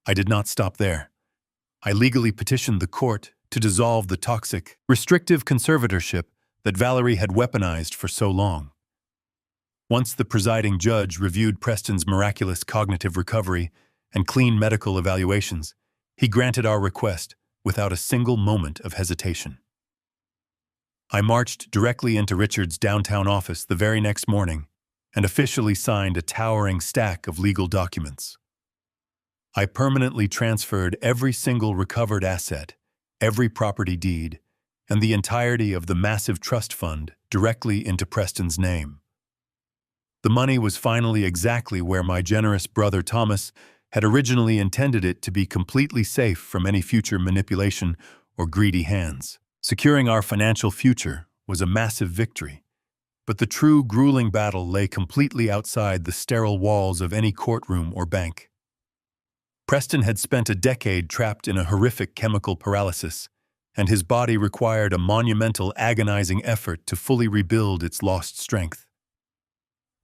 I did not stop there. I legally petitioned the court to dissolve the toxic, restrictive conservatorship that Valerie had weaponized for so long. Once the presiding judge reviewed Preston's miraculous cognitive recovery and clean medical evaluations, he granted our request without a single moment of hesitation. I marched directly into Richard's downtown office the very next morning and officially signed a towering stack of legal documents. I permanently transferred every single recovered asset, every property deed, and the entirety of the massive trust fund directly into Preston's name. The money was finally exactly where my generous brother Thomas had originally intended it to be, completely safe from any future manipulation or greedy hands. Securing our financial future was a massive victory, but the true grueling battle lay completely outside the sterile walls of any courtroom or bank. Preston had spent a decade trapped in a horrific chemical paralysis, and his body required a monumental, agonizing effort to fully rebuild its lost strength.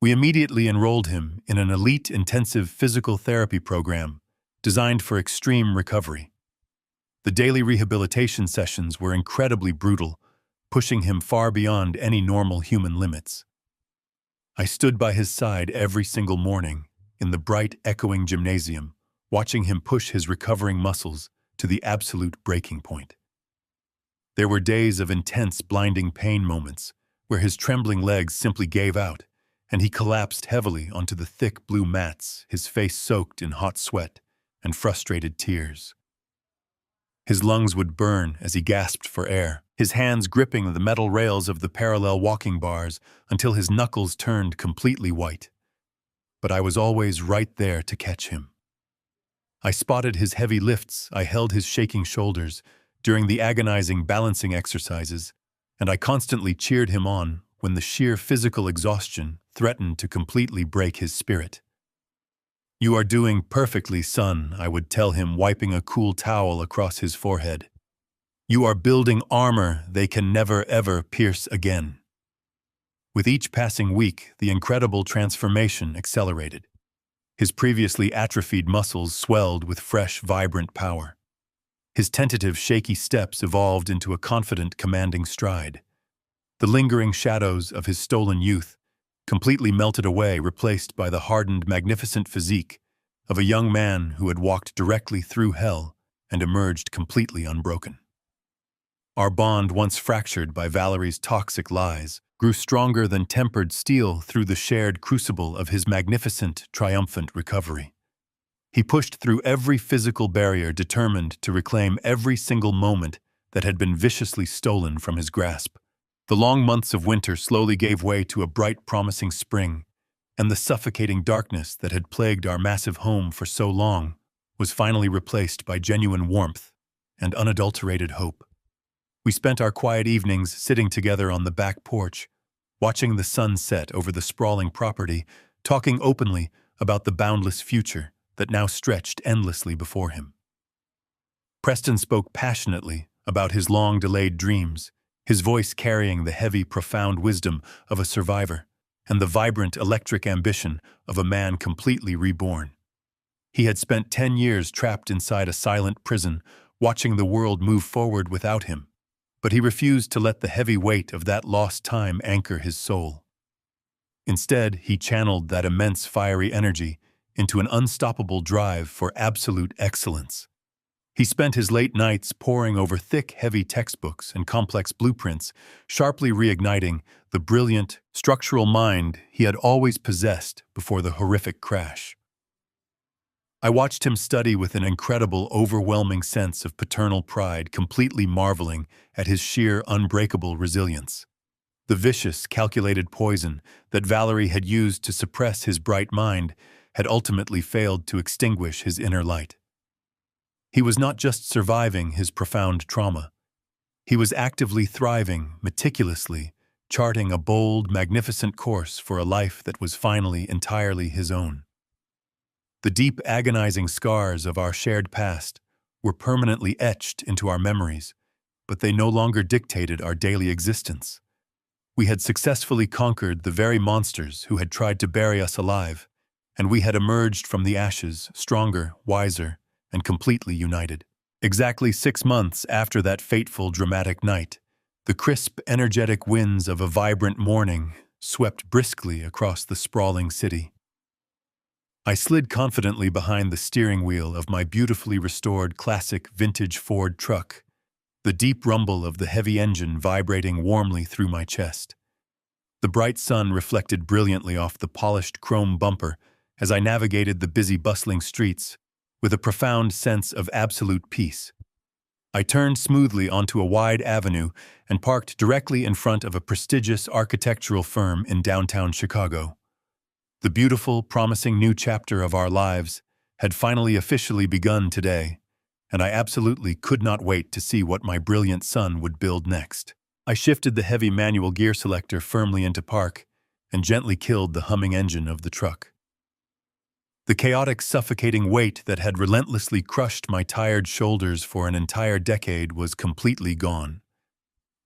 We immediately enrolled him in an elite intensive physical therapy program designed for extreme recovery. The daily rehabilitation sessions were incredibly brutal, pushing him far beyond any normal human limits. I stood by his side every single morning in the bright, echoing gymnasium, watching him push his recovering muscles to the absolute breaking point. There were days of intense, blinding pain moments where his trembling legs simply gave out, and he collapsed heavily onto the thick blue mats, his face soaked in hot sweat and frustrated tears. His lungs would burn as he gasped for air, his hands gripping the metal rails of the parallel walking bars until his knuckles turned completely white. But I was always right there to catch him. I spotted his heavy lifts, I held his shaking shoulders during the agonizing balancing exercises, and I constantly cheered him on when the sheer physical exhaustion threatened to completely break his spirit. "You are doing perfectly, son," I would tell him, wiping a cool towel across his forehead. "You are building armor they can never ever pierce again." With each passing week, the incredible transformation accelerated. His previously atrophied muscles swelled with fresh, vibrant power. His tentative, shaky steps evolved into a confident, commanding stride. The lingering shadows of his stolen youth completely melted away, replaced by the hardened, magnificent physique of a young man who had walked directly through hell and emerged completely unbroken. Our bond, once fractured by Valerie's toxic lies, grew stronger than tempered steel through the shared crucible of his magnificent, triumphant recovery. He pushed through every physical barrier, determined to reclaim every single moment that had been viciously stolen from his grasp. The long months of winter slowly gave way to a bright, promising spring, and the suffocating darkness that had plagued our massive home for so long was finally replaced by genuine warmth and unadulterated hope. We spent our quiet evenings sitting together on the back porch, watching the sun set over the sprawling property, talking openly about the boundless future that now stretched endlessly before him. Preston spoke passionately about his long-delayed dreams, his voice carrying the heavy, profound wisdom of a survivor and the vibrant, electric ambition of a man completely reborn. He had spent 10 years trapped inside a silent prison, watching the world move forward without him, but he refused to let the heavy weight of that lost time anchor his soul. Instead, he channeled that immense fiery energy into an unstoppable drive for absolute excellence. He spent his late nights poring over thick, heavy textbooks and complex blueprints, sharply reigniting the brilliant, structural mind he had always possessed before the horrific crash. I watched him study with an incredible, overwhelming sense of paternal pride, completely marveling at his sheer, unbreakable resilience. The vicious, calculated poison that Valerie had used to suppress his bright mind had ultimately failed to extinguish his inner light. He was not just surviving his profound trauma. He was actively thriving, meticulously, charting a bold, magnificent course for a life that was finally entirely his own. The deep, agonizing scars of our shared past were permanently etched into our memories, but they no longer dictated our daily existence. We had successfully conquered the very monsters who had tried to bury us alive, and we had emerged from the ashes stronger, wiser, and completely united. Exactly 6 months after that fateful, dramatic night, the crisp, energetic winds of a vibrant morning swept briskly across the sprawling city. I slid confidently behind the steering wheel of my beautifully restored classic vintage Ford truck, the deep rumble of the heavy engine vibrating warmly through my chest. The bright sun reflected brilliantly off the polished chrome bumper as I navigated the busy, bustling streets with a profound sense of absolute peace. I turned smoothly onto a wide avenue and parked directly in front of a prestigious architectural firm in downtown Chicago. The beautiful, promising new chapter of our lives had finally officially begun today, and I absolutely could not wait to see what my brilliant son would build next. I shifted the heavy manual gear selector firmly into park and gently killed the humming engine of the truck. The chaotic, suffocating weight that had relentlessly crushed my tired shoulders for an entire decade was completely gone.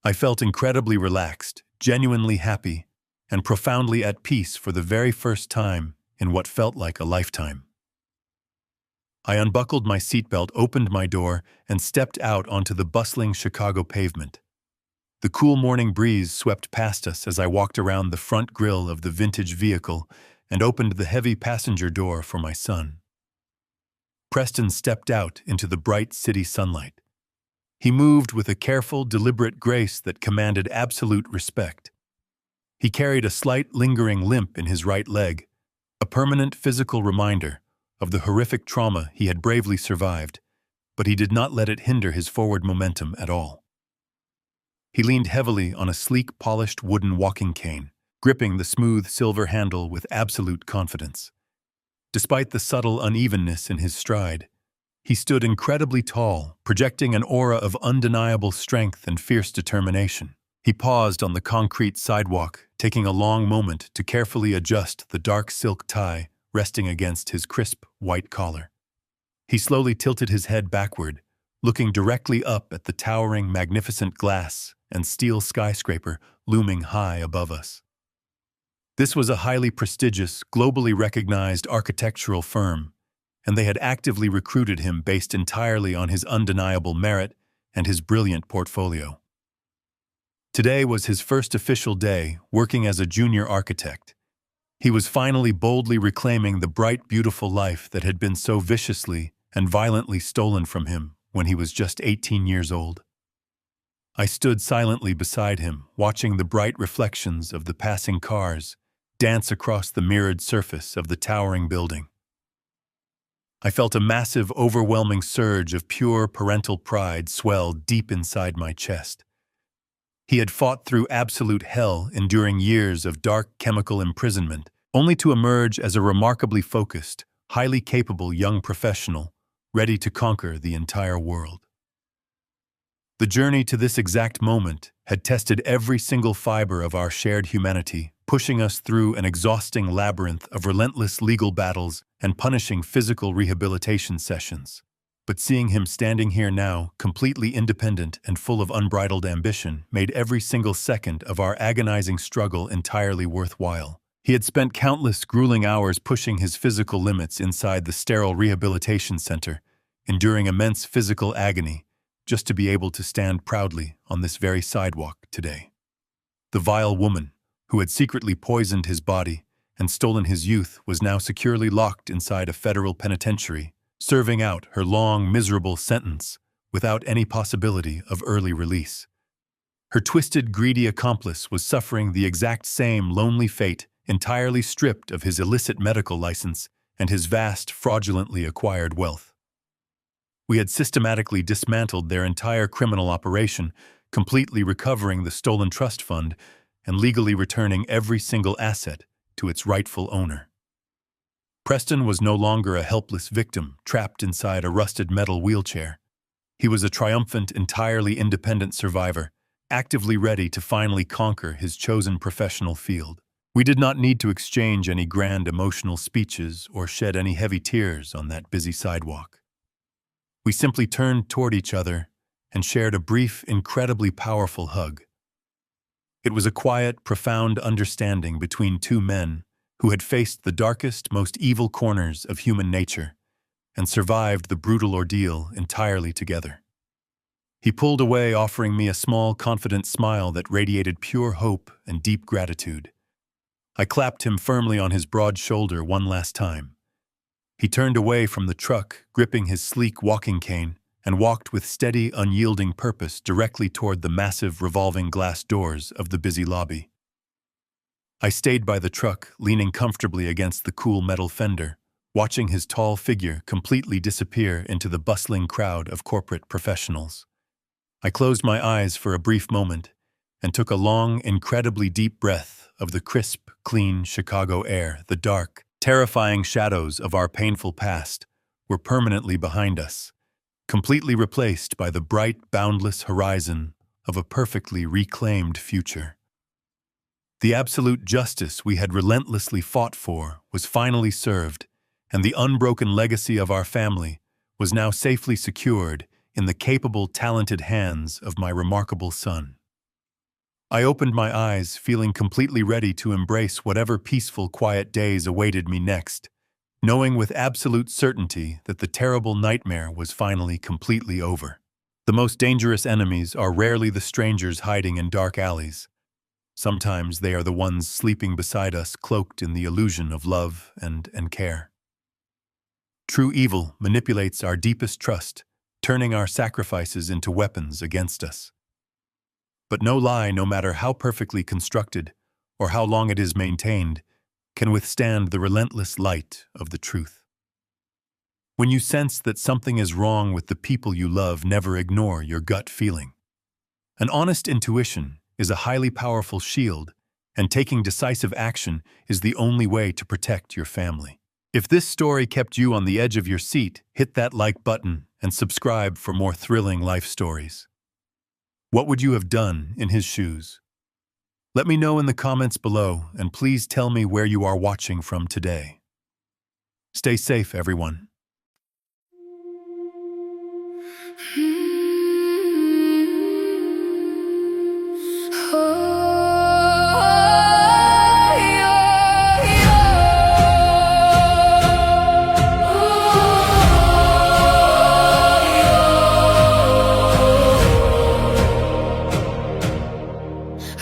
I felt incredibly relaxed, genuinely happy, and profoundly at peace for the very first time in what felt like a lifetime. I unbuckled my seatbelt, opened my door, and stepped out onto the bustling Chicago pavement. The cool morning breeze swept past us as I walked around the front grille of the vintage vehicle and opened the heavy passenger door for my son. Preston stepped out into the bright city sunlight. He moved with a careful, deliberate grace that commanded absolute respect. He carried a slight, lingering limp in his right leg, a permanent physical reminder of the horrific trauma he had bravely survived, but he did not let it hinder his forward momentum at all. He leaned heavily on a sleek, polished wooden walking cane, gripping the smooth silver handle with absolute confidence. Despite the subtle unevenness in his stride, he stood incredibly tall, projecting an aura of undeniable strength and fierce determination. He paused on the concrete sidewalk, taking a long moment to carefully adjust the dark silk tie resting against his crisp, white collar. He slowly tilted his head backward, looking directly up at the towering, magnificent glass and steel skyscraper looming high above us. This was a highly prestigious, globally recognized architectural firm, and they had actively recruited him based entirely on his undeniable merit and his brilliant portfolio. Today was his first official day working as a junior architect. He was finally boldly reclaiming the bright, beautiful life that had been so viciously and violently stolen from him when he was just 18 years old. I stood silently beside him, watching the bright reflections of the passing cars dance across the mirrored surface of the towering building. I felt a massive, overwhelming surge of pure parental pride swell deep inside my chest. He had fought through absolute hell, enduring years of dark chemical imprisonment, only to emerge as a remarkably focused, highly capable young professional, ready to conquer the entire world. The journey to this exact moment had tested every single fiber of our shared humanity, pushing us through an exhausting labyrinth of relentless legal battles and punishing physical rehabilitation sessions. But seeing him standing here now, completely independent and full of unbridled ambition, made every single second of our agonizing struggle entirely worthwhile. He had spent countless grueling hours pushing his physical limits inside the sterile rehabilitation center, enduring immense physical agony, just to be able to stand proudly on this very sidewalk today. The vile woman, who had secretly poisoned his body and stolen his youth, was now securely locked inside a federal penitentiary, serving out her long, miserable sentence without any possibility of early release. Her twisted, greedy accomplice was suffering the exact same lonely fate, entirely stripped of his illicit medical license and his vast, fraudulently acquired wealth. We had systematically dismantled their entire criminal operation, completely recovering the stolen trust fund and legally returning every single asset to its rightful owner. Preston was no longer a helpless victim trapped inside a rusted metal wheelchair. He was a triumphant, entirely independent survivor, actively ready to finally conquer his chosen professional field. We did not need to exchange any grand emotional speeches or shed any heavy tears on that busy sidewalk. We simply turned toward each other and shared a brief, incredibly powerful hug. It was a quiet, profound understanding between two men who had faced the darkest, most evil corners of human nature and survived the brutal ordeal entirely together. He pulled away, offering me a small, confident smile that radiated pure hope and deep gratitude. I clapped him firmly on his broad shoulder one last time. He turned away from the truck, gripping his sleek walking cane, and walked with steady, unyielding purpose directly toward the massive revolving glass doors of the busy lobby. I stayed by the truck, leaning comfortably against the cool metal fender, watching his tall figure completely disappear into the bustling crowd of corporate professionals. I closed my eyes for a brief moment and took a long, incredibly deep breath of the crisp, clean Chicago air. The dark, terrifying shadows of our painful past were permanently behind us, completely replaced by the bright, boundless horizon of a perfectly reclaimed future. The absolute justice we had relentlessly fought for was finally served, and the unbroken legacy of our family was now safely secured in the capable, talented hands of my remarkable son. I opened my eyes, feeling completely ready to embrace whatever peaceful, quiet days awaited me next, knowing with absolute certainty that the terrible nightmare was finally completely over. The most dangerous enemies are rarely the strangers hiding in dark alleys. Sometimes they are the ones sleeping beside us, cloaked in the illusion of love and care. True evil manipulates our deepest trust, turning our sacrifices into weapons against us. But no lie, no matter how perfectly constructed or how long it is maintained, can withstand the relentless light of the truth. When you sense that something is wrong with the people you love, never ignore your gut feeling. An honest intuition is a highly powerful shield, and taking decisive action is the only way to protect your family. If this story kept you on the edge of your seat, hit that like button and subscribe for more thrilling life stories. What would you have done in his shoes? Let me know in the comments below, and please tell me where you are watching from today. Stay safe, everyone.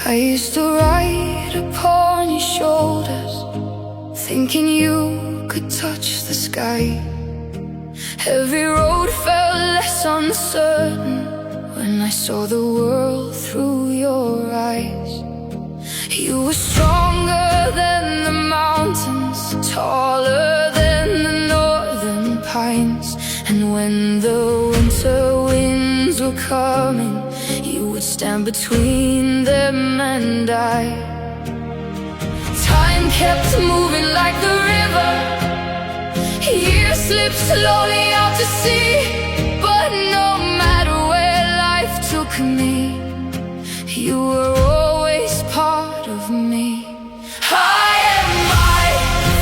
I used to ride upon your shoulders, thinking you could touch the sky. Every road felt less uncertain when I saw the world through your eyes. You were stronger than the mountains, taller than the northern pines. vines. And when the winter winds were coming, you would stand between them and I. Time kept moving like the river, years slipped slowly out to sea. But no matter where life took me, you were always part of me. I am my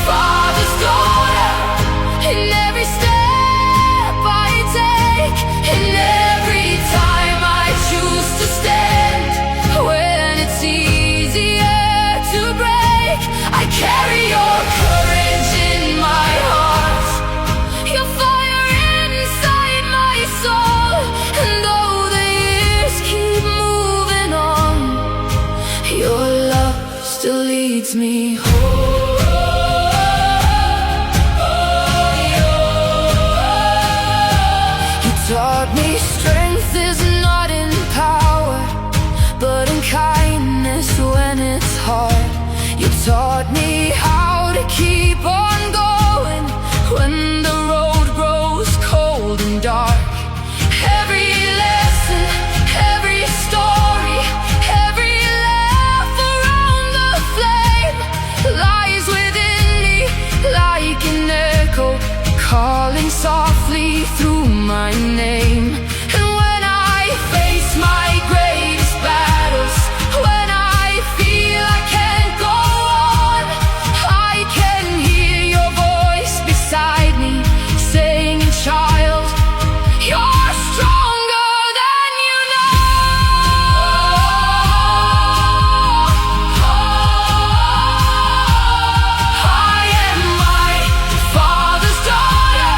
Father's daughter, in every step I take, in every time I choose to stand. When it's easier to break, I carry your courage in my heart, your fire inside my soul. And though the years keep moving on, your love still leads me home. You taught me strength is not in power, but in kindness when it's hard. You taught me how to keep on going when the road grows cold and dark. Every lesson, every story, every laugh around the flame lies within me like an echo, calling softly through my name. And when I face my greatest battles, when I feel I can't go on, I can hear your voice beside me saying, child, you're stronger than you know. I am my Father's daughter,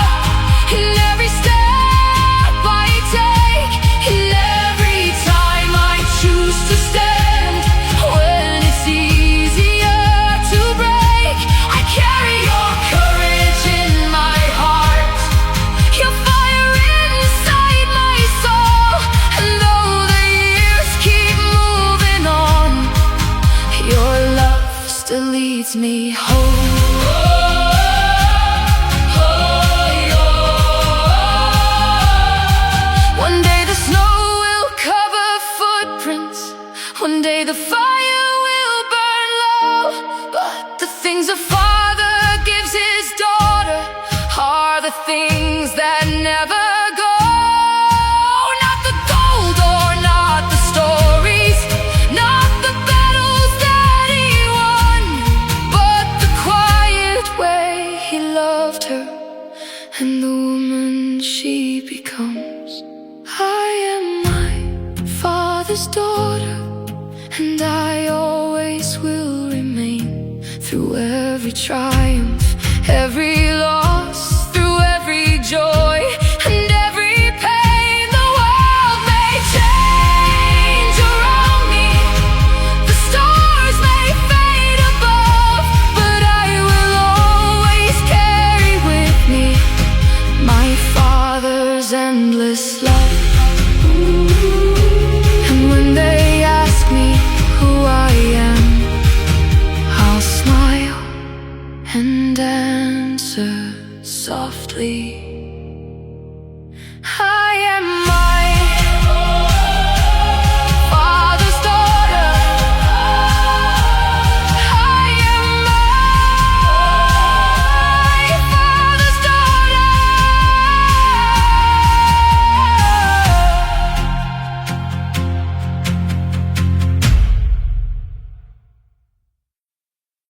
in every step I take, in every time I choose to stand. When it's easier to break, I carry your courage in my heart, your fire inside my soul. And though the years keep moving on, your love still leads me home. One day the snow will cover footprints, one day the fire will burn low. But the things a father gives his daughter are the things that never go. Not the gold or not the stories, not the battles that he won, but the quiet way he loved her and the woman she becomes. I am my Father's daughter, and I always will remain. Through every triumph, every loss, through every joy and every pain, the world may change around me, the stars may fade above, but I will always carry with me my Father's endless love. And when they ask me who I am, I'll smile and answer softly.